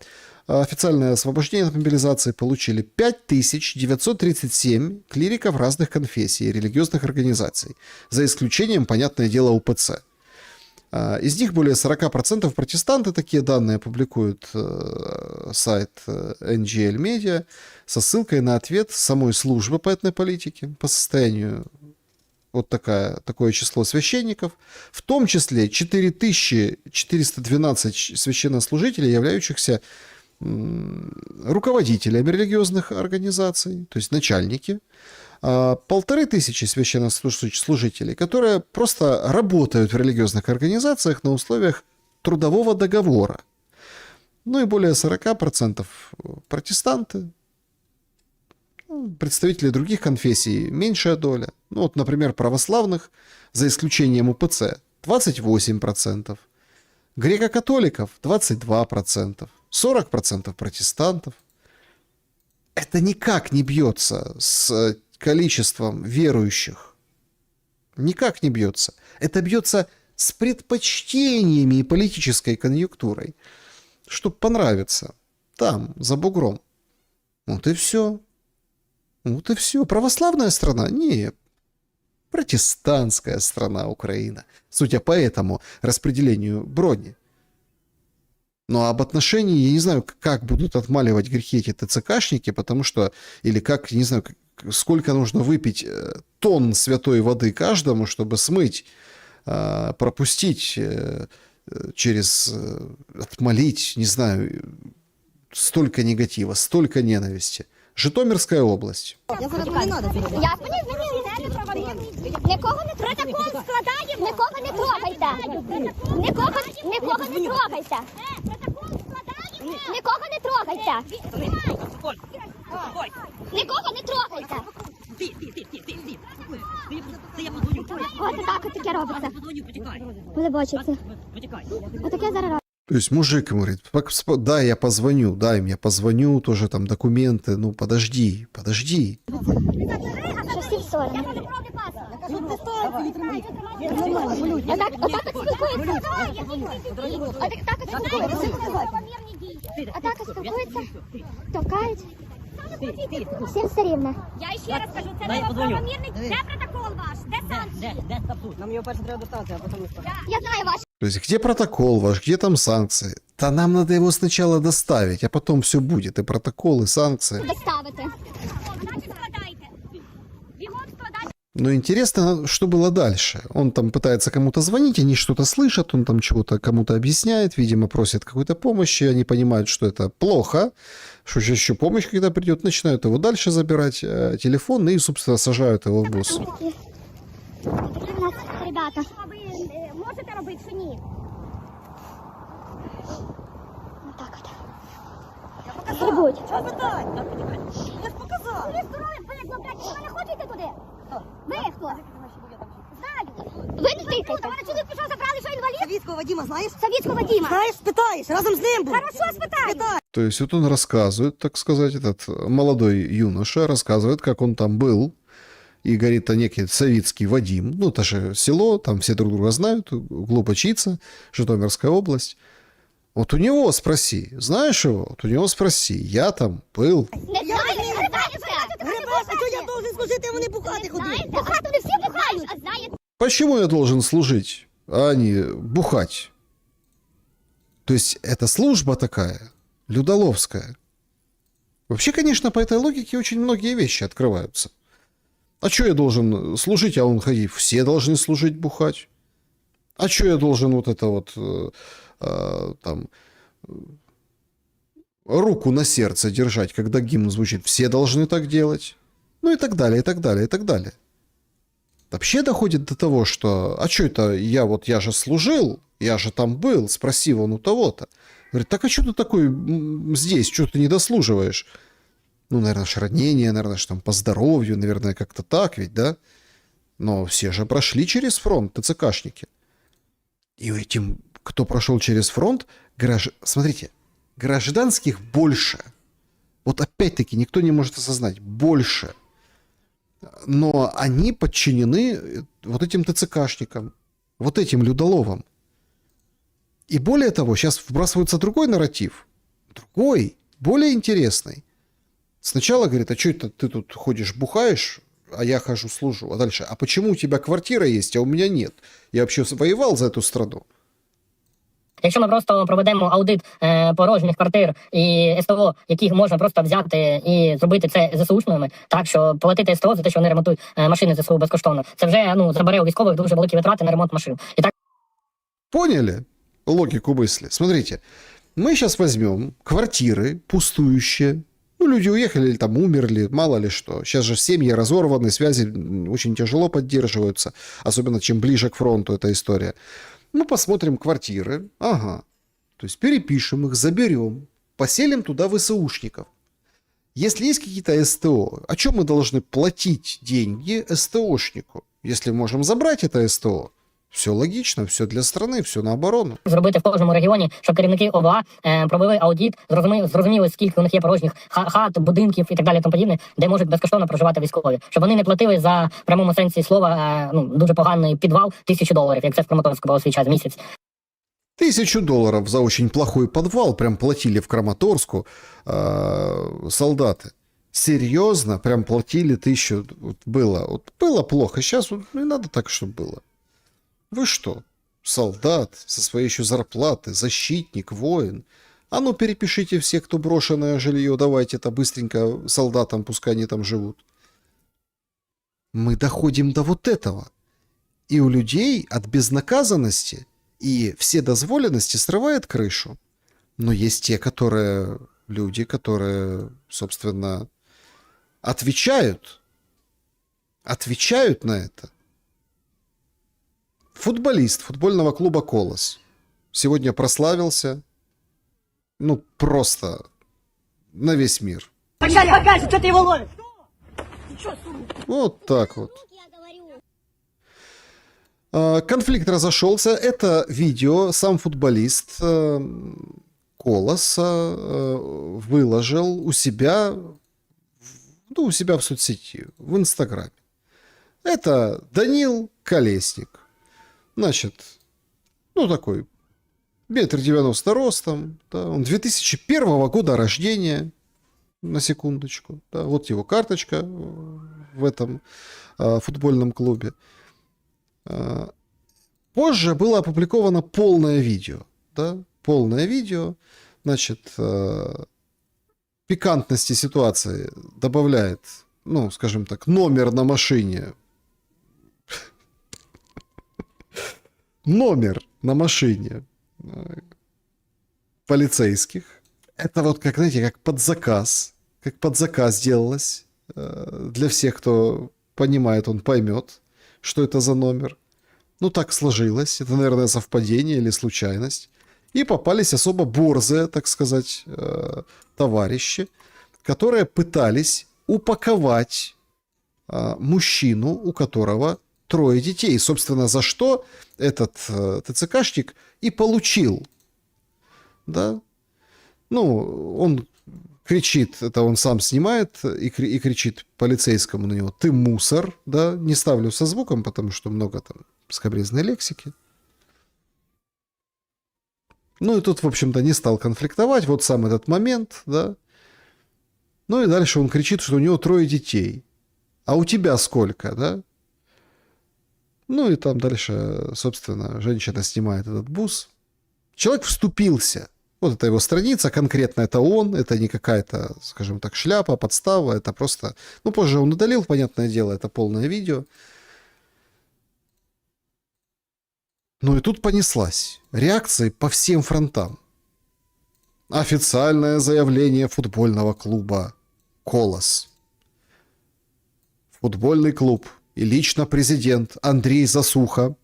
A: официальное освобождение от мобилизации получили 5937 клириков разных конфессий и религиозных организаций, за исключением, понятное дело, УПЦ. Из них более 40% протестанты, такие данные публикует сайт NGL Media со ссылкой на ответ самой службы по этнополитике по состоянию. Вот такое число священников, в том числе 4412 священнослужителей, являющихся руководителями религиозных организаций, то есть начальники, 1500 священнослужителей, которые просто работают в религиозных организациях на условиях трудового договора. Ну и более 40% протестанты, представители других конфессий меньшая доля. Ну вот, например, православных, за исключением УПЦ, 28%, греко-католиков 22%, 40% протестантов. Это никак не бьется с количеством верующих. Никак не бьется. Это бьется с предпочтениями и политической конъюнктурой, чтобы понравиться там, за бугром. Вот и все. Вот и все. Православная страна? Нет. Протестантская страна Украина. Судя по этому распределению брони. Но об отношении, я не знаю, как будут отмаливать грехи эти ТЦКшники, потому что, или как, не знаю, сколько нужно выпить тонн святой воды каждому, чтобы смыть, пропустить через, отмолить, не знаю, столько негатива, столько ненависти. Житомирская область.
K: Я зараз не надо. Я Нікого не протокол складаємо. Нікого не трогайте. Нікого не трогайте. Нікого не трогайте. Нікого не трогайте. Ось так от таке робиться. Глибочиться. Отаке зараз робиться.
A: То есть мужик ему говорит, да, я позвоню, дай мне позвоню, тоже там документы, ну подожди.
K: Що всі в сторону. Отак от спілкуються. Отак от спілкуються. Отак от спілкуються, товкають. Всім все рівно.
J: Я ще раз кажу, це неправомірний. Де протокол ваш? Де санкції? Де статут? Нам його перше треба доставити, а потім...
K: Я знаю ваш.
A: То есть где протокол ваш, где там санкции? Да нам надо его сначала доставить, а потом все будет, и протокол, и санкции.
K: Доставити.
A: Но интересно, что было дальше. Он там пытается кому-то звонить, они что-то слышат, он там чего-то кому-то объясняет, видимо, просит какой-то помощи, они понимают, что это плохо, что сейчас еще помощь, когда придет, начинают его дальше забирать, телефон, и, собственно, сажают его в бус.
K: Ребята, можете робити чи ні? Отак от. Зробіть.
L: Що питань? Я ж показав.
K: Ви здорові, ви не хочете туди? Ви хто? Знаю. Ви не тикайте. Вона чоловік пішов, забрали, що інвалід?
L: Савіцького Вадима знаєш?
K: Савіцького Вадима.
L: Знаєш, спитаєш, разом з ним був.
K: Хорошо, спитаю.
A: То есть вот он рассказывает, так сказать, этот молодой юноша рассказывает, как он там был, и говорит, а некий Савицкий Вадим, ну это же село, там все друг друга знают, Глубочица, Житомирская область. Вот у него спроси, знаешь его? Вот у него спроси, я там был.
K: Не знаю,
L: Грибас, а чого я должен служити, а вони бухати ходити?
K: бухати вони всі бухають. А знаєте?
A: Почему я должен служить, а не бухать? То есть это служба такая, людоловская. Вообще, конечно, по этой логике очень многие вещи открываются. А что я должен служить, а он ходить? Все должны служить, бухать. А что я должен вот это вот там руку на сердце держать, когда гимн звучит? Все должны так делать. Ну и так далее, и так далее, и так далее. Вообще доходит до того, что а что это я же служил, я же там был, спроси вон у того-то. Говорит, так а что ты такой здесь, что ты не дослуживаешь? Ну, наверное, ранение, наверное, там по здоровью, наверное, как-то так ведь, да? Но все же прошли через фронт, ТЦКшники. И этим, кто прошел через фронт, смотрите, гражданских больше. Вот опять-таки никто не может осознать, больше. Но они подчинены вот этим ТЦКшникам, вот этим людоловам. И более того, сейчас вбрасывается другой нарратив, другой, более интересный. Сначала говорит, а что это ты тут ходишь, бухаешь, а я хожу, служу. А дальше, а почему у тебя квартира есть, а у меня нет? Я вообще воевал за эту страну.
G: Якщо ми просто проведемо аудит порожніх квартир і СТО, яких можна просто взяти і зробити це ЗСУшними, так що платити СТО за те, що вони ремонтують машини ЗСУ безкоштовно, це вже забере у військових дуже великі витрати на ремонт машин. І так...
A: Поняли логику мысли? Смотрите, мы сейчас возьмем квартиры пустующие, ну, люди уехали или там умерли, мало ли что. Сейчас же семьи разорваны, связи очень тяжело поддерживаются, особенно чем ближе к фронту эта история. Мы посмотрим квартиры, ага, то есть перепишем их, заберем, поселим туда ВСУшников. Если есть какие-то СТО, о чем мы должны платить деньги СТОшнику, если можем забрать это СТО? Все логично, все для страны, все на оборону.
G: Зробити в кожному регіоні, щоб керівники ОВА провели аудит, зрозуміли, скільки у них є порожніх хат, будинків і так далі, тому подібне, де можуть безкоштовно проживати військові. Щоб вони не платили за, в прямому сенсі слова, дуже поганий підвал $1000, як це в Краматорську було свій час, місяць.
A: $1000 за очень плохой подвал прям платили в Краматорску солдаты. Серьезно, прям платили 1000. Было плохо, сейчас не надо так, чтобы было. Вы что, солдат со своей еще зарплаты, защитник, воин? А ну перепишите все, кто брошенное жилье, давайте это быстренько солдатам, пускай они там живут. Мы доходим до вот этого. И у людей от безнаказанности и вседозволенности срывает крышу. Но есть те, люди, которые, собственно, отвечают на это. Футболист футбольного клуба «Колос» сегодня прославился, просто на весь мир.
L: Покажи, что ты его ловишь?
A: Вот так вот. Конфликт разошелся. Это видео сам футболист «Колоса» выложил у себя в соцсети, в Инстаграме. Это Данил Колесник. Значит, такой 1,90 м ростом, да, он 2001 года рождения, на секундочку, да, вот его карточка в этом футбольном клубе. Позже было опубликовано полное видео, значит, пикантности ситуации добавляет, скажем так, номер на машине номер на машине полицейских. Это вот, как, знаете, как под заказ делалось. Для всех, кто понимает, он поймет, что это за номер. Ну, так сложилось. Это, наверное, совпадение или случайность. И попались особо борзые, так сказать, товарищи, которые пытались упаковать мужчину, у которого 3 детей. Собственно, за что этот ТЦКшник и получил. Да? Ну, он кричит, это он сам снимает, и кричит полицейскому на него: ты мусор, да? Не ставлю со звуком, потому что много там скабрезной лексики. Ну и тут, в общем-то, не стал конфликтовать. Вот сам этот момент, да. Ну и дальше он кричит, что у него 3 детей. А у тебя сколько, да? Ну и там дальше, собственно, женщина снимает этот бус. Человек вступился. Вот это его страница, конкретно это он, это не какая-то, скажем так, шляпа, подстава, это просто... Ну, позже он удалил, понятное дело, это полное видео. Ну и тут понеслась. Реакции по всем фронтам. Официальное заявление футбольного клуба «Колос». Футбольный клуб и лично президент Андрей Засуха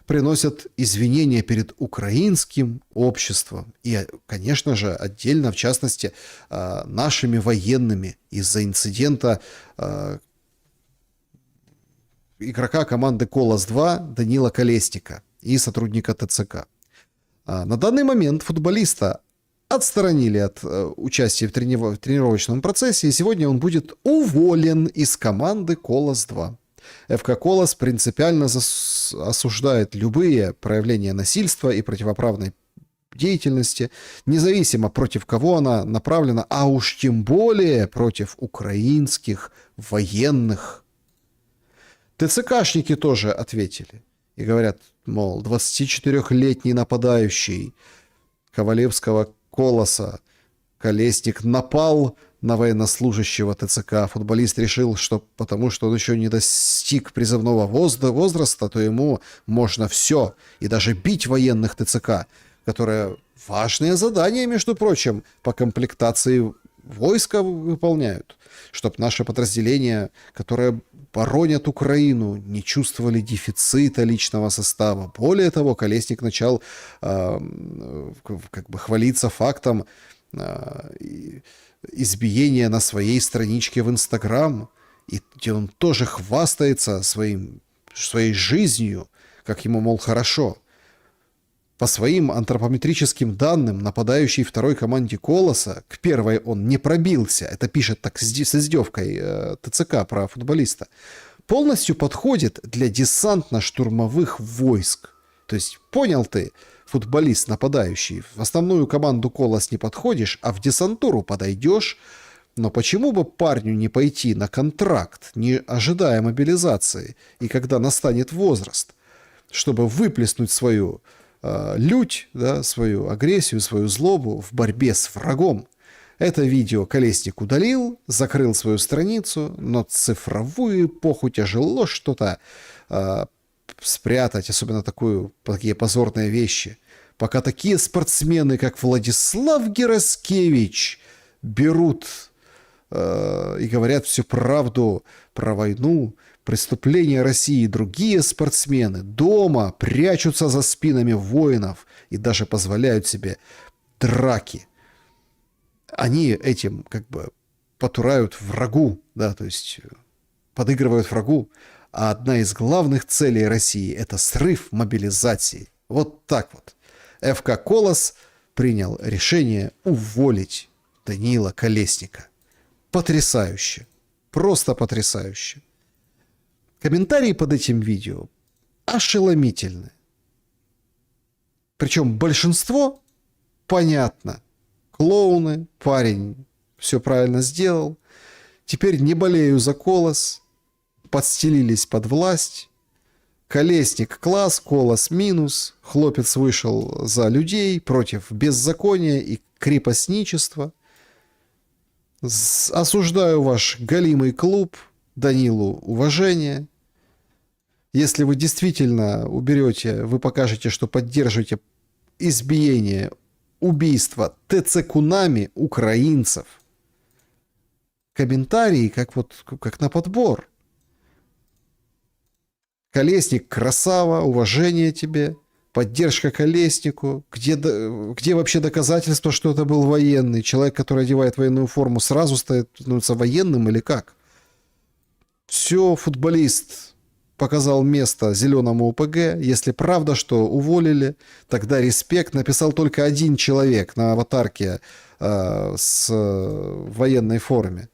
A: приносят извинения перед украинским обществом и, конечно же, отдельно, в частности, нашими военными из-за инцидента игрока команды «Колос-2» Данила Колесника и сотрудника ТЦК. На данный момент футболиста отстранили от участия в тренировочном процессе, и сегодня он будет уволен из команды «Колос-2». ФК «Колос» принципиально осуждает любые проявления насильства и противоправной деятельности, независимо против кого она направлена, а уж тем более против украинских военных. ТЦКшники тоже ответили и говорят, мол, 24-летний нападающий Ковалевского «Колоса» Колесник напал на военнослужащего ТЦК. Футболист решил, что потому что он еще не достиг призывного возраста, то ему можно все, и даже бить военных ТЦК, которые важные задания, между прочим, по комплектации войска выполняют, чтобы наши подразделения, которые боронят Украину, не чувствовали дефицита личного состава. Более того, Колесник начал как бы хвалиться фактом избиения на своей страничке в Инстаграм, и где он тоже хвастается своей жизнью, как ему, мол, хорошо. По своим антропометрическим данным, нападающий второй команде «Колоса», к первой он не пробился, это пишет так с издевкой ТЦК про футболиста, полностью подходит для десантно-штурмовых войск. То есть, понял ты, футболист нападающий, в основную команду «Колос» не подходишь, а в десантуру подойдешь. Но почему бы парню не пойти на контракт, не ожидая мобилизации, и когда настанет возраст, чтобы выплеснуть свою лють, да, свою агрессию, свою злобу в борьбе с врагом? Это видео Колесник удалил, закрыл свою страницу, но цифровую эпоху тяжело что-то спрятать, особенно такие позорные вещи. Пока такие спортсмены, как Владислав Гераскевич, берут и говорят всю правду про войну, преступления России, другие спортсмены дома прячутся за спинами воинов и даже позволяют себе драки. Они этим как бы потурают врагу, да, то есть подыгрывают врагу. А одна из главных целей России – это срыв мобилизации. Вот так вот. ФК «Колос» принял решение уволить Данила Колесника. Потрясающе. Просто потрясающе. Комментарии под этим видео ошеломительны. Причем большинство понятно. Клоуны, парень все правильно сделал. Теперь не болею за «Колос». Подстелились под власть. Колесник класс, «Колос» минус. Хлопец вышел за людей против беззакония и крепостничества. Осуждаю ваш галимый клуб. Данилу уважение. Если вы действительно уберете, вы покажете, что поддерживаете избиение, убийство ТЦКунами украинцев, комментарии как на подбор. Колесник, красава, уважение тебе, поддержка Колеснику. Где вообще доказательства, что это был военный? Человек, который одевает военную форму, сразу становится военным или как? Все, футболист показал место зеленому ОПГ. Если правда, что уволили, тогда респект. Написал только один человек на аватарке с военной форме.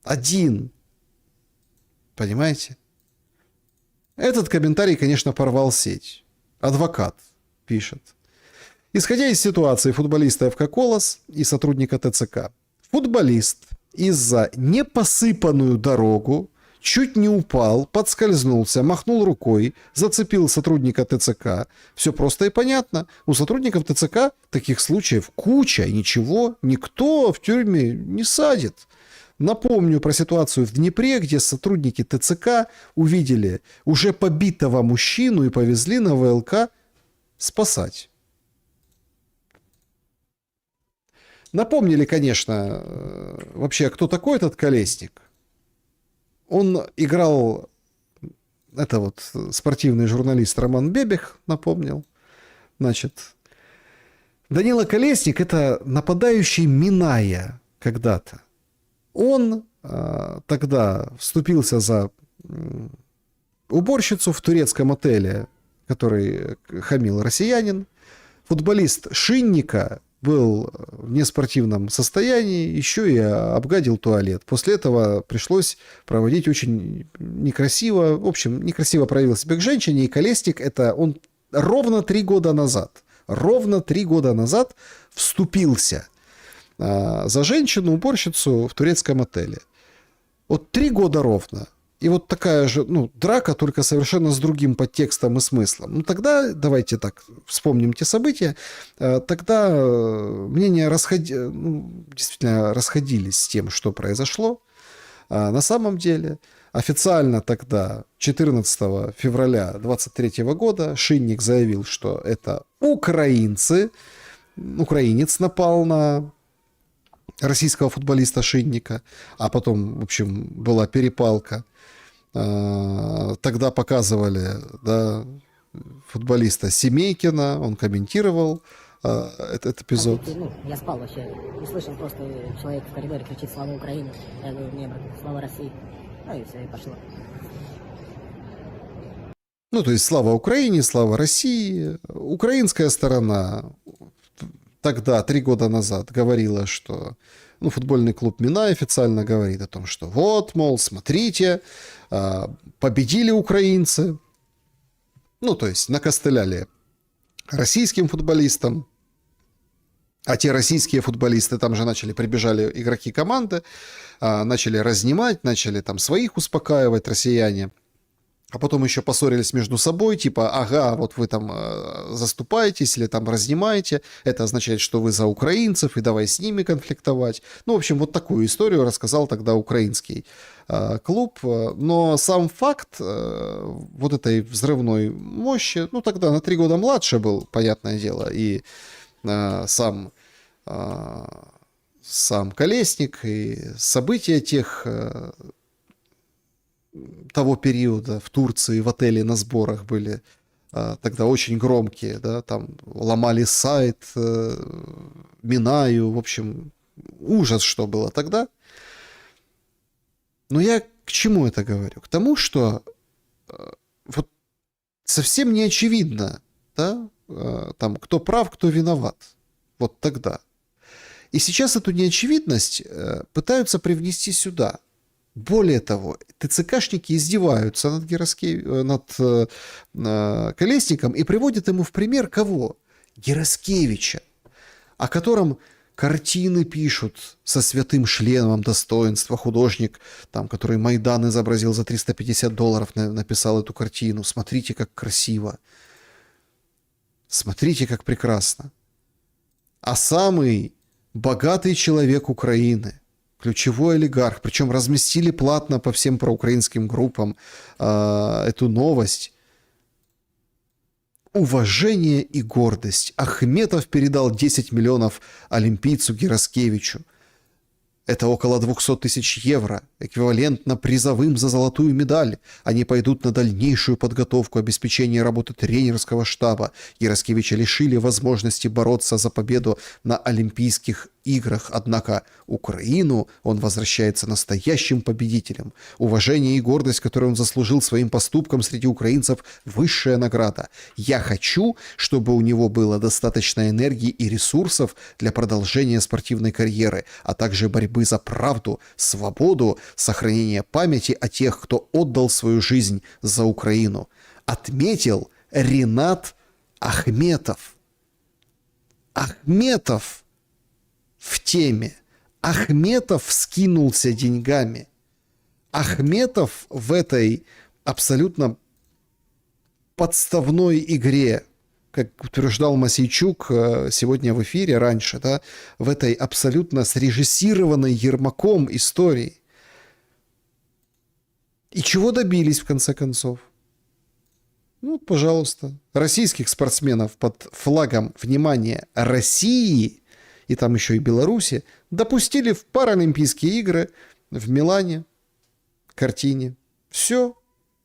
A: Один. Понимаете? Этот комментарий, конечно, порвал сеть. Адвокат пишет. Исходя из ситуации футболиста ФК «Колос» и сотрудника ТЦК, футболист из-за непосыпанную дорогу чуть не упал, подскользнулся, махнул рукой, зацепил сотрудника ТЦК. Все просто и понятно. У сотрудников ТЦК таких случаев куча, и ничего, никто в тюрьме не садит. Напомню про ситуацию в Днепре, где сотрудники ТЦК увидели уже побитого мужчину и повезли на ВЛК спасать. Напомнили, конечно, вообще, кто такой этот Колесник. Он играл, это вот спортивный журналист Роман Бебех напомнил. Значит, Данила Колесник — это нападающий Миная когда-то. Он тогда вступился за уборщицу в турецком отеле, который хамил россиянин. Футболист Шинника был в неспортивном состоянии, еще и обгадил туалет. После этого пришлось проводить очень некрасиво, в общем, некрасиво проявил себя к женщине, и Колесник это он ровно 3 года назад вступился за женщину-уборщицу в турецком отеле. Вот 3 года ровно. И вот такая же, драка, только совершенно с другим подтекстом и смыслом. Тогда, давайте так, вспомним те события, тогда мнения действительно расходились с тем, что произошло. На самом деле, официально тогда, 14 февраля 2023 года, Шинник заявил, что это украинец напал на российского футболиста Шинника, а потом, в общем, была перепалка. Тогда показывали, да, футболиста Семейкина, он комментировал этот эпизод.
F: Я спал вообще, и слышал просто, человек в коридоре кричит «Слава Украине!», я говорю «Нет, слава России!», и все, и пошло.
A: То есть слава Украине, слава России. Украинская сторона тогда, 3 года назад, говорила, что футбольный клуб Минай официально говорит о том, что вот, мол, смотрите, победили украинцы. То есть накостыляли российским футболистам, а те российские футболисты, там же прибежали игроки команды, начали разнимать, начали там своих успокаивать, россияне. А потом еще поссорились между собой, типа, ага, вот вы там заступаетесь или там разнимаете, это означает, что вы за украинцев, и давай с ними конфликтовать. В общем, вот такую историю рассказал тогда украинский клуб. Но сам факт вот этой взрывной мощи, тогда на 3 года младше был, понятное дело, и сам Колесник, и события того периода в Турции в отеле на сборах были тогда очень громкие, да, там ломали сайт Минаю, в общем, ужас, что было тогда. Но я к чему это говорю? К тому, что вот совсем не очевидно, да, там, кто прав, кто виноват. Вот тогда. И сейчас эту неочевидность пытаются привнести сюда. Более того, ТЦКшники издеваются над Колесником и приводят ему в пример кого? Гераскевича, о котором картины пишут со святым шлемом достоинства. Художник, который Майдан изобразил за $350, написал эту картину. Смотрите, как красиво. Смотрите, как прекрасно. А самый богатый человек Украины, ключевой олигарх, причем разместили платно по всем проукраинским группам эту новость. Уважение и гордость. Ахметов передал 10 миллионов олимпийцу Гераскевичу. Это около 200 тысяч евро, эквивалентно призовым за золотую медаль. Они пойдут на дальнейшую подготовку, обеспечение работы тренерского штаба. Гераскевича лишили возможности бороться за победу на Олимпийских играх, однако Украину он возвращается настоящим победителем. Уважение и гордость, которую он заслужил своим поступком среди украинцев, высшая награда. Я хочу, чтобы у него было достаточно энергии и ресурсов для продолжения спортивной карьеры, а также борьбы за правду, свободу, сохранение памяти о тех, кто отдал свою жизнь за Украину. Отметил Ринат Ахметов. Ахметов в теме. Ахметов скинулся деньгами. Ахметов в этой абсолютно подставной игре, как утверждал Мосейчук сегодня в эфире раньше, да, в этой абсолютно срежиссированной Ермаком истории. И чего добились в конце концов? Ну, пожалуйста, российских спортсменов под флагом, внимания, России и там еще и Беларуси допустили в Паралимпийские игры в Милане, Картине. Все,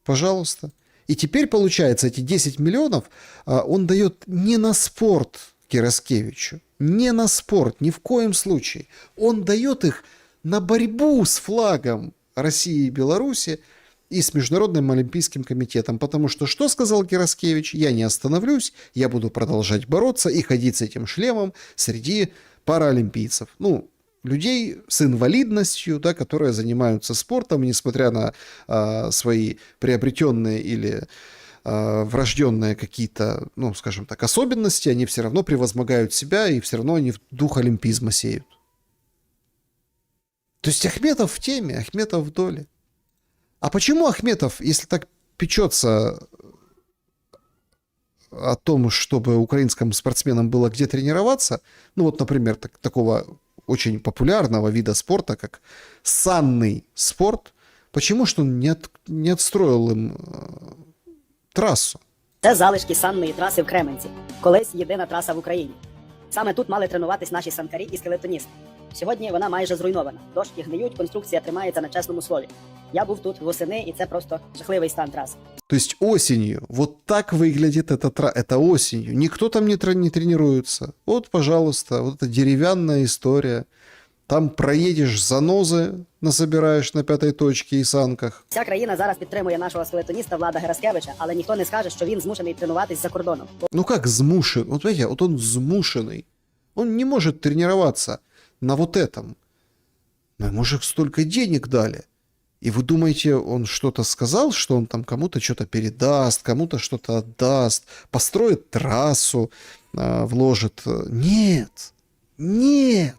A: пожалуйста. И теперь, получается, эти 10 миллионов он дает не на спорт Гераскевичу, не на спорт, ни в коем случае. Он дает их на борьбу с флагом России и Беларуси и с Международным Олимпийским комитетом. Потому что сказал Гераскевич? Я не остановлюсь, я буду продолжать бороться и ходить с этим шлемом среди паралимпийцев. Ну, людей с инвалидностью, да, которые занимаются спортом, несмотря на свои приобретенные или врожденные какие-то, ну, скажем так, особенности, они все равно превозмогают себя, и все равно они в дух олимпизма сеют. То есть Ахметов в теме, Ахметов в доле. А почему Ахметов, если так печется о том, чтобы украинским спортсменам было где тренироваться, ну вот, например, такого очень популярного вида спорта, как санный спорт, почему ж он не отстроил им трасу?
F: Це залишки санної траси в Кременці. Колись єдина траса в Україні. Саме тут мали тренуватись наші санкарі і скелетоністи. Сьогодні вона майже зруйнована. Дошки гниють, конструкція тримається на чесному слові. Я був тут восени, и это просто жахливый стан трассы.
A: То есть осенью, вот так выглядит это осенью. Никто там не тренируется. Вот, пожалуйста, вот эта деревянная история. Там проедешь занозы, насобираешь на 5-й точці і санках.
F: Вся країна зараз підтримує нашого скелетоніста Влада Гераскевича, але ніхто не скаже, що він змушений тренуватись за кордоном.
A: Ну как змушен? Вот видите, вот он змушенный. Он не может тренироваться на вот этом. Но ему же столько денег дали. И вы думаете, он что-то сказал, что он там кому-то что-то передаст, кому-то что-то отдаст, построит трассу, вложит? Нет, нет.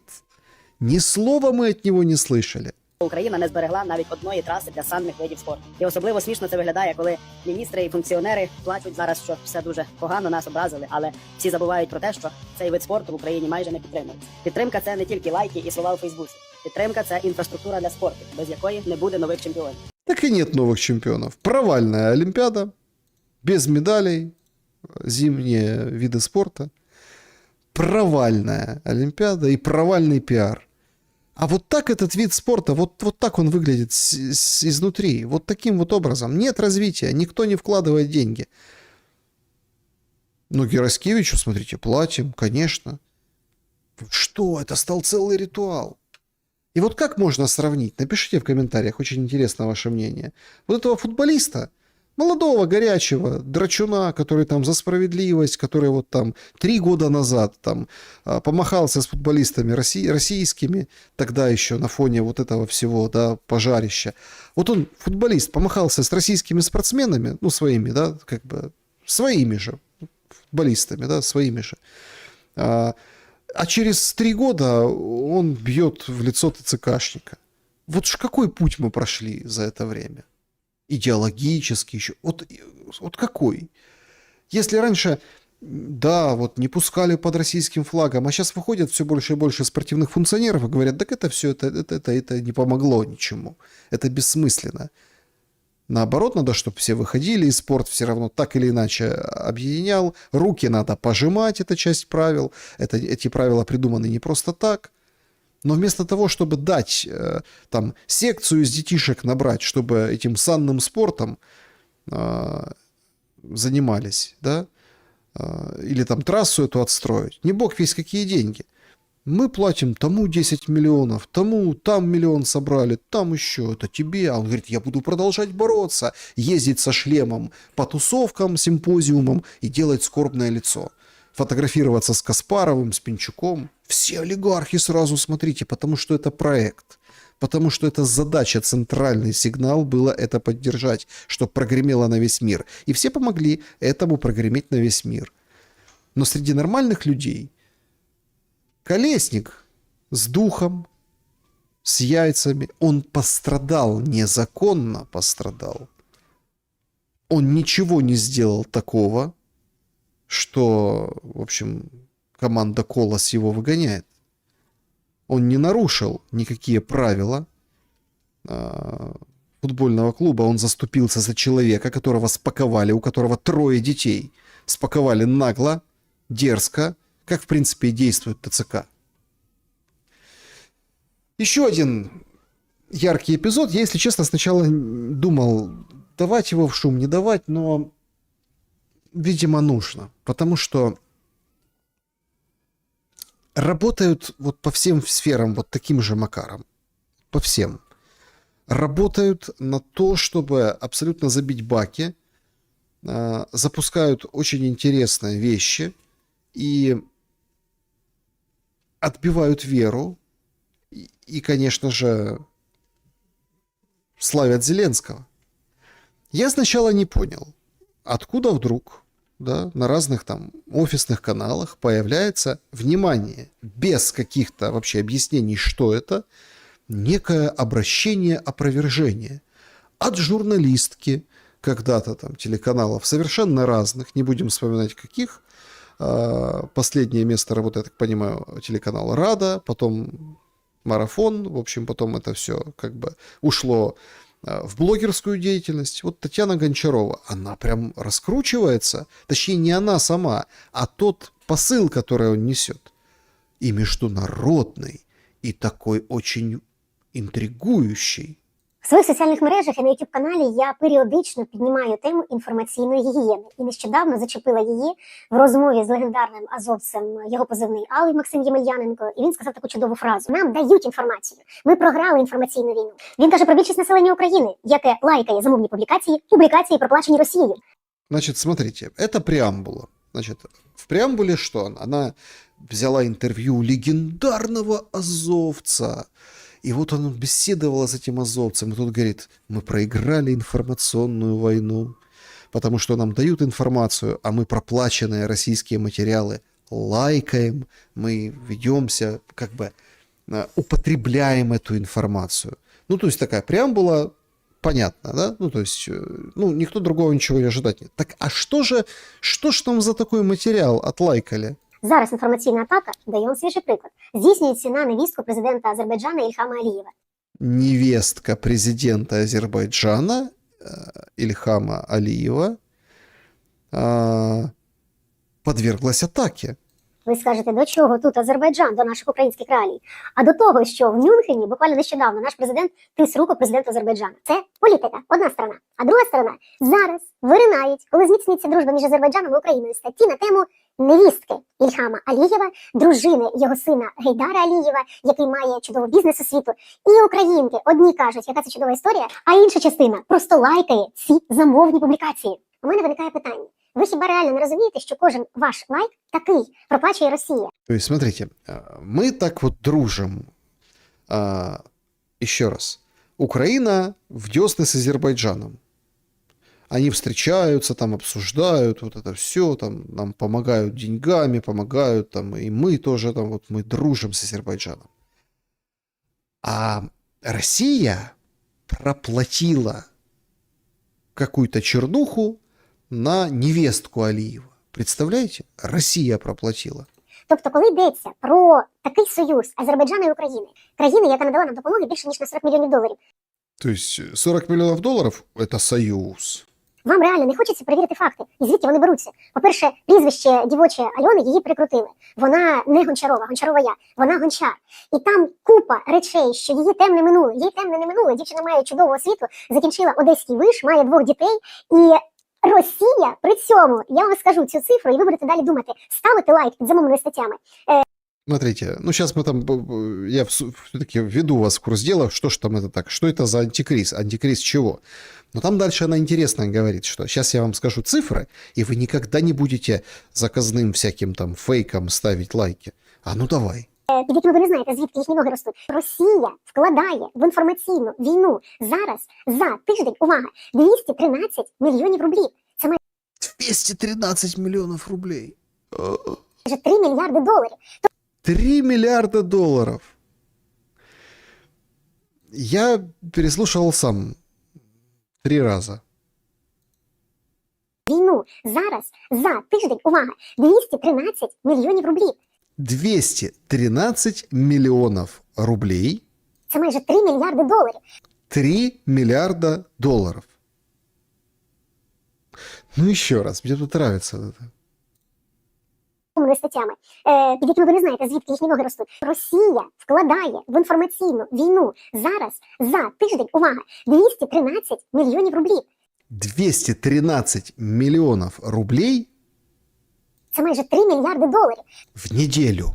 A: Ні слова ми від нього не слышали.
F: Україна не зберегла навіть одної траси для санних видів спорту. І особливо смішно це виглядає, коли міністри і функціонери плачуть зараз, що все дуже погано, нас образили, але всі забувають про те, що цей вид спорту в Україні майже не підтримується. Підтримка – це не тільки лайки і слова у Фейсбуці. Підтримка – це інфраструктура для спорту, без якої не буде нових чемпіонів.
A: Так и нет новых чемпионов. Провальная Олимпиада, без медалей, зимние виды спорта. Провальная Олимпиада и провальный пиар. А вот так этот вид спорта, вот так он выглядит изнутри, вот таким вот образом. Нет развития, никто не вкладывает деньги. Ну, Гераскевичу, смотрите, платим, конечно. Что? Это стал целый ритуал. И вот как можно сравнить? Напишите в комментариях, очень интересно ваше мнение. Вот этого футболиста, молодого, горячего, драчуна, который там за справедливость, который вот там 3 года назад там помахался с футболистами российскими, тогда еще на фоне вот этого всего, да, пожарища. Вот он, футболист, помахался с российскими спортсменами, ну, своими, да, как бы, своими же футболистами, да, своими же. А через 3 года он бьет в лицо ТЦКшника. Вот ж какой путь мы прошли за это время? Идеологический еще. Вот какой? Если раньше Да, вот не пускали под российским флагом, а сейчас выходят все больше и больше спортивных функционеров и говорят, так это все, это не помогло ничему, это бессмысленно. Наоборот, надо, чтобы все выходили, и спорт все равно так или иначе объединял. Руки надо пожимать, это часть правил. Эти правила придуманы не просто так. Но вместо того, чтобы дать там секцию из детишек набрать, чтобы этим санным спортом занимались, да, или там трассу эту отстроить, не бог весь какие деньги. Мы платим тому 10 миллионов, тому там миллион собрали, там еще, это тебе. А он говорит, я буду продолжать бороться, ездить со шлемом по тусовкам, симпозиумам и делать скорбное лицо. Фотографироваться с Каспаровым, с Пинчуком. Все олигархи сразу смотрите, потому что это проект. Потому что это задача, центральный сигнал было это поддержать, чтобы прогремело на весь мир. И все помогли этому прогреметь на весь мир. Но среди нормальных людей Колесник с духом, с яйцами, он пострадал, незаконно пострадал. Он ничего не сделал такого, что, в общем, команда Колос его выгоняет. Он не нарушил никакие правила футбольного клуба, он заступился за человека, которого спаковали, у которого 3 детей. Спаковали нагло, дерзко, как, в принципе, и действует ТЦК. Еще один яркий эпизод. Я, если честно, сначала думал, давать его в шум, не давать, но, видимо, нужно. Потому что работают вот по всем сферам вот таким же макаром. По всем. Работают на то, чтобы абсолютно забить баки. Запускают очень интересные вещи. И отбивают веру и, конечно же, славят Зеленского. Я сначала не понял, откуда вдруг, да, на разных там офисных каналах появляется, внимание, без каких-то вообще объяснений, что это, некое обращение, опровержение от журналистки когда-то там телеканалов совершенно разных, не будем вспоминать каких. Последнее место работы, я так понимаю, телеканал «Рада», потом «Марафон», в общем, потом это все как бы ушло в блогерскую деятельность. Вот Татьяна Гончарова, она прям раскручивается, точнее не она сама, а тот посыл, который он несет, и международный, и такой очень інтригуючий.
K: В своїх соціальних мережах і на YouTube-каналі я періодично піднімаю тему інформаційної гігієни. І нещодавно зачепила її в розмові з легендарним азовцем, його позивний Алий Максим Ємельяненко. І він сказав таку чудову фразу. Нам дають інформацію. Ми програли інформаційну війну. Він каже про більшість населення України, яке лайкає замовні публікації, проплачені Росією.
A: Значит, смотрите, это преамбула. Значит, в преамбуле что? Она взяла интервью легендарного азовца. И вот он беседовал с этим азовцем, и тут говорит, мы проиграли информационную войну, потому что нам дают информацию, а мы проплаченные российские материалы лайкаем, мы ведемся, как бы употребляем эту информацию. Ну, то есть такая преамбула, понятно, да? Ну, то есть, никто другого ничего и ожидать нет. Так, а что ж там за такой материал отлайкали?
K: Зараз інформаційна атака дає вам свіжий приклад. Здійснюється на невістку президента Азербайджана Ільхама Алієва.
A: Невестка президента Азербайджана Ильхама Алиева подверглась атаке.
K: Ви скажете, до чого тут Азербайджан, до наших українських реалій? А до того, що в Мюнхені буквально нещодавно наш президент тис руку президенту Азербайджану. Це політика, одна сторона. А друга сторона зараз виринають, коли зміцнюється дружба між Азербайджаном і Україною, статті на тему невістки Ільхама Алієва, дружини його сина Гейдара Алієва, який має чудову бізнес-освіту, і українки. Одні кажуть, яка це чудова історія, а інша частина просто лайкає ці замовні публікації. У мене виникає питання. Ви хіба реально не розумієте, що кожен ваш лайк такий проплачує Росія?
A: То есть, смотрите, мы так вот дружим. Еще раз. Украина в десны с Азербайджаном. Они встречаются, там обсуждают вот это все, там нам помогают деньгами, помогают там, и мы тоже там, вот мы дружим с Азербайджаном. А Россия проплатила какую-то чернуху на невестку Алиева. Представляете? Россия проплатила.
K: Тобто, коли йдеться про такий союз Азербайджану і України, країни, яка надала нам допомоги більше ніж на 40 мільйонів доларів,
A: То есть 40 миллионов долларов – это союз.
K: вам реально не хочеться перевірити факти, і звідки вони беруться. По-перше, прізвище дівоче Альони, її прикрутили. Вона не Гончарова, Гончарова я, вона Гончар. І там купа речей, що її темне минуле. Її темне не минуле, дівчина має чудову освіту, закінчила Одеський виш, має 2 дітей. І Росія при цьому, я вам скажу цю цифру, і ви будете далі думати, ставити лайк під замовними статтями.
A: Смотрите, ну сейчас мы там, я все-таки введу вас в курс дела, что ж там это так, что это за антикриз, антикриз чего? Но там дальше она интересно говорит, что сейчас я вам скажу цифры, и вы никогда не будете заказным всяким там фейком ставить лайки. А ну давай.
K: Під якими ви не знаєте, звідки їхні ноги ростуть. Росія вкладає в інформаційну війну зараз за тиждень, увага, 213 мільйонів рублів. Це
A: 213 миллионов рублей.
K: майже 3 мільярди доларів.
A: 3 миллиарда долларов. Я переслушал сам 3 раза.
K: Війну зараз за тиждень, увага, 213 мільйонів рублів.
A: 213 миллионов рублей.
K: Це майже 3 мільярди доларів.
A: 3 миллиарда долларов. Ну еще раз, мне тут нравится это.
K: Статтями, під якими ви не знаєте, звідки їхні ноги ростуть. Росія вкладає в інформаційну війну зараз за тиждень, увага, 213 мільйонів рублів.
A: 213 миллионов рублей
K: Це майже 3 мільярди доларів.
A: в неделю.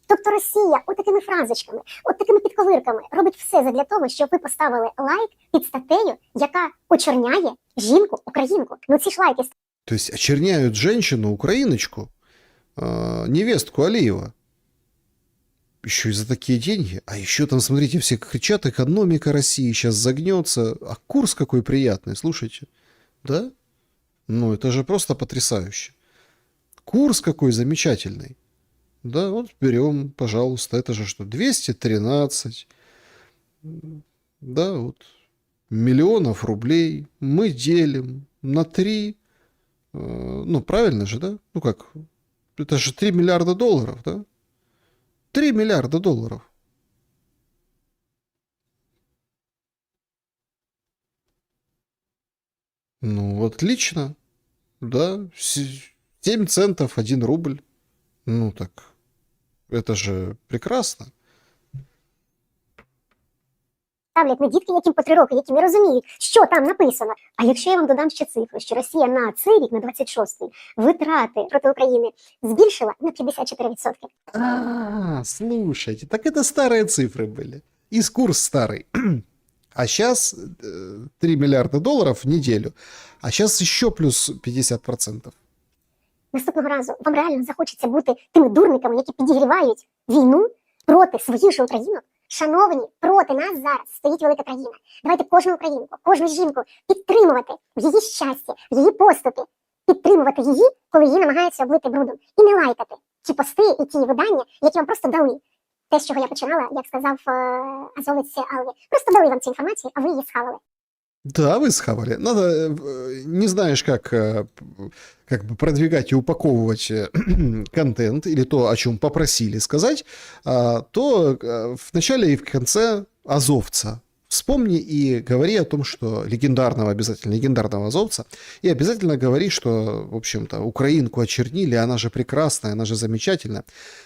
K: Тобто Росія отакими фразочками, такими підковирками робить все задля того, щоб ви поставили лайк під статтею, яка очерняє жінку-українку. Ну ці ж лайки...
A: То есть очерняют женщину, украиночку, невестку Алиева. Еще и за такие деньги. А еще там, смотрите, все кричат, экономика России сейчас загнется. А курс какой приятный, слушайте. Да? Ну, это же просто потрясающе. Курс какой замечательный. Да, вот берем, пожалуйста, это же что, 213, да, вот, миллионов рублей мы делим на 3, ну, правильно же, да? Ну, как, это же 3 миллиарда долларов, да? 3 миллиарда долларов. Ну, отлично, да, 7 центов 1 рубль. Ну, так, это же прекрасно.
K: Ставлять на дітки, яким по 3 роки, які не розуміють, що там написано. А якщо я вам додам ще цифру, що Росія на цей рік, на 26-й, витрати проти України збільшила на 54%.
A: Слушайте, так это старые цифры были. И курс старый. А сейчас 3 миллиарда долларов в неделю. А сейчас еще плюс 50%.
K: Наступного разу вам реально захочеться бути тими дурниками, які підігрівають війну проти своїх же українок. Шановні, проти нас зараз стоїть велика країна. Давайте кожну українку, кожну жінку підтримувати в її щасті, в її поступі. Підтримувати її, коли її намагаються облити брудом. І не лайкати ті пости і ті видання, які вам просто дали. Те, з чого я починала, як сказав азовець Алві. Просто дали вам цю інформацію, а ви її схавали.
A: Да, вы схавали. Надо, не знаешь, как бы продвигать и упаковывать контент или то, о чем попросили сказать, то в начале и в конце азовца вспомни и говори о том, что обязательно легендарного азовца, и обязательно говори, что, в общем-то, украинку очернили, она же прекрасная, она же замечательная.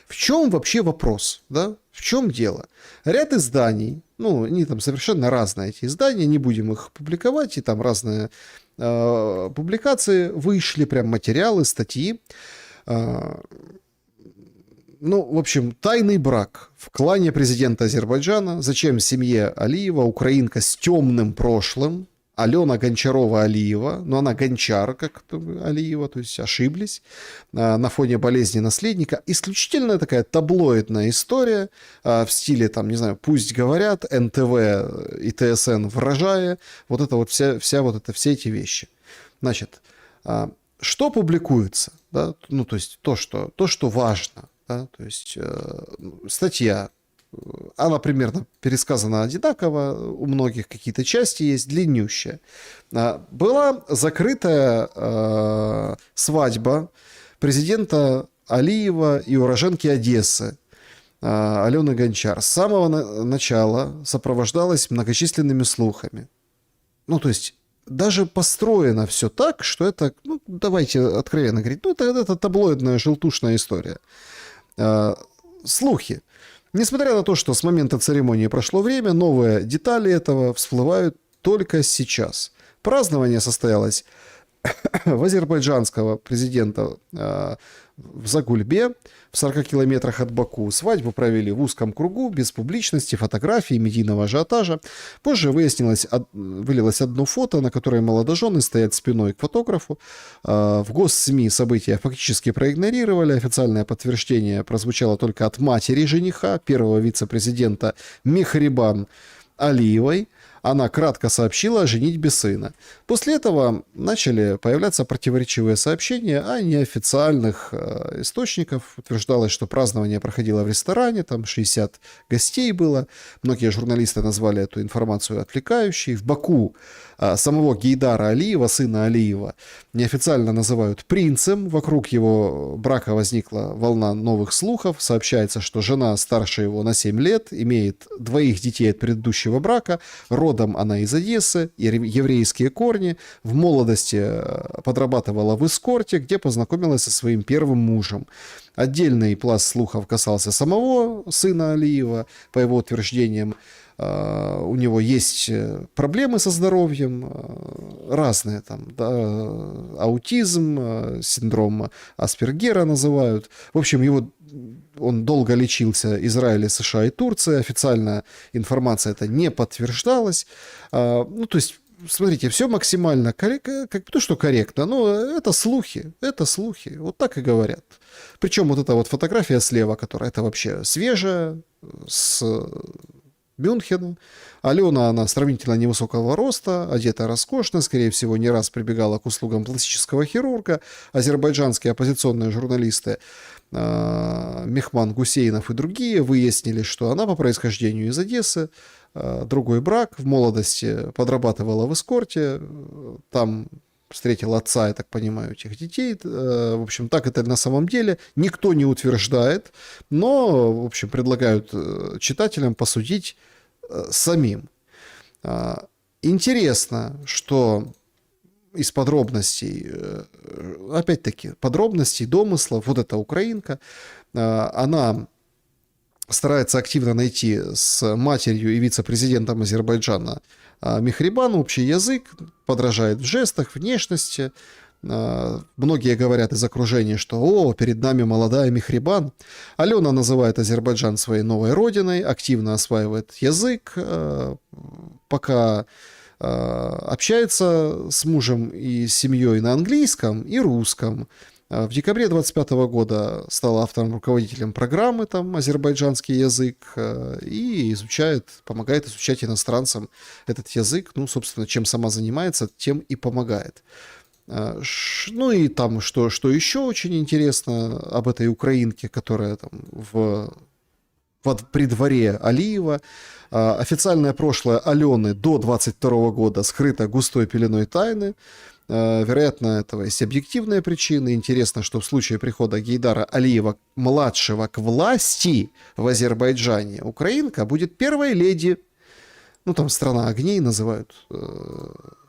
A: В чем вообще вопрос, да? В чем дело? Ряд изданий, ну, они там совершенно разные, эти издания, не будем их публиковать, и там разные публикации вышли, прям материалы, статьи. Ну, в общем, тайный брак в клане президента Азербайджана. Зачем семье Алиева украинка с темным прошлым? Алена Гончарова-Алиева, но она Гончар, как Алиева, то есть ошиблись на фоне болезни наследника. Исключительно такая таблоидная история в стиле, там, не знаю, пусть говорят, НТВ и ТСН вражая, вот это вот все эти вещи. Значит, что публикуется, да? Ну, то есть то, что важно, да? То есть статья, она примерно пересказана одинаково, у многих какие-то части есть, длиннющая. Была закрытая свадьба президента Алиева и уроженки Одессы Алены Гончар с самого начала сопровождалась многочисленными слухами. Ну, то есть, даже построено все так, что это, ну, давайте откровенно говорить, ну, это таблоидная, желтушная история. Слухи. Несмотря на то, что с момента церемонии прошло время, новые детали этого всплывают только сейчас. Празднование состоялось в азербайджанского президента в Загульбе, в 40 километрах от Баку. Свадьбу провели в узком кругу, без публичности, фотографий, медийного ажиотажа. Позже вылилось одно фото, на которое молодожены стоят спиной к фотографу. В госсми события фактически проигнорировали. Официальное подтверждение прозвучало только от матери жениха, первого вице-президента Мехрибан Алиевой. Она кратко сообщила о женитьбе сына. После этого начали появляться противоречивые сообщения о неофициальных источниках. Утверждалось, что празднование проходило в ресторане, там 60 гостей было. Многие журналисты назвали эту информацию отвлекающей. В Баку самого Гейдара Алиева, сына Алиева, неофициально называют принцем. Вокруг его брака возникла волна новых слухов. Сообщается, что жена старше его на 7 лет, имеет 2 детей от предыдущего брака, родом она из Одессы, еврейские корни, в молодости подрабатывала в эскорте, где познакомилась со своим первым мужем. Отдельный пласт слухов касался самого сына Алиева. По его утверждениям, у него есть проблемы со здоровьем, разные там, да, аутизм, синдром Аспергера называют. В общем, он долго лечился в Израиле, США и Турции. Официальная информация это не подтверждалась. Ну, то есть, смотрите, все максимально то, что корректно, но это слухи, вот так и говорят. Причем вот эта вот фотография слева, которая это вообще свежая, с Мюнхена. Алена, она сравнительно невысокого роста, одета роскошно, скорее всего, не раз прибегала к услугам пластического хирурга. Азербайджанские оппозиционные журналисты Мехман Гусейнов и другие выяснили, что она по происхождению из Одессы, другой брак, в молодости подрабатывала в эскорте, там встретила отца, я так понимаю, этих детей. В общем, так это на самом деле никто не утверждает, но, в общем, предлагают читателям посудить самим. Интересно, что из подробностей, опять-таки, подробностей, домыслов, вот эта украинка, она старается активно найти с матерью и вице-президентом Азербайджана Мехрибан общий язык, подражает в жестах, внешности. Многие говорят из окружения, что перед нами молодая Мехрибан. Алена называет Азербайджан своей новой родиной, активно осваивает язык, пока общается с мужем и семьей на английском и русском. В декабре 2025 года стала автором-руководителем программы там «Азербайджанский язык» и помогает изучать иностранцам этот язык. Ну, собственно, чем сама занимается, тем и помогает. Ну и там, что еще очень интересно об этой украинке, которая там при дворе Алиева. Официальное прошлое Алены до 22 года скрыто густой пеленой тайны. Вероятно, этого есть объективные причины. Интересно, что в случае прихода Гейдара Алиева-младшего к власти в Азербайджане, украинка будет первой леди. Ну, там «Страна огней» называют.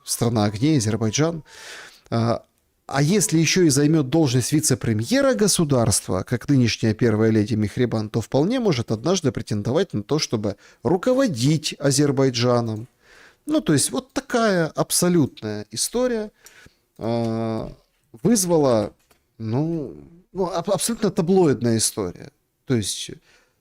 A: «Страна огней», Азербайджан. А если еще и займет должность вице-премьера государства, как нынешняя первая леди Мехрибан, то вполне может однажды претендовать на то, чтобы руководить Азербайджаном. Ну, то есть, вот такая абсолютная история вызвала, абсолютно таблоидная история. То есть,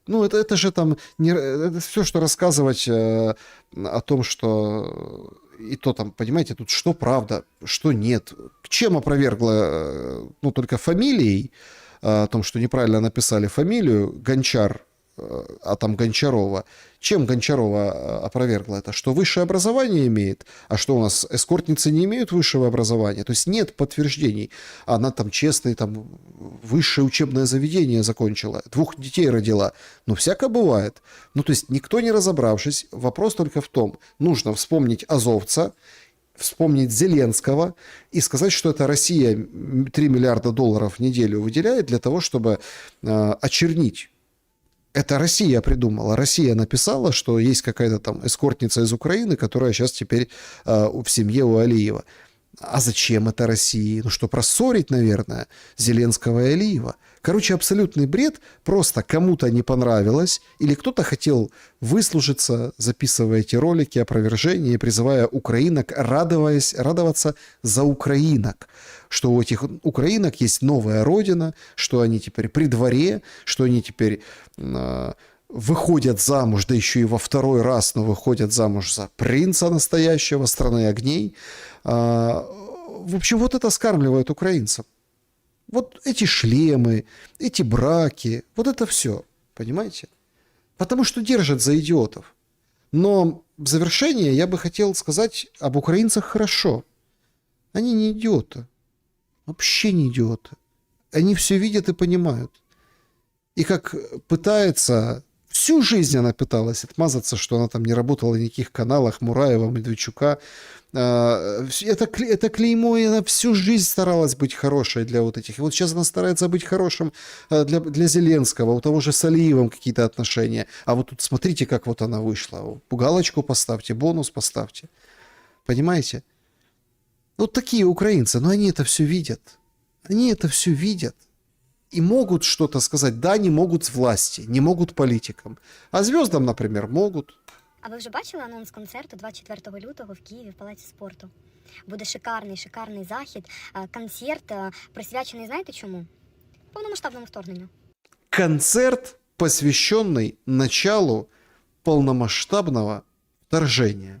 A: это же там, это все, что рассказывать о том, что и то там, понимаете, тут что правда, что нет. Чем опровергла, только фамилией, о том, что неправильно написали фамилию, Гончар, а там Гончарова. Чем Гончарова опровергла это? Что высшее образование имеет, а что у нас эскортницы не имеют высшего образования? То есть нет подтверждений. Она там честное, там высшее учебное заведение закончила, 2 детей родила. Всяко бывает. То есть никто не разобравшись, вопрос только в том, нужно вспомнить азовца, вспомнить Зеленского и сказать, что это Россия 3 миллиарда долларов в неделю выделяет для того, чтобы очернить. Это Россия придумала. Россия написала, что есть какая-то там эскортница из Украины, которая сейчас теперь в семье у Алиева. А зачем это России? Ну что, проссорить, наверное, Зеленского и Алиева? Короче, абсолютный бред. Просто кому-то не понравилось, или кто-то хотел выслужиться, записывая эти ролики, опровержения, и призывая украинок радоваться за украинок. Что у этих украинок есть новая родина, что они теперь при дворе, что они теперь выходят замуж, да еще и во второй раз, но выходят замуж за принца настоящего страны огней. В общем, вот это скармливает украинцам. Вот эти шлемы, эти браки, вот это все, понимаете? Потому что держат за идиотов. Но в завершение я бы хотел сказать об украинцах хорошо. Они не идиоты. Вообще не идиоты. Они все видят и понимают. И как пытается... Всю жизнь она пыталась отмазаться, что она там не работала на никаких каналах Мураева, Медведчука. Это клеймо, и она всю жизнь старалась быть хорошей для вот этих. И вот сейчас она старается быть хорошим для Зеленского, у того же с Алиевым какие-то отношения. А вот тут смотрите, как вот она вышла. Галочку поставьте, бонус поставьте. Понимаете? Вот такие украинцы, но они это все видят. Они это все видят. И могут что-то сказать. Да, не могут с власти, не могут политикам. А звездам, например, могут.
E: А ви вже бачили анонс концерту 24 лютого в Києві в Палаці спорту? Буде шикарний захід. Концерт присвячений, знаєте чому? Повномасштабному вторгненню.
A: Концерт, посвященный началу полномасштабного вторжения.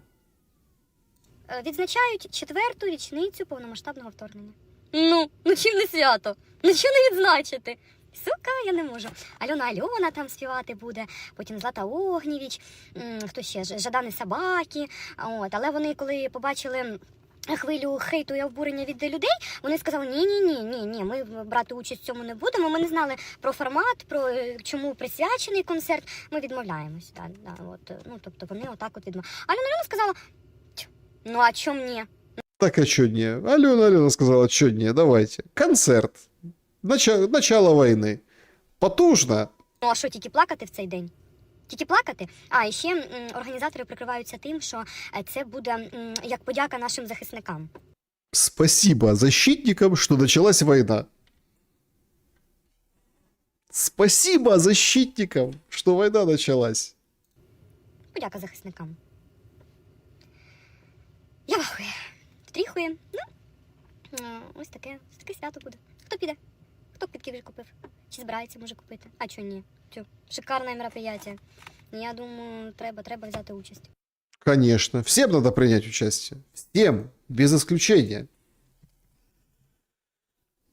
E: Відзначають 4-ту річницю повномасштабного вторгнення. Ну чим не свято? Ну чим не відзначити? Сука, я не можу. Альона там співати буде, потім Злата Огнєвіч, хто ще, Жадани Собаки. От. Але вони, коли побачили хвилю хейту і обурення від людей, вони сказали, ні, ми брати участь в цьому не будемо, ми не знали про формат, про чому присвячений концерт, ми відмовляємось. Тобто вони отак от відмовляють. Альона сказала, ну а чому ні?
A: Так, а что не? Алена сказала, что не, давайте. Концерт. Начало войны. Потужно.
E: Ну, а що, тільки плакати в цей день? Тільки плакати? А, і ще організатори прикриваються тим, що це буде як подяка нашим захисникам.
A: Спасибо защитникам, что началась война. Спасибо защитникам, что война началась.
E: Подяка захисникам. Я вахую. Тріхує. Ось таке свято буде. Хто піде? Хто квитки вже купив? Чи збирається, може, купити? А чого ні? Шикарне мероприятие. Я думаю, треба взяти участь.
A: Конечно. Всем надо принять участие. Всем. Без исключения.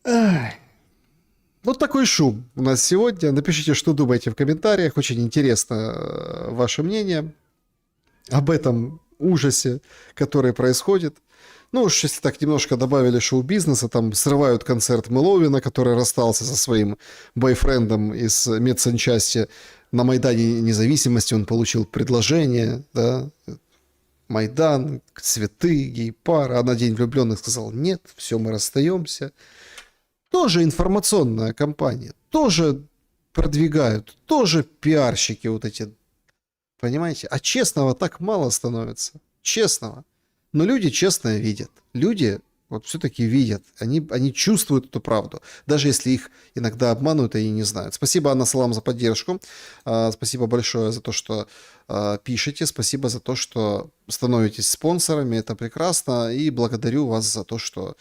A: Ай. Вот такой шум у нас сегодня. Напишите, что думаете в комментариях. Очень интересно ваше мнение об этом ужасе, который происходит. Ну уж если так немножко добавили шоу-бизнеса, там срывают концерт Мыловина, который расстался со своим бойфрендом из медсанчасти. На Майдане Независимости он получил предложение, да, Майдан, цветы, гей-пара, а на День влюбленных сказал, нет, все, мы расстаемся. Тоже информационная кампания, тоже продвигают, тоже пиарщики вот эти, понимаете? А честного так мало становится, честного. Но люди честно видят. Люди вот все-таки видят. Они чувствуют эту правду. Даже если их иногда обманывают, и не знают. Спасибо, Анна Салам, за поддержку. Спасибо большое за то, что пишете. Спасибо за то, что становитесь спонсорами. Это прекрасно. И благодарю вас за то, что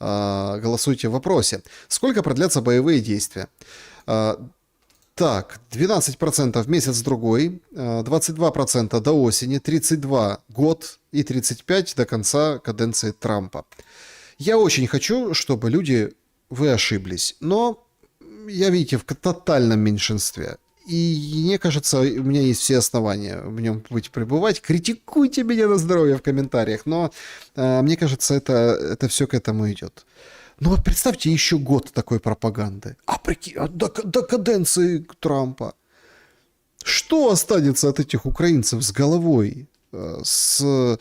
A: голосуете в вопросе. Сколько продлятся боевые действия? Так, 12% месяц-другой, 22% до осени, 32% год и 35% до конца каденции Трампа. Я очень хочу, чтобы люди, вы ошиблись, но я, видите, в тотальном меньшинстве. И мне кажется, у меня есть все основания в нем быть пребывать. Критикуйте меня на здоровье в комментариях, но мне кажется, это все к этому идет. Ну вот представьте еще год такой пропаганды. До каденции Трампа. Что останется от этих украинцев с головой? С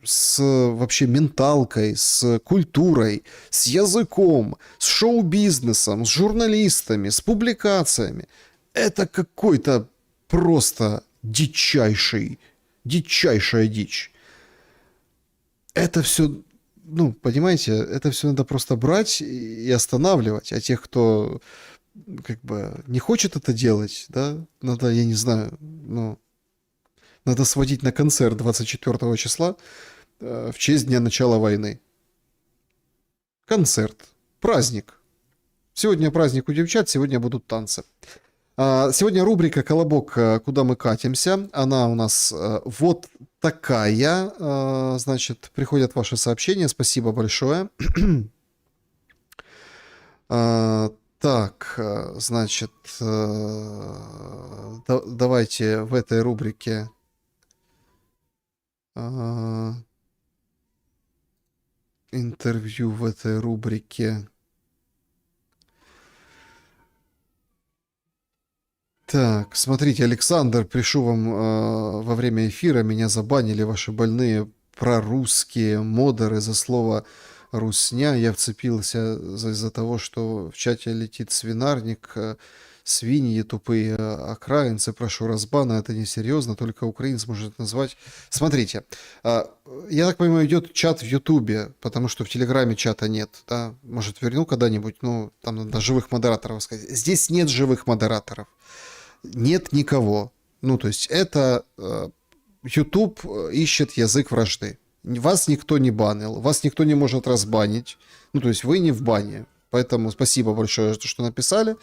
A: с вообще менталкой, с культурой, с языком, с шоу-бизнесом, с журналистами, с публикациями. Это какой-то просто дичайшая дичь. Это все, ну, понимаете, это все надо просто брать и останавливать. А тех, кто как бы не хочет это делать, да, надо, я не знаю, ну, надо сводить на концерт 24 числа в честь дня начала войны. Концерт, праздник. Сегодня праздник у девчат, сегодня будут танцы. Сегодня рубрика «Колобок. Куда мы катимся?» Она у нас вот такая. Значит, приходят ваши сообщения. Спасибо большое. Так, значит, давайте в этой рубрике... Интервью в этой рубрике... Так, смотрите, Александр, пишу вам во время эфира, меня забанили ваши больные прорусские модеры за слово «русня». Я вцепился из-за того, что в чате летит свинарник, свиньи тупые окраинцы, прошу разбана, это несерьезно, только украинец может назвать. Смотрите, я так понимаю, идет чат в Ютубе, потому что в Телеграме чата нет, да? Может, верну когда-нибудь, ну, там надо живых модераторов сказать. Здесь нет живых модераторов. Нет никого. Ну, то есть это YouTube ищет язык вражды. Вас никто не банил, вас никто не может разбанить. Ну, то есть вы не в бане. Поэтому спасибо большое, что написали.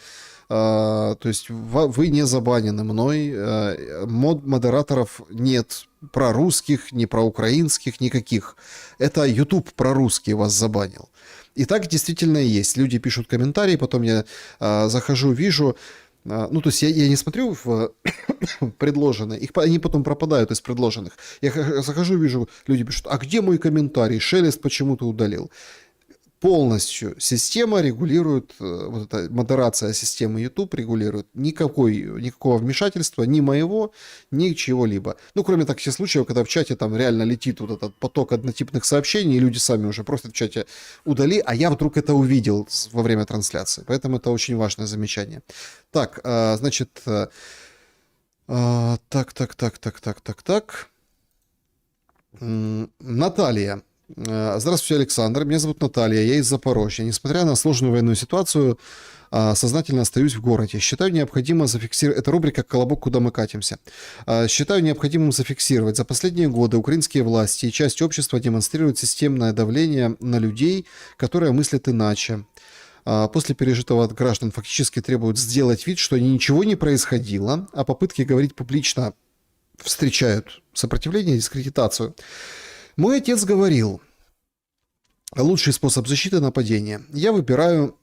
A: То есть вы не забанены мной. Модераторов нет прорусских, не проукраинских, никаких. Это YouTube прорусский вас забанил. И так действительно и есть. Люди пишут комментарии, потом я захожу, вижу... Ну, то есть я не смотрю в предложенные, они потом пропадают из предложенных. Я захожу, вижу, люди пишут, а где мой комментарий? Шелест почему-то удалил. Полностью система регулирует, вот эта модерация системы YouTube регулирует никакого вмешательства ни моего, ни чего-либо. Ну, кроме таких случаев, когда в чате там реально летит вот этот поток однотипных сообщений, и люди сами уже просто в чате удали, а я вдруг это увидел во время трансляции. Поэтому это очень важное замечание. Так, значит, так. Наталья. Здравствуйте, Александр. Меня зовут Наталья, я из Запорожья. Несмотря на сложную военную ситуацию, сознательно остаюсь в городе. Считаю необходимо зафиксировать... Это рубрика «Колобок. Куда мы катимся?» Считаю необходимым зафиксировать. За последние годы украинские власти и часть общества демонстрируют системное давление на людей, которые мыслят иначе. После пережитого от граждан фактически требуют сделать вид, что ничего не происходило, а попытки говорить публично встречают сопротивление и дискредитацию. Мой отец говорил, лучший способ защиты — нападения. Я выбираю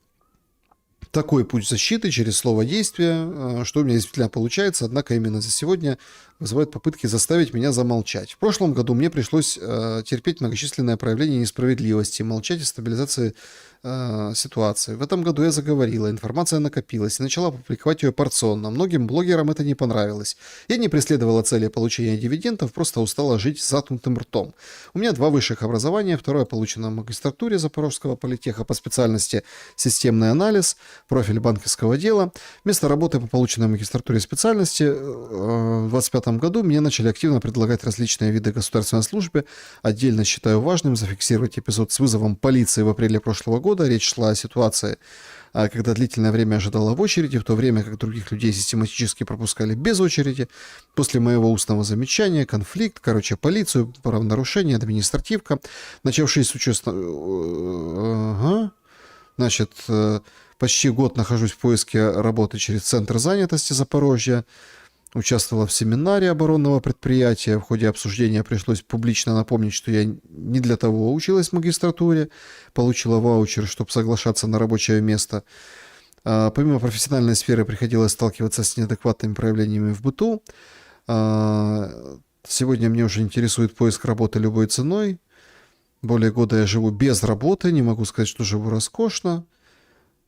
A: такой путь защиты через слово действие, что у меня действительно получается, однако именно за сегодня вызывает попытки заставить меня замолчать. В прошлом году мне пришлось терпеть многочисленное проявление несправедливости, молчать о стабилизации ситуации. В этом году я заговорила, информация накопилась и начала публиковать ее порционно. Многим блогерам это не понравилось. Я не преследовала цели получения дивидендов, просто устала жить с заткнутым ртом. У меня 2 высших образования, второе получено в магистратуре Запорожского политеха по специальности системный анализ, профиль банковского дела. Место работы по полученной магистратуре специальности в 2025 году мне начали активно предлагать различные виды государственной службы. Отдельно считаю важным зафиксировать эпизод с вызовом полиции в апреле прошлого года. Речь шла о ситуации, когда длительное время ожидала в очереди, в то время как других людей систематически пропускали без очереди. После моего устного замечания конфликт, полицию, правонарушение, административка, начавшись Значит, почти год нахожусь в поиске работы через Центр занятости Запорожья. Участвовала в семинаре оборонного предприятия. В ходе обсуждения пришлось публично напомнить, что я не для того училась в магистратуре. Получила ваучер, чтобы соглашаться на рабочее место. Помимо профессиональной сферы приходилось сталкиваться с неадекватными проявлениями в быту. Сегодня мне уже интересует поиск работы любой ценой. Более года я живу без работы. Не могу сказать, что живу роскошно.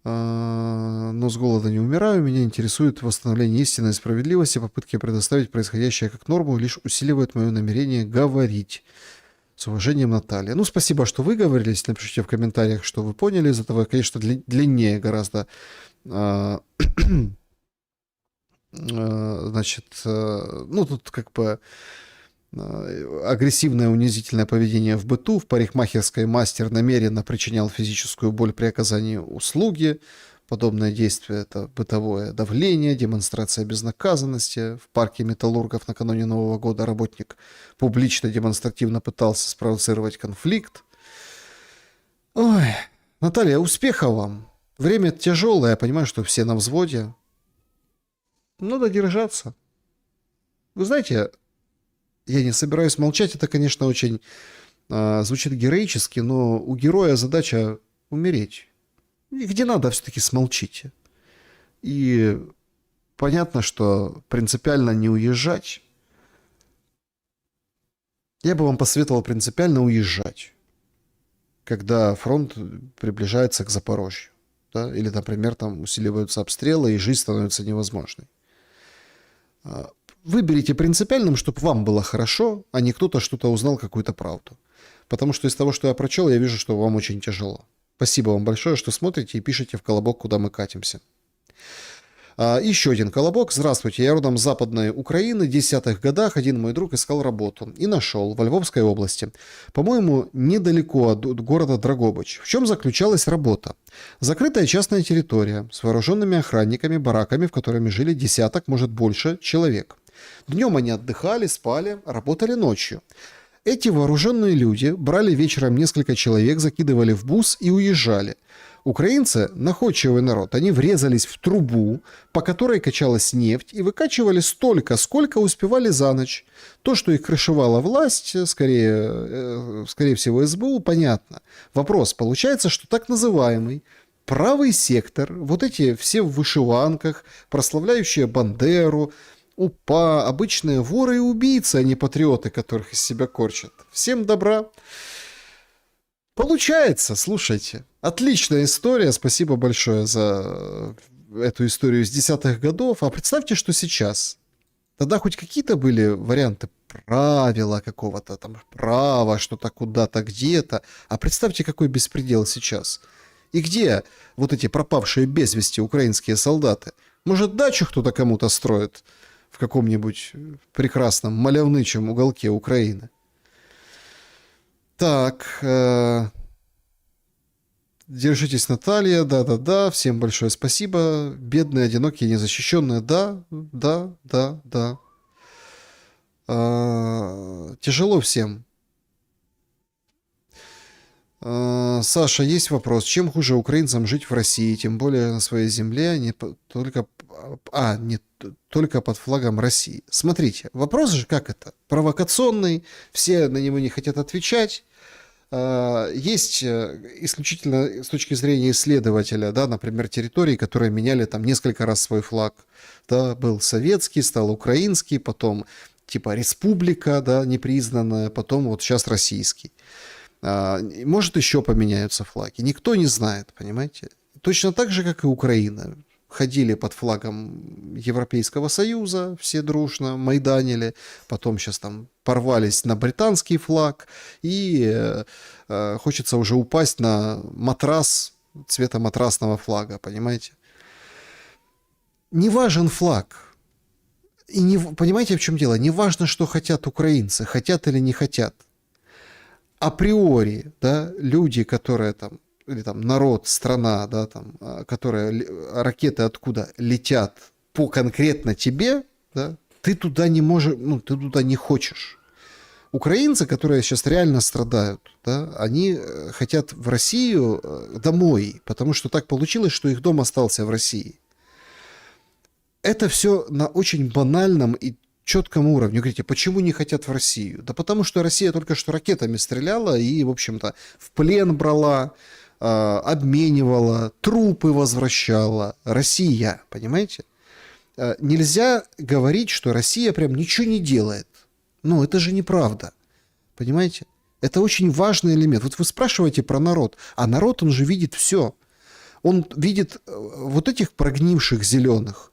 A: Но с голода не умираю. Меня интересует восстановление истинной справедливости. Попытки предоставить происходящее как норму лишь усиливают мое намерение говорить. С уважением, Наталья. Ну, спасибо, что выговорились. Напишите в комментариях, что вы поняли из этого. Конечно, длиннее гораздо. Значит, ну, тут как бы агрессивное унизительное поведение в быту. В парикмахерской мастер намеренно причинял физическую боль при оказании услуги. Подобное действие – это бытовое давление, демонстрация безнаказанности. В парке металлургов накануне Нового года работник публично демонстративно пытался спровоцировать конфликт. Ой, Наталья, успехов вам. Время тяжелое, я понимаю, что все на взводе. Надо держаться. Вы знаете, я не собираюсь молчать, это, конечно, очень звучит героически, но у героя задача умереть. И где надо, все-таки смолчите. И понятно, что принципиально не уезжать. Я бы вам посоветовал принципиально уезжать, когда фронт приближается к Запорожью. Да? Или, например, там усиливаются обстрелы, и жизнь становится невозможной. Выберите принципиальным, чтобы вам было хорошо, а не кто-то что-то узнал, какую-то правду. Потому что из того, что я прочел, я вижу, что вам очень тяжело. Спасибо вам большое, что смотрите и пишите в колобок, куда мы катимся. Еще один колобок. Здравствуйте, я родом с Западной Украины. В 10-х годах один мой друг искал работу и нашел во Львовской области. По-моему, недалеко от города Драгобыч. В чем заключалась работа? Закрытая частная территория с вооруженными охранниками, бараками, в которыми жили десяток, может больше человек. Днем они отдыхали, спали, работали ночью. Эти вооруженные люди брали вечером несколько человек, закидывали в бус и уезжали. Украинцы, находчивый народ, они врезались в трубу, по которой качалась нефть, и выкачивали столько, сколько успевали за ночь. То, что их крышевала власть, скорее всего, СБУ, понятно. Вопрос, получается, что так называемый правый сектор, вот эти все в вышиванках, прославляющие Бандеру, УПА, обычные воры и убийцы, а не патриоты, которых из себя корчат. Всем добра. Получается, слушайте. Отличная история. Спасибо большое за эту историю из 10-х годов. А представьте, что сейчас. Тогда хоть какие-то были варианты правила какого-то там, права, что-то куда-то, где-то. А представьте, какой беспредел сейчас. И где вот эти пропавшие без вести украинские солдаты? Может, дачу кто-то кому-то строит в каком-нибудь прекрасном малявнычем уголке Украины? Так, держитесь, Наталья, да, всем большое спасибо. Бедные, одинокие, незащищенные, да. Тяжело всем. Саша, есть вопрос. Чем хуже украинцам жить в России, тем более на своей земле, не только под флагом России? Смотрите, вопрос же как это? Провокационный, все на него не хотят отвечать. Есть исключительно с точки зрения исследователя, да, например, территории, которые меняли там несколько раз свой флаг. Да, был советский, стал украинский, потом типа республика, да, непризнанная, потом вот сейчас российский. Может, еще поменяются флаги. Никто не знает, понимаете? Точно так же, как и Украина. Ходили под флагом Европейского Союза, все дружно, майданили. Потом сейчас там порвались на британский флаг. И хочется уже упасть на матрас цвета матрасного флага, понимаете? Не важен флаг. И не, понимаете, в чем дело? Не важно, что хотят украинцы, хотят или не хотят. Априори, да, люди, которые там, или там народ, страна, да, там, которые ракеты откуда летят по конкретно тебе, да, ты туда не можешь, ну, ты туда не хочешь. Украинцы, которые сейчас реально страдают, да, они хотят в Россию домой, потому что так получилось, что их дом остался в России. Это все на очень банальном и четком уровне. Говорите, почему не хотят в Россию? Да потому что Россия только что ракетами стреляла и, в общем-то, в плен брала, обменивала, трупы возвращала. Россия, понимаете? Нельзя говорить, что Россия прям ничего не делает. Ну, это же неправда. Понимаете? Это очень важный элемент. Вот вы спрашиваете про народ, а народ, он же видит все. Он видит вот этих прогнивших зеленых,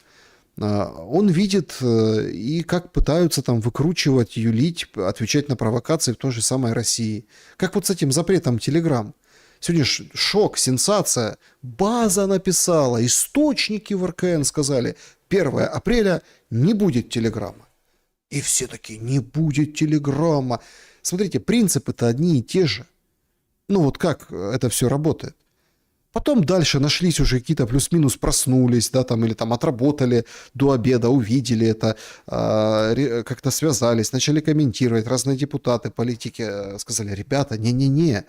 A: Он видит и как пытаются там выкручивать, юлить, отвечать на провокации в той же самой России. Как вот с этим запретом Telegram. Сегодня шок, сенсация. База написала, источники в РКН сказали, 1 апреля не будет телеграмма. И все такие, не будет телеграмма. Смотрите, принципы-то одни и те же. Ну вот как это все работает. Потом дальше нашлись уже какие-то плюс-минус, проснулись, да, там, или там отработали до обеда, увидели это, как-то связались, начали комментировать. Разные депутаты, политики сказали, ребята, не-не-не,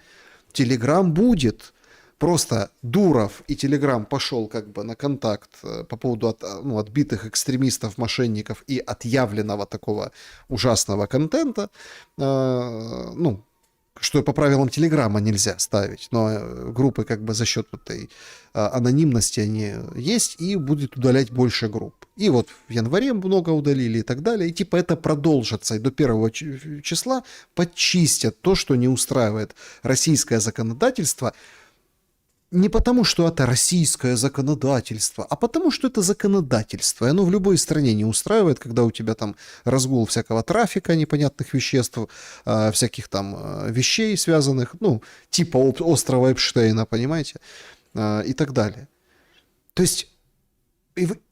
A: Телеграм будет. Просто Дуров и Телеграм пошел как бы на контакт по поводу отбитых экстремистов, мошенников и отъявленного такого ужасного контента. Что по правилам Телеграма нельзя ставить, но группы как бы за счет этой анонимности они есть, и будет удалять больше групп. И вот в январе много удалили и так далее, и типа это продолжится, и до 1 числа подчистят то, что не устраивает российское законодательство, не потому, что это российское законодательство, а потому, что это законодательство. И оно в любой стране не устраивает, когда у тебя там разгул всякого трафика непонятных веществ, всяких там вещей связанных, типа острова Эпштейна, понимаете, и так далее. То есть,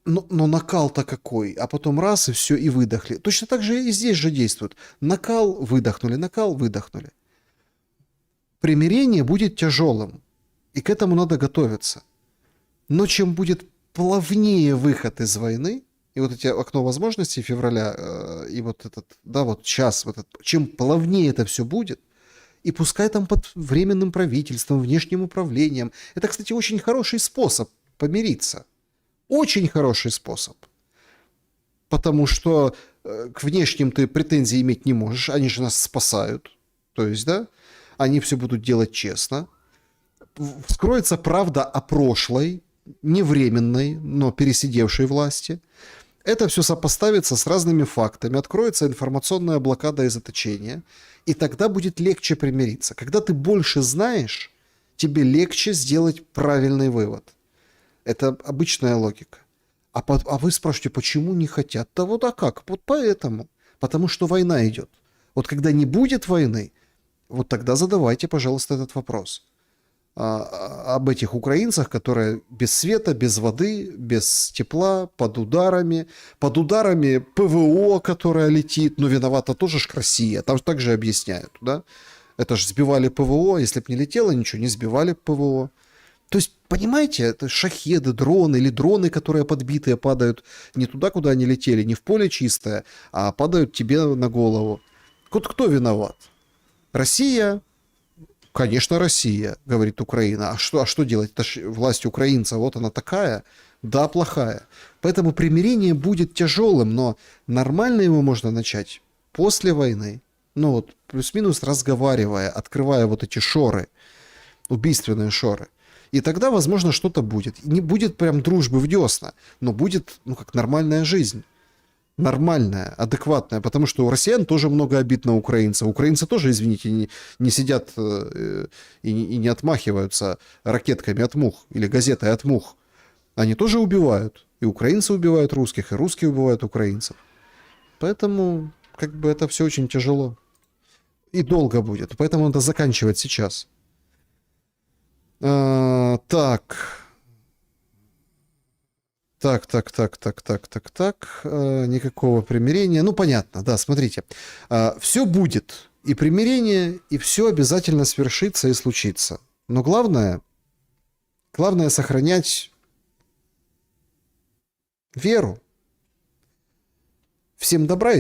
A: но накал-то какой, а потом раз, и все, и выдохли. Точно так же и здесь же действует. Накал, выдохнули, накал, выдохнули. Примирение будет тяжелым. И к этому надо готовиться. Но чем будет плавнее выход из войны, и вот эти окно возможностей февраля, и вот этот, да, вот час, чем плавнее это все будет, и пускай там под временным правительством, внешним управлением, это, кстати, очень хороший способ помириться. Очень хороший способ. Потому что к внешним ты претензий иметь не можешь, они же нас спасают. То есть, да, они все будут делать честно. Вскроется правда о прошлой, не временной, но пересидевшей власти. Это все сопоставится с разными фактами, откроется информационная блокада и заточение, и тогда будет легче примириться. Когда ты больше знаешь, тебе легче сделать правильный вывод. Это обычная логика. А вы спрашиваете, почему не хотят? Да вот а как? Вот поэтому. Потому что война идет. Вот когда не будет войны, вот тогда задавайте, пожалуйста, этот вопрос. Об этих украинцах, которые без света, без воды, без тепла, под ударами ПВО, которое летит, но виновата тоже ж Россия, там также объясняют, да, это же сбивали ПВО, если бы не летело ничего, не сбивали ПВО. То есть, понимаете, это шахеды, дроны или дроны, которые подбитые падают не туда, куда они летели, не в поле чистое, а падают тебе на голову. Вот кто виноват? Россия? Конечно, Россия, говорит Украина. А что делать? Это ж власть украинца, вот она такая. Да, плохая. Поэтому примирение будет тяжелым, но нормально его можно начать после войны. Плюс-минус разговаривая, открывая вот эти шоры, убийственные шоры. И тогда, возможно, что-то будет. Не будет прям дружбы в десна, но будет, как нормальная жизнь. Нормальная, адекватная, потому что у россиян тоже много обид на украинцев. Украинцы тоже, извините, не сидят и не отмахиваются ракетками от мух или газетой от мух. Они тоже убивают. И украинцы убивают русских, и русские убивают украинцев. Поэтому это все очень тяжело. И долго будет. Поэтому надо заканчивать сейчас. Так. Никакого примирения. Понятно, да, смотрите. Все будет. И примирение, и все обязательно свершится и случится. Но главное сохранять веру. Всем добра.